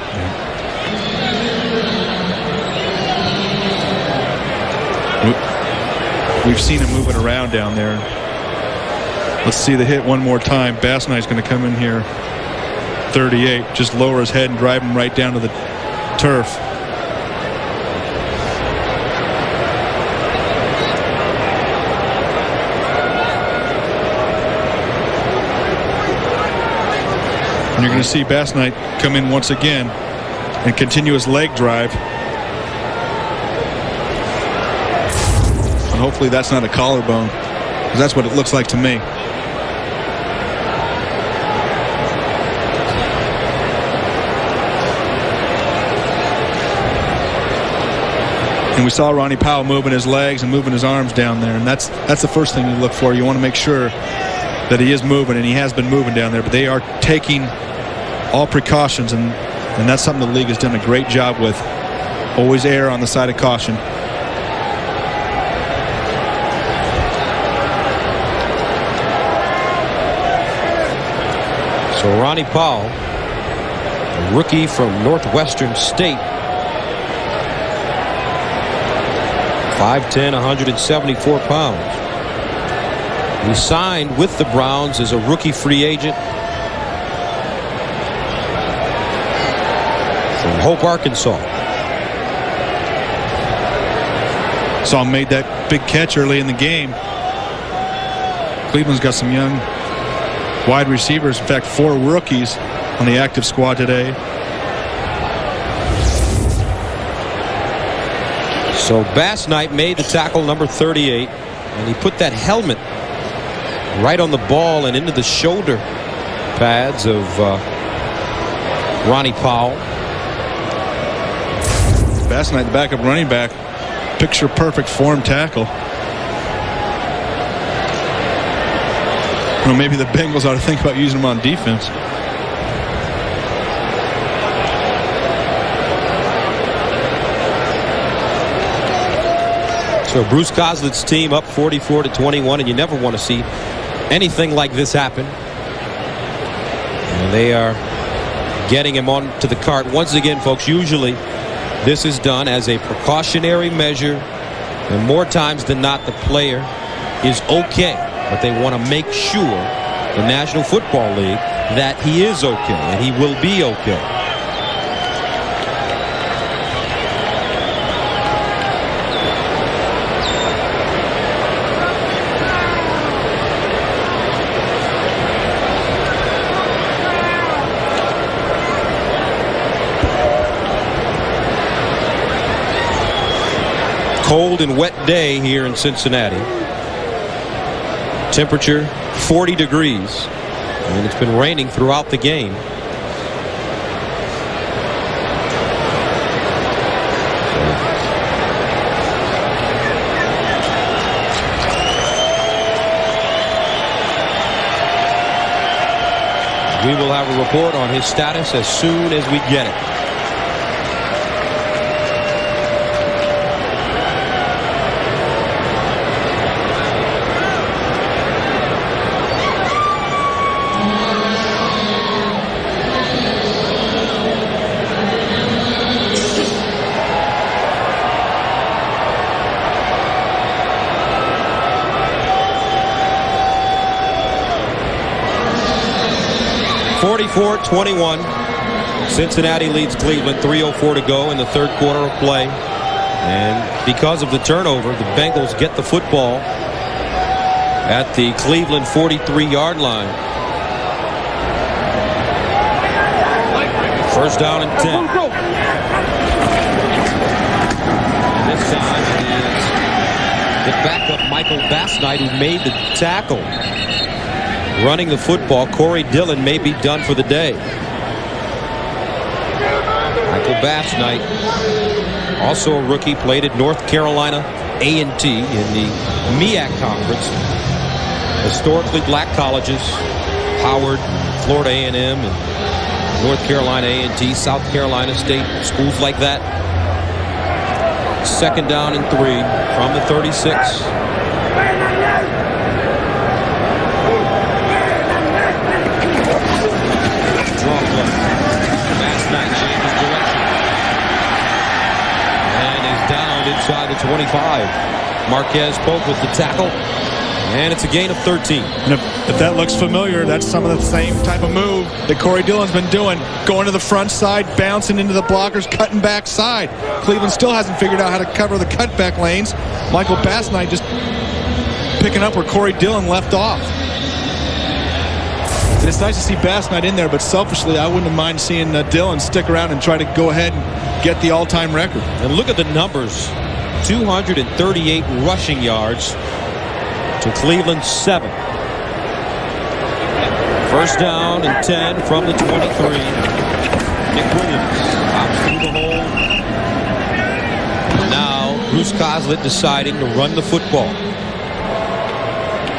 We've seen him moving around down there. Let's see the hit one more time. Bass Knight's going to come in here. 38. Just lower his head and drive him right down to the turf. And you're going to see Bass Knight come in once again and continue his leg drive. And hopefully that's not a collarbone, because that's what it looks like to me. And we saw Ronnie Powell moving his legs and moving his arms down there, and that's the first thing you look for. You want to make sure that he is moving, and he has been moving down there, but they are taking all precautions, and that's something the league has done a great job with. Always err on the side of caution. So Ronnie Powell, a rookie from Northwestern State, 5'10", 174 pounds. He signed with the Browns as a rookie free agent from Hope, Arkansas. Saw him made that big catch early in the game. Cleveland's got some young wide receivers. In fact, 4 rookies on the active squad today. So Bass Knight made the tackle, number 38, and he put that helmet right on the ball and into the shoulder pads of Ronnie Powell. Bass Knight, the backup running back, picture perfect form tackle. Well, maybe the Bengals ought to think about using him on defense. So Bruce Coslett's team up 44-21, and you never want to see anything like this happen. And they are getting him onto the cart. Once again, folks, usually this is done as a precautionary measure, and more times than not the player is okay. But they want to make sure, the National Football League, that he is okay and he will be okay. Cold and wet day here in Cincinnati. Temperature 40 degrees, and it's been raining throughout the game. We will have a report on his status as soon as we get it. (44-21). Cincinnati leads Cleveland. 3:04 to go in the third quarter of play. And because of the turnover, the Bengals get the football at the Cleveland 43-yard line. First down and 10. And this time it is the backup Michael Bass Knight who made the tackle. Running the football, Corey Dillon may be done for the day. Michael Bass Knight, also a rookie, played at North Carolina A&T in the MEAC Conference. Historically black colleges, Howard, Florida A&M, and North Carolina A&T, South Carolina State, schools like that. 2nd down and 3 from the 36. Inside the 25. Marquez Pope with the tackle, and it's a gain of 13. And if that looks familiar, that's some of the same type of move that Corey Dillon's been doing. Going to the front side, bouncing into the blockers, cutting back side. Cleveland still hasn't figured out how to cover the cutback lanes. Michael Bassnight just picking up where Corey Dillon left off. And it's nice to see Bassnight in there, but selfishly, I wouldn't mind seeing Dillon stick around and try to go ahead and get the all-time record. And look at the numbers. 238 rushing yards to Cleveland's 7. 1st down and 10 from the 23. Nick Williams hops through the hole. Now Bruce Coslett deciding to run the football.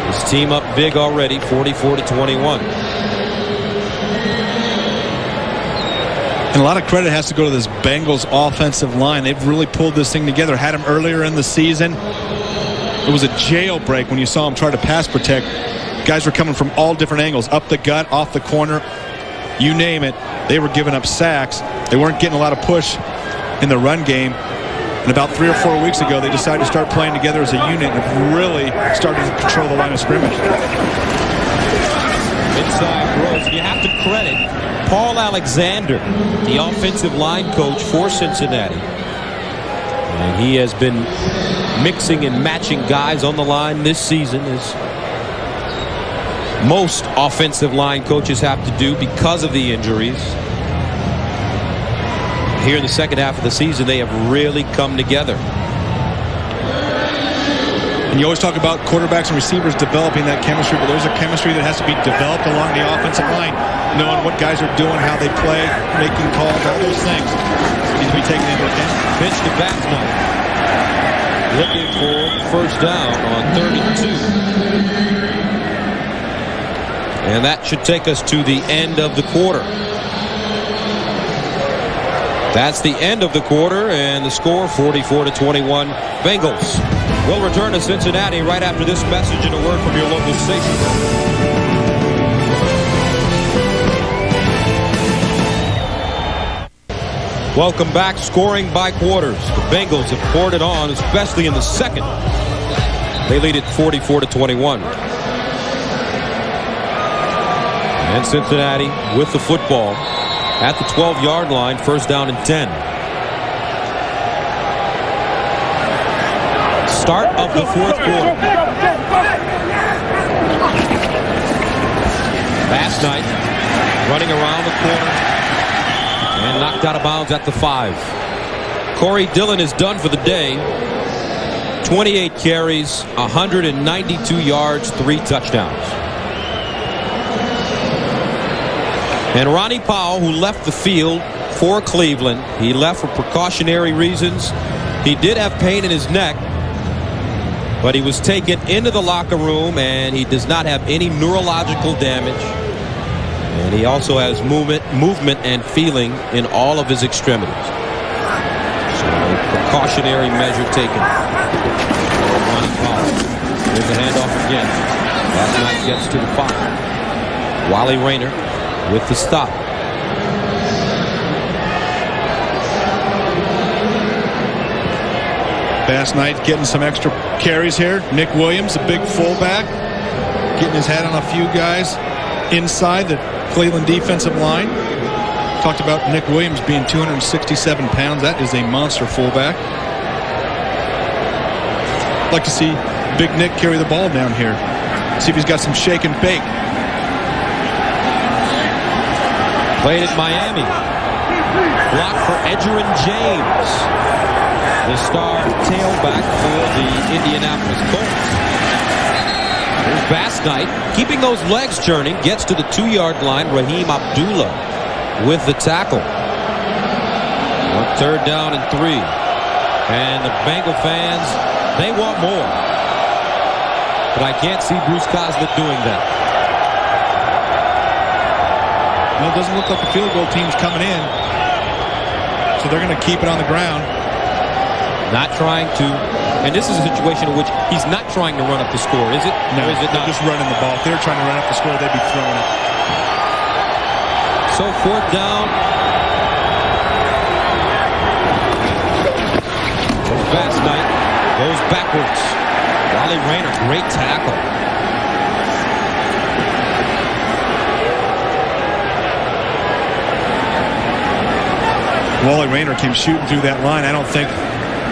His team up big already, 44-21. And a lot of credit has to go to this Bengals offensive line. They've really pulled this thing together. Had him earlier in the season. It was a jailbreak when you saw him try to pass protect. Guys were coming from all different angles. Up the gut, off the corner, you name it. They were giving up sacks. They weren't getting a lot of push in the run game. And about 3 or 4 weeks ago, they decided to start playing together as a unit and really started to control the line of scrimmage. Inside throws. You have to credit Paul Alexander, the offensive line coach for Cincinnati. And he has been mixing and matching guys on the line this season, as most offensive line coaches have to do because of the injuries. Here in the second half of the season, they have really come together. And you always talk about quarterbacks and receivers developing that chemistry, but there's a chemistry that has to be developed along the offensive line, knowing what guys are doing, how they play, making calls, all those things need to be taken into account. Pitch to Bassnight, looking for 1st down on 32. And that should take us to the end of the quarter. That's the end of the quarter, and the score 44-21. Bengals will return to Cincinnati right after this message and a word from your local station. Welcome back. Scoring by quarters. The Bengals have poured it on, especially in the second. They lead it 44-21. And Cincinnati with the football at the 12-yard line, 1st down and 10. Start of the 4th quarter. Bassnight running around the corner and knocked out of bounds at the 5. Corey Dillon is done for the day. 28 carries, 192 yards, 3 touchdowns. And Ronnie Powell, who left the field for Cleveland, he left for precautionary reasons. He did have pain in his neck, but he was taken into the locker room, and he does not have any neurological damage. And he also has movement and feeling in all of his extremities. So a precautionary measure taken. Ronnie Powell. Here's the handoff again. Bassnight gets to the 5. Wally Rayner with the stop. Bassnight getting some extra carries here. Nick Williams, a big fullback, getting his head on a few guys inside the Cleveland defensive line. Talked about Nick Williams being 267 pounds. That is a monster fullback. I'd like to see Big Nick carry the ball down here. See if he's got some shake and bake. Played at Miami. Block for Edgerrin James, the star tailback for the Indianapolis Colts. There's Bassnight, keeping those legs churning, gets to the 2-yard line. Raheem Abdullah with the tackle. On 3rd down and 3. And the Bengal fans, they want more. But I can't see Bruce Coslett doing that. Well, it doesn't look like the field goal team's coming in, so they're going to keep it on the ground. Not trying to, and this is a situation in which he's not trying to run up the score, is it? No, or is it they're not? just running the ball. If they were trying to run up the score, they'd be throwing it. So 4th down. Fast Knight goes backwards. Wally Rayner, great tackle. Wally Rayner came shooting through that line. I don't think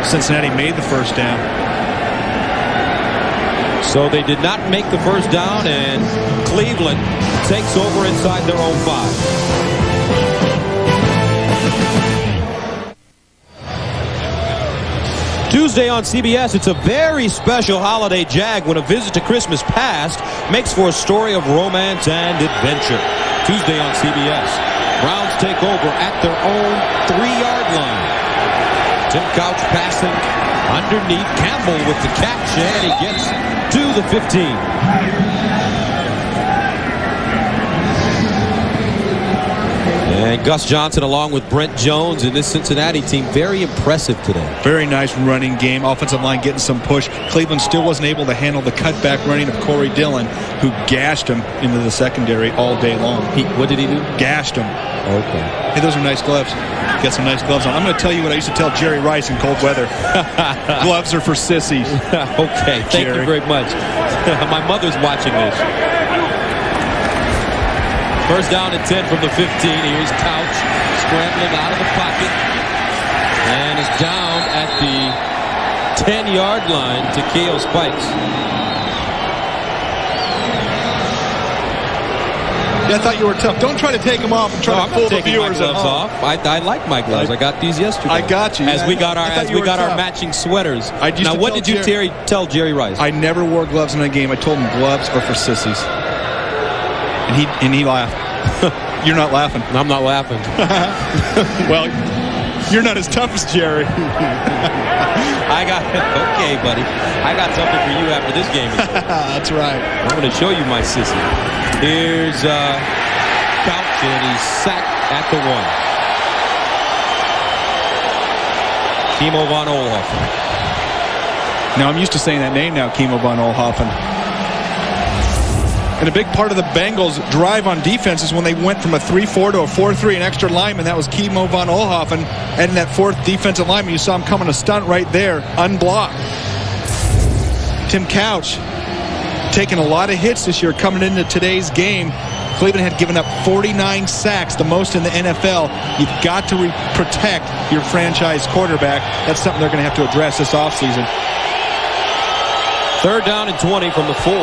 Cincinnati made the first down. So they did not make the first down, and Cleveland takes over inside their own 5. Tuesday on CBS, it's a very special holiday jag when a visit to Christmas past makes for a story of romance and adventure. Tuesday on CBS, Browns take over at their own 3-yard line. Tim Couch passing underneath, Campbell with the catch, and he gets to the 15. And Gus Johnson along with Brent Jones in this Cincinnati team, very impressive today. Very nice running game. Offensive line getting some push. Cleveland still wasn't able to handle the cutback running of Corey Dillon, who gashed him into the secondary all day long. What did he do? Gashed him. Okay. Hey, those are nice gloves. Get some nice gloves on. I'm going to tell you what I used to tell Jerry Rice in cold weather. Gloves are for sissies. Okay, thank you very much. My mother's watching this. First down and 10 from the 15. Here's Couch scrambling out of the pocket and is down at the 10-yard line to K.O. Spikes. Yeah, I thought you were tough. Don't try to take them off and try to fool the viewers my gloves off. I like my gloves. I got these yesterday. I got you. As we got our matching sweaters. Now, what did you tell Jerry Rice? I never wore gloves in a game. I told him gloves are for sissies. And he laughed. You're not laughing. I'm not laughing. Well, you're not as tough as Jerry. Okay, buddy. I got something for you after this game. That's right. I'm going to show you my sissy. Here's Couch, and he's sacked at the 1. Kimo von Oelhoffen. Now, I'm used to saying that name now, Kimo von Oelhoffen. And a big part of the Bengals' drive on defense is when they went from a 3-4 to a 4-3, an extra lineman. That was Kimo von Oelhoffen. And that 4th defensive lineman, you saw him coming a stunt right there, unblocked. Tim Couch taking a lot of hits this year coming into today's game. Cleveland had given up 49 sacks, the most in the NFL. You've got to protect your franchise quarterback. That's something they're going to have to address this offseason. 3rd down and 20 from the 4.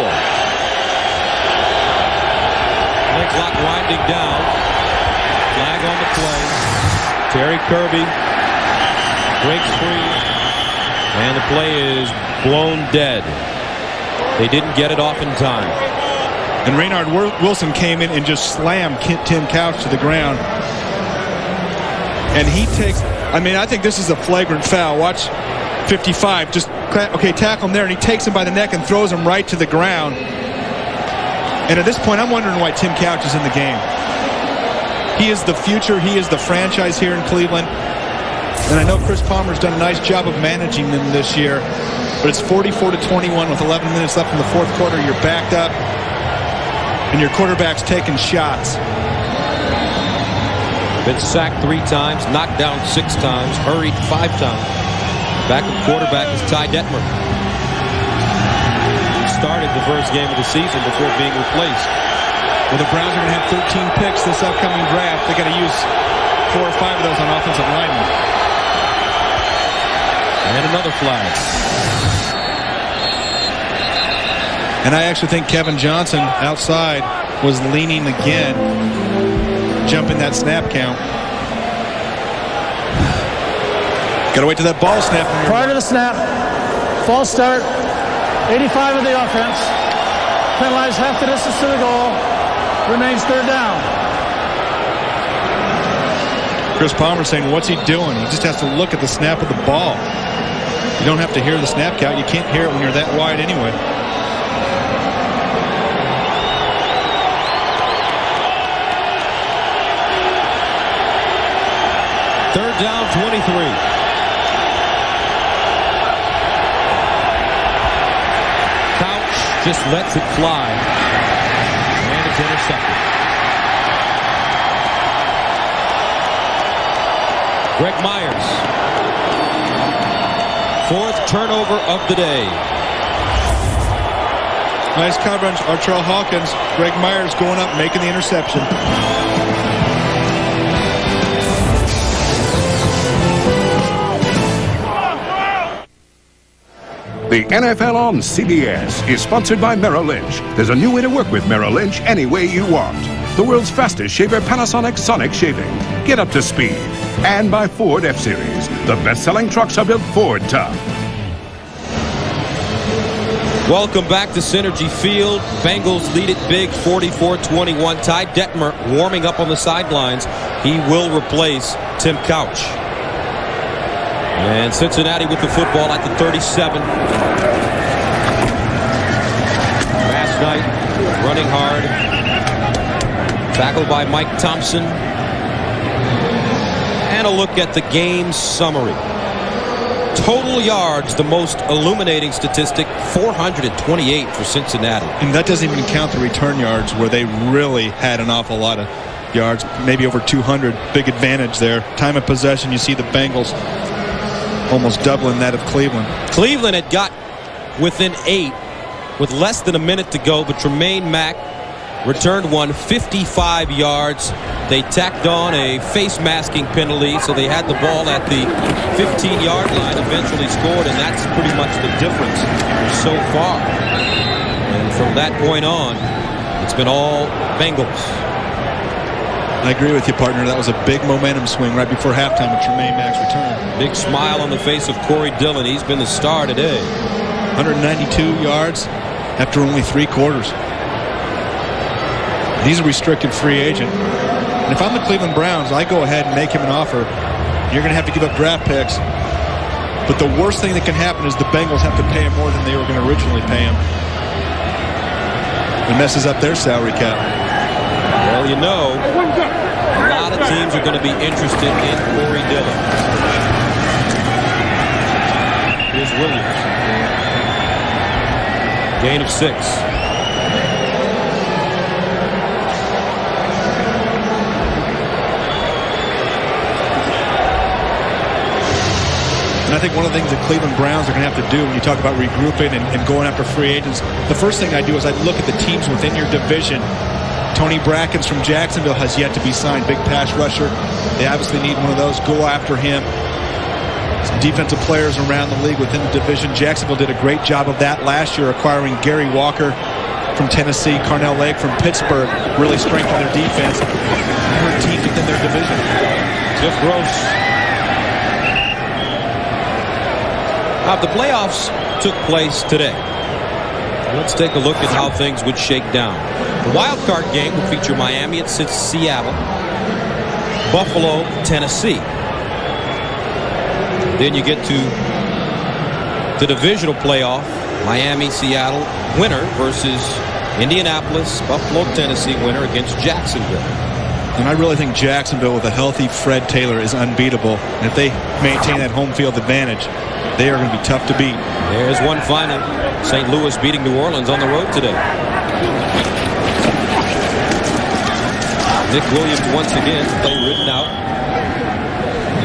Clock winding down. Flag on the play. Terry Kirby breaks free. And the play is blown dead. They didn't get it off in time. And Raynard Wilson came in and just slammed Tim Couch to the ground. And he takes, I think this is a flagrant foul. Watch 55. Just, tackle him there. And he takes him by the neck and throws him right to the ground. And at this point, I'm wondering why Tim Couch is in the game. He is the future. He is the franchise here in Cleveland. And I know Chris Palmer's done a nice job of managing them this year. But it's 44-21 with 11 minutes left in the 4th quarter. You're backed up. And your quarterback's taking shots. Been sacked 3 times, knocked down 6 times, hurried 5 times. Backup quarterback is Ty Detmer. Started the first game of the season before being replaced. Well, the Browns are going to have 13 picks this upcoming draft. They got to use 4 or 5 of those on offensive linemen. And another flag. And I actually think Kevin Johnson outside was leaning again, jumping that snap count. Got to wait till that ball snap. Prior to the snap, false start. 85 of the offense. Penalized half the distance to the goal. Remains 3rd down. Chris Palmer saying, what's he doing? He just has to look at the snap of the ball. You don't have to hear the snap count. You can't hear it when you're that wide anyway. Third down, 23. just lets it fly. And it's intercepted. Greg Myers. 4th turnover of the day. Nice coverage. Artrell Hawkins. Greg Myers going up, making the interception. The NFL on CBS is sponsored by Merrill Lynch. There's a new way to work with Merrill Lynch any way you want. The world's fastest shaver, Panasonic Sonic Shaving. Get up to speed. And by Ford F-Series. The best-selling trucks are built Ford tough. Welcome back to Synergy Field. Bengals lead it big, 44-21. Ty Detmer warming up on the sidelines. He will replace Tim Couch. And Cincinnati with the football at the 37. Last night, running hard. Tackled by Mike Thompson. And a look at the game summary. Total yards, the most illuminating statistic, 428 for Cincinnati. And that doesn't even count the return yards, where they really had an awful lot of yards, maybe over 200. Big advantage there. Time of possession, you see the Bengals almost doubling that of Cleveland. Cleveland had got within 8 with less than a minute to go, but Tremaine Mack returned one 55 yards. They tacked on a face masking penalty, so they had the ball at the 15-yard line, eventually scored, and that's pretty much the difference so far. And from that point on, it's been all Bengals. I agree with you, partner. That was a big momentum swing right before halftime with Tremaine Mack's return. Big smile on the face of Corey Dillon. He's been the star today. 192 yards after only 3 quarters. He's a restricted free agent. And if I'm the Cleveland Browns, I go ahead and make him an offer. You're going to have to give up draft picks. But the worst thing that can happen is the Bengals have to pay him more than they were going to originally pay him. It messes up their salary cap. Well, you know, a lot of teams are going to be interested in Corey Dillon. Here's Williams. Gain of 6. And I think one of the things the Cleveland Browns are going to have to do when you talk about regrouping and going after free agents, the first thing I do is I look at the teams within your division. Tony Brackens from Jacksonville has yet to be signed. Big pass rusher. They obviously need one of those. Go after him. Some defensive players around the league within the division. Jacksonville did a great job of that last year, acquiring Gary Walker from Tennessee, Carnell Lake from Pittsburgh. Really strengthened their defense. Hurt teams within their division. Jeff Gross. The playoffs took place today. Let's take a look at how things would shake down. The wild card game will feature Miami at Seattle, Buffalo, Tennessee. Then you get to the divisional playoff, Miami, Seattle winner versus Indianapolis, Buffalo, Tennessee winner against Jacksonville. And I really think Jacksonville with a healthy Fred Taylor is unbeatable. And if they maintain that home field advantage, they are going to be tough to beat. There's one final. St. Louis beating New Orleans on the road today. Nick Williams once again, play ridden out.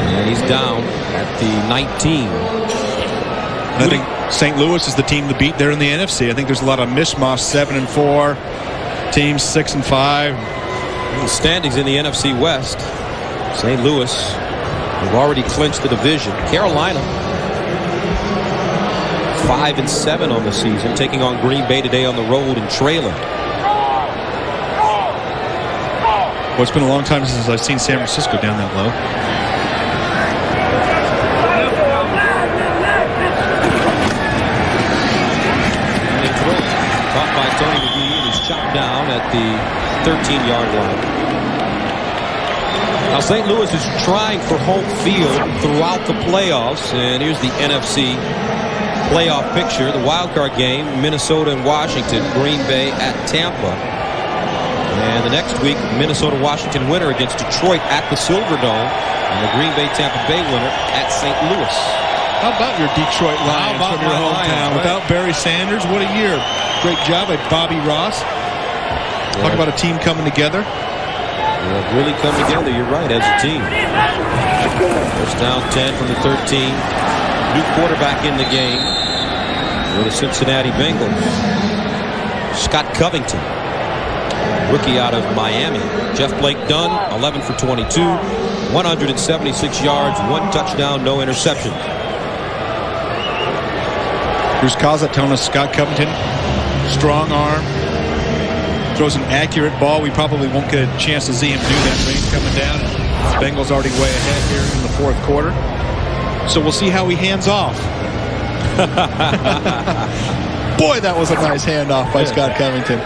And he's down at the 19. I think St. Louis is the team to beat there in the NFC. I think there's a lot of mishmash. 7-4, teams 6-5. The standings in the NFC West. St. Louis have already clinched the division. Carolina 5-7 on the season, taking on Green Bay today on the road and trailing. Well, it's been a long time since I've seen San Francisco down that low. And they throw it. Caught by Tony McGee, and he's chopped down at the 13-yard line. Now, St. Louis is trying for home field throughout the playoffs, and here's the NFC playoff picture. The wild card game, Minnesota and Washington, Green Bay at Tampa. And the next week, Minnesota-Washington winner against Detroit at the Silverdome, and the Green Bay-Tampa Bay winner at St. Louis. How about your Detroit Lions from your hometown? Without Barry Sanders, what a year. Great job by Bobby Ross. Talk about a team coming together. Yeah, really come together, you're right, as a team. First down 10 from the 13. New quarterback in the game for the Cincinnati Bengals. Scott Covington, rookie out of Miami. Jeff Blake Dunn, 11 for 22, 176 yards, 1 touchdown, no interception. Bruce Coslet telling us Scott Covington, strong arm, throws an accurate ball. We probably won't get a chance to see him do that. Rain coming down. Bengals already way ahead here in the fourth quarter. So we'll see how he hands off. Boy, that was a nice handoff by Scott Covington.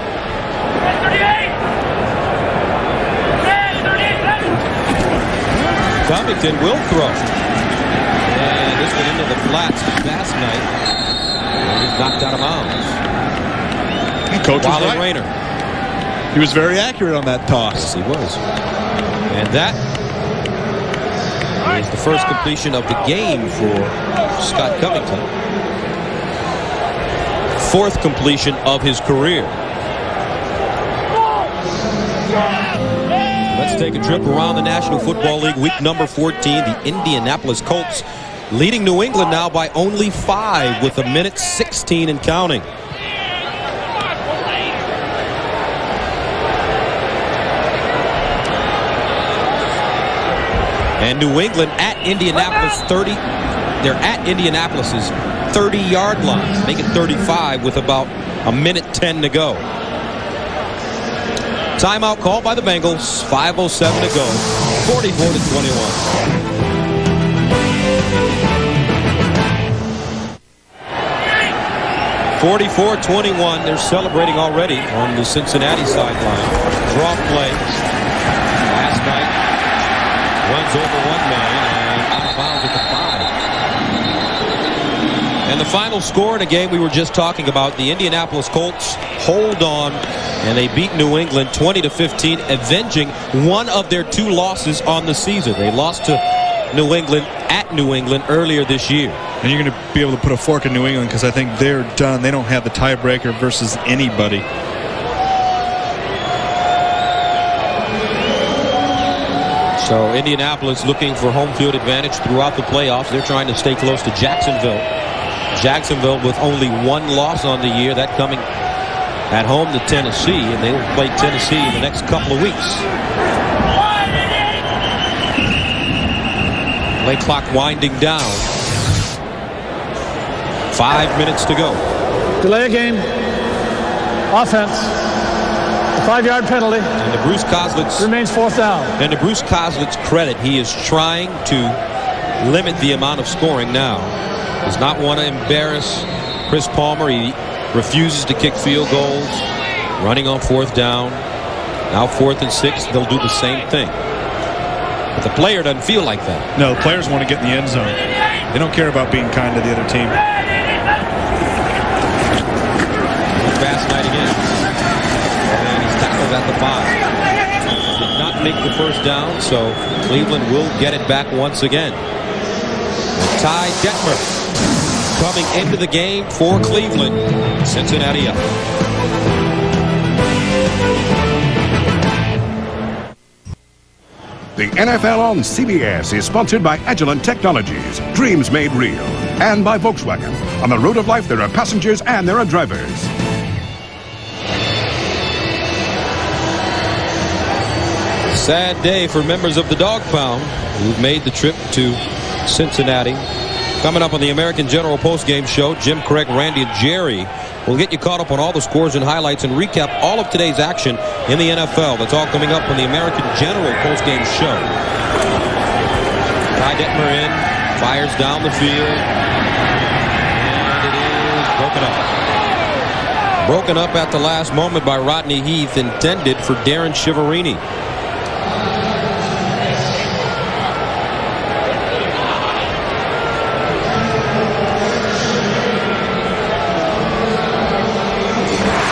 Covington will throw. And this went into the flats last night. Knocked out of bounds. Coach was Wally right. Rayner. He was very accurate on that toss. Yes, he was. And that is the first completion of the game for Scott Covington. Fourth completion of his career. Let's take a trip around the National Football League. Week number 14, the Indianapolis Colts leading New England now by only 5 with 1:16 and counting. And New England at Indianapolis 30. They're at Indianapolis's 30-yard line. Make it 35 with about 1:10 to go. Timeout called by the Bengals. 5:07 to go. 44-21. 44-21. They're celebrating already on the Cincinnati sideline. Draw play. Last night runs over 1 man and out of bounds at the 5. And the final score in a game we were just talking about, the Indianapolis Colts hold on and they beat New England 20-15, avenging one of their 2 losses on the season. They lost to New England at New England earlier this year. And you're going to be able to put a fork in New England because I think they're done. They don't have the tiebreaker versus anybody. So Indianapolis looking for home field advantage throughout the playoffs. They're trying to stay close to Jacksonville. Jacksonville with only 1 loss on the year, that coming at home to Tennessee, and they will play Tennessee in the next couple of weeks. Play clock winding down. 5 minutes to go. Delay a game. Offense. A 5-yard penalty. And to Bruce Coslet's remains 4th down. And to Bruce Coslet's credit, he is trying to limit the amount of scoring now. Does not want to embarrass Chris Palmer. He refuses to kick field goals. Running on 4th down. Now 4th and 6. They'll do the same thing. But the player doesn't feel like that. No, the players want to get in the end zone. They don't care about being kind to the other team. Fast night again. And he's tackled at the 5. Did not make the first down, so Cleveland will get it back once again. Ty Detmer coming into the game for Cleveland. Cincinnati up. The NFL on CBS is sponsored by Agilent Technologies, dreams made real, and by Volkswagen. On the road of life, there are passengers and there are drivers. Sad day for members of the Dog Pound who've made the trip to Cincinnati. Coming up on the American General postgame show, Jim, Craig, Randy, and Jerry will get you caught up on all the scores and highlights and recap all of today's action in the NFL. That's all coming up on the American General postgame show. Ty Detmer in, fires down the field, and it is broken up. Broken up at the last moment by Rodney Heath, intended for Darren Chiaverini.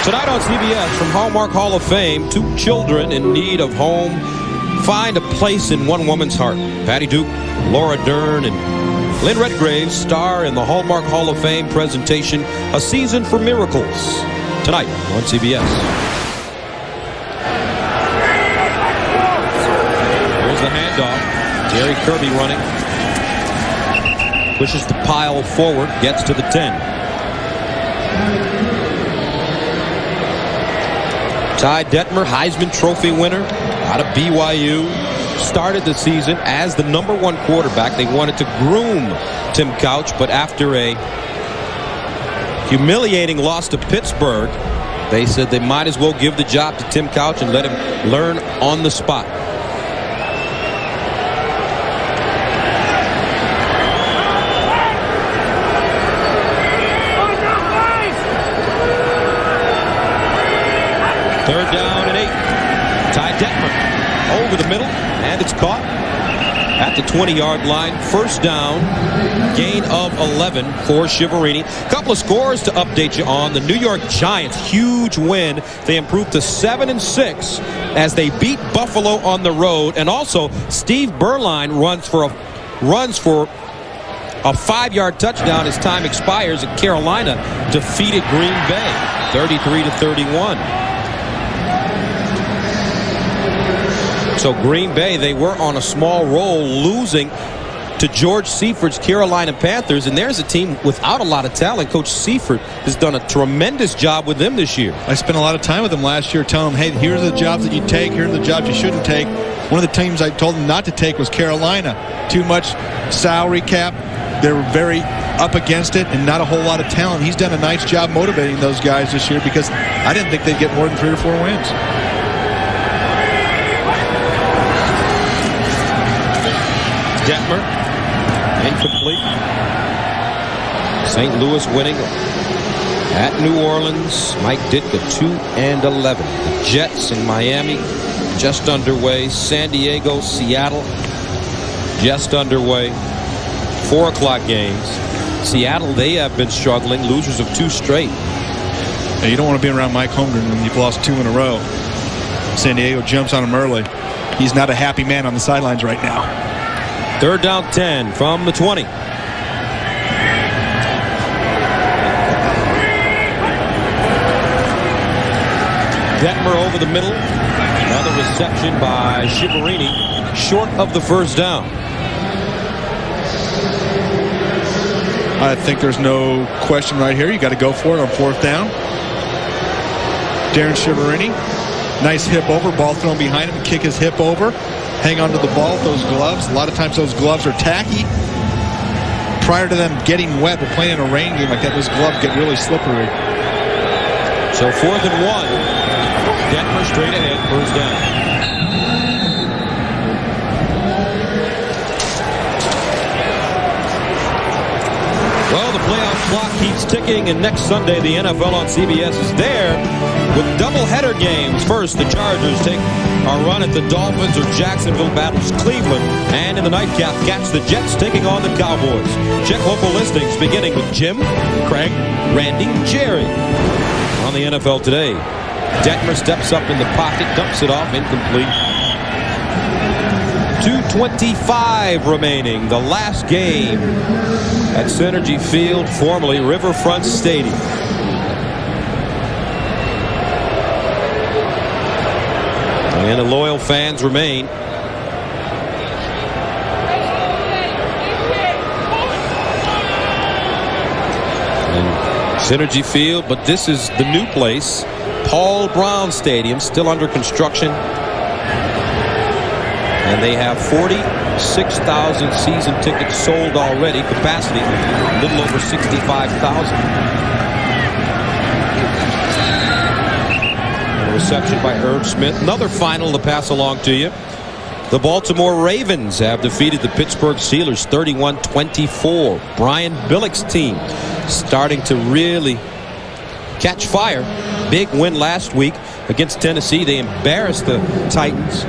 Tonight on CBS, from Hallmark Hall of Fame, 2 children in need of home find a place in one woman's heart. Patty Duke, Laura Dern, and Lynn Redgrave, star in the Hallmark Hall of Fame presentation, A Season for Miracles, tonight on CBS. Here's the handoff. Jerry Kirby running. Pushes the pile forward, gets to the 10. Ty Detmer, Heisman Trophy winner out of BYU. Started the season as the #1 quarterback. They wanted to groom Tim Couch, but after a humiliating loss to Pittsburgh, they said they might as well give the job to Tim Couch and let him learn on the spot. Third down and 8. Ty Detmer over the middle, and it's caught at the 20-yard line. First down, gain of 11 for Shiverini. A couple of scores to update you on. The New York Giants, huge win. They improved to 7-6 as they beat Buffalo on the road. And also, Steve Berline runs for a 5-yard touchdown as time expires, and Carolina defeated Green Bay 33-31. So Green Bay, they were on a small roll, losing to George Seiferd's Carolina Panthers, and there's a team without a lot of talent. Coach Seifert has done a tremendous job with them this year. I spent a lot of time with them last year telling them, hey, here's the jobs that you take, here are the jobs you shouldn't take. One of the teams I told them not to take was Carolina. Too much salary cap. They were very up against it and not a whole lot of talent. He's done a nice job motivating those guys this year because I didn't think they'd get more than 3 or 4 wins. Detmer, incomplete. St. Louis winning at New Orleans. Mike Ditka 2-11. The Jets in Miami just underway. San Diego, Seattle just underway. 4 o'clock games. Seattle, they have been struggling, losers of 2 straight. Now, you don't want to be around Mike Holmgren when you've lost 2 in a row. San Diego jumps on him early. He's not a happy man on the sidelines right now. Third down 10 from the 20. Detmer over the middle. Another reception by Shiverini, short of the first down. I think there's no question right here. You got to go for it on 4th down. Darren Shiverini, nice hip over, ball thrown behind him, kick his hip over. Hang on to the ball with those gloves. A lot of times those gloves are tacky. Prior to them getting wet, they're playing a rain game like that. Those gloves get really slippery. So 4th and 1. Detmer straight ahead, first down. Well, the playoff clock keeps ticking, and next Sunday the NFL on CBS is there with doubleheader games. First, the Chargers take a run at the Dolphins, or Jacksonville battles Cleveland, and in the nightcap, catch the Jets taking on the Cowboys. Check local listings beginning with Jim, Craig, Randy, Jerry. On the NFL Today, Detmer steps up in the pocket, dumps it off, incomplete. 2:25 remaining, the last game at Synergy Field, formerly Riverfront Stadium. And the loyal fans remain. And Synergy Field, but this is the new place. Paul Brown Stadium, still under construction. And they have 46,000 season tickets sold already. Capacity, a little over 65,000. Reception by Herb Smith. Another final to pass along to you. The Baltimore Ravens have defeated the Pittsburgh Steelers 31-24. Brian Billick's team starting to really catch fire. Big win last week against Tennessee. They embarrassed the Titans.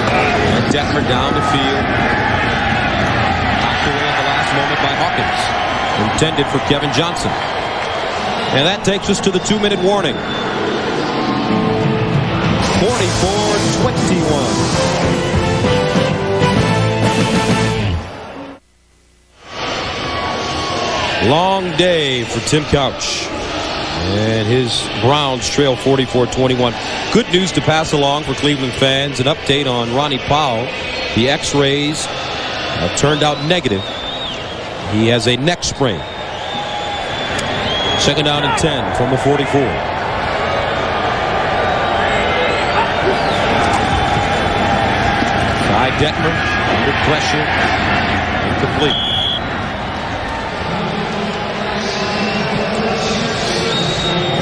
And Detmer down the field. Knocked away at the last moment by Hawkins. Intended for Kevin Johnson. And that takes us to the 2-minute warning. 44-21. Long day for Tim Couch. And his Browns trail 44-21. Good news to pass along for Cleveland fans. An update on Ronnie Powell. The X-rays turned out negative. He has a neck sprain. Second down and 10 from the 44. Ty Detmer under pressure. Incomplete.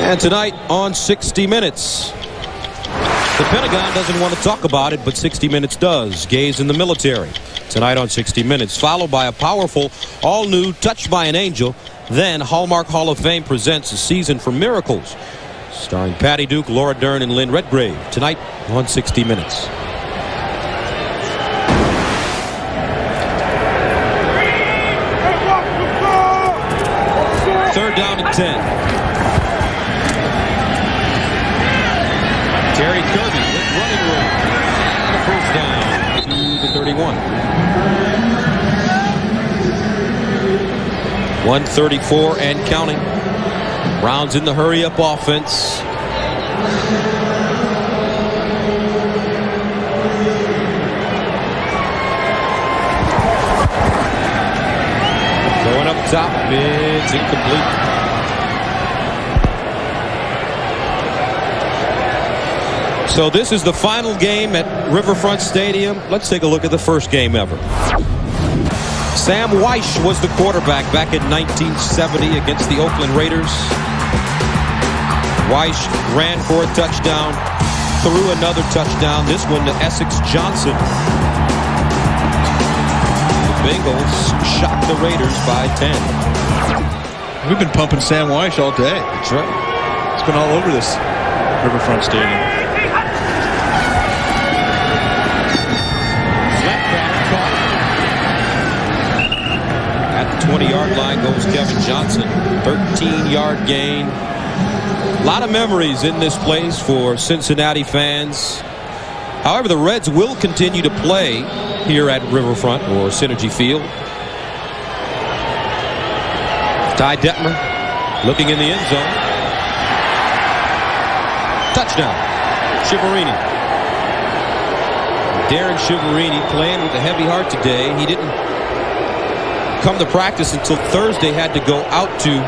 And tonight on 60 Minutes, the Pentagon doesn't want to talk about it, but 60 Minutes does. Gays in the military. Tonight on 60 Minutes, followed by a powerful, all-new Touched by an Angel. Then Hallmark Hall of Fame presents A Season for Miracles, starring Patty Duke, Laura Dern, and Lynn Redgrave. Tonight on 60 Minutes. Third down and 10. Terry Kirby with running room. And a first down to the 31. 134 and counting. Browns in the hurry-up offense. Going up top, it's incomplete. So this is the final game at Riverfront Stadium. Let's take a look at the first game ever. Sam Weish was the quarterback back in 1970 against the Oakland Raiders. Weish ran for a touchdown, threw another touchdown, this one to Essex Johnson. The Bengals shocked the Raiders by 10. We've been pumping Sam Weish all day. That's right. It's been all over this Riverfront Stadium. At the 20-yard line goes Kevin Johnson. 13-yard gain. A lot of memories in this place for Cincinnati fans. However, the Reds will continue to play here at Riverfront or Synergy Field. Ty Detmer looking in the end zone. Touchdown. Shiverini. Darren Shiverini playing with a heavy heart today. He didn't come to practice until Thursday. Had to go out to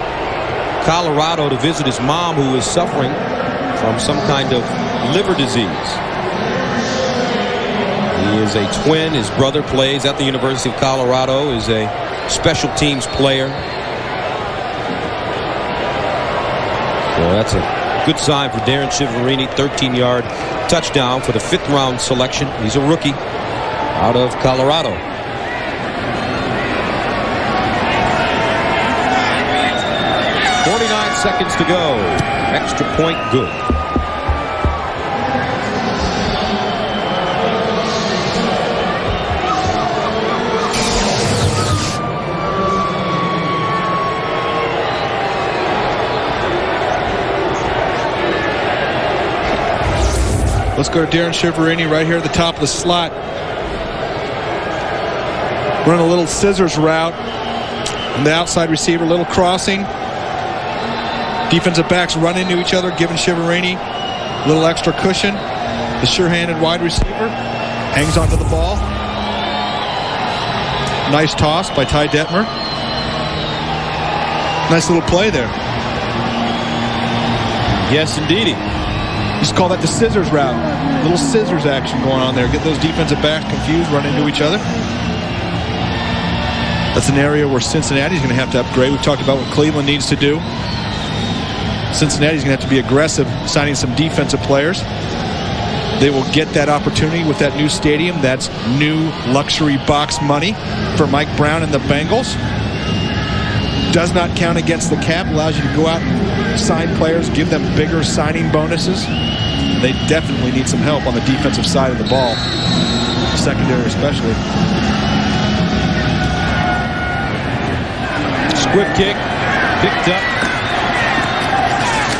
Colorado to visit his mom, who is suffering from some kind of liver disease. He is a twin. His brother plays at the University of Colorado, is a special teams player. So that's a good sign for Darren Shiverini. 13-yard touchdown for the 5th round selection. He's a rookie out of Colorado. Seconds to go. Extra point good. Let's go to Darren Shiverini right here at the top of the slot. Run a little scissors route on the outside receiver, little crossing. Defensive backs run into each other, giving Shiverini a little extra cushion. The sure-handed wide receiver hangs onto the ball. Nice toss by Ty Detmer. Nice little play there. Yes, indeedy. Just call that the scissors route. Little scissors action going on there. Get those defensive backs confused, run into each other. That's an area where Cincinnati's going to have to upgrade. We've talked about what Cleveland needs to do. Cincinnati's going to have to be aggressive, signing some defensive players. They will get that opportunity with that new stadium. That's new luxury box money for Mike Brown and the Bengals. Does not count against the cap. Allows you to go out and sign players, give them bigger signing bonuses. They definitely need some help on the defensive side of the ball, secondary especially. Squib kick, picked up.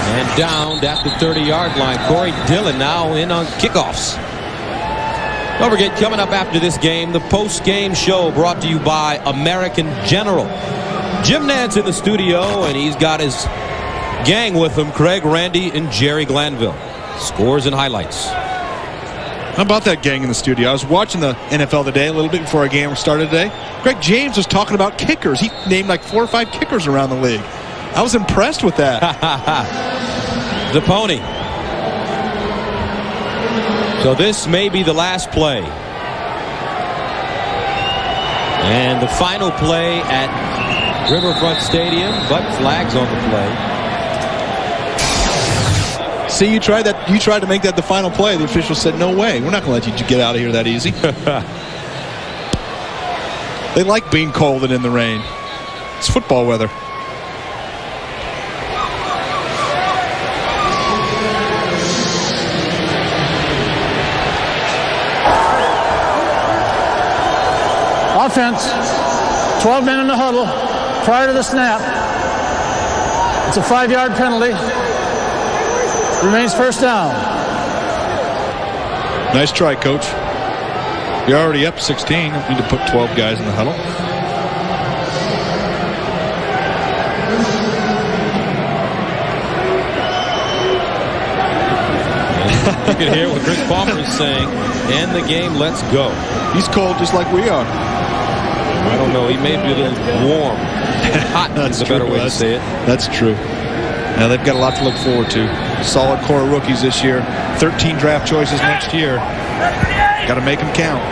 And downed at the 30-yard line. Corey Dillon now in on kickoffs. Don't forget, coming up after this game, the post-game show brought to you by American General. Jim Nantz in the studio, and he's got his gang with him, Craig, Randy, and Jerry Glanville. Scores and highlights. How about that gang in the studio? I was watching the NFL today a little bit before our game started today. Greg James was talking about kickers. He named like 4 or 5 kickers around the league. I was impressed with that. The pony. So this may be the last play. And the final play at Riverfront Stadium, but flags on the play. See, you tried that. You tried to make that the final play. The official said, "No way. We're not going to let you get out of here that easy." They like being cold and in the rain. It's football weather. Offense, 12 men in the huddle prior to the snap. It's a 5-yard penalty. Remains first down. Nice try, Coach. You're already up 16. Don't need to put 12 guys in the huddle. You can hear what Chris Palmer is saying. End the game, let's go. He's cold just like we are. I don't know. He may be a little warm. Hot is a better way to say it. That's true. Now they've got a lot to look forward to. Solid core of rookies this year. 13 draft choices next year. Got to make them count.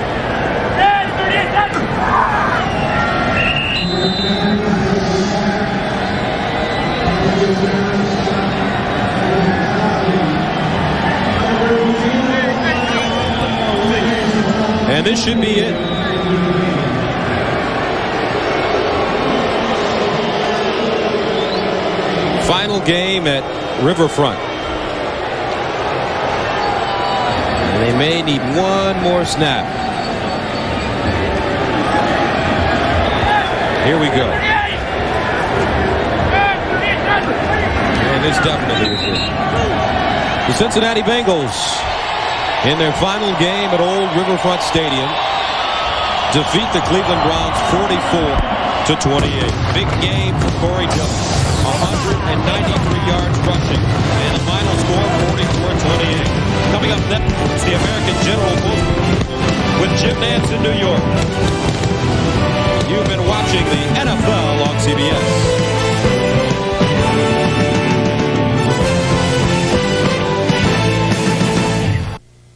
And this should be it. Final game at Riverfront. And they may need one more snap. Here we go. And this definitely is it. The Cincinnati Bengals, in their final game at Old Riverfront Stadium, defeat the Cleveland Browns 44-28. Big game for Corey Dillon. 193 yards rushing, and the final score 44-28. Coming up next, it's the American General Motors with Jim Nantz in New York.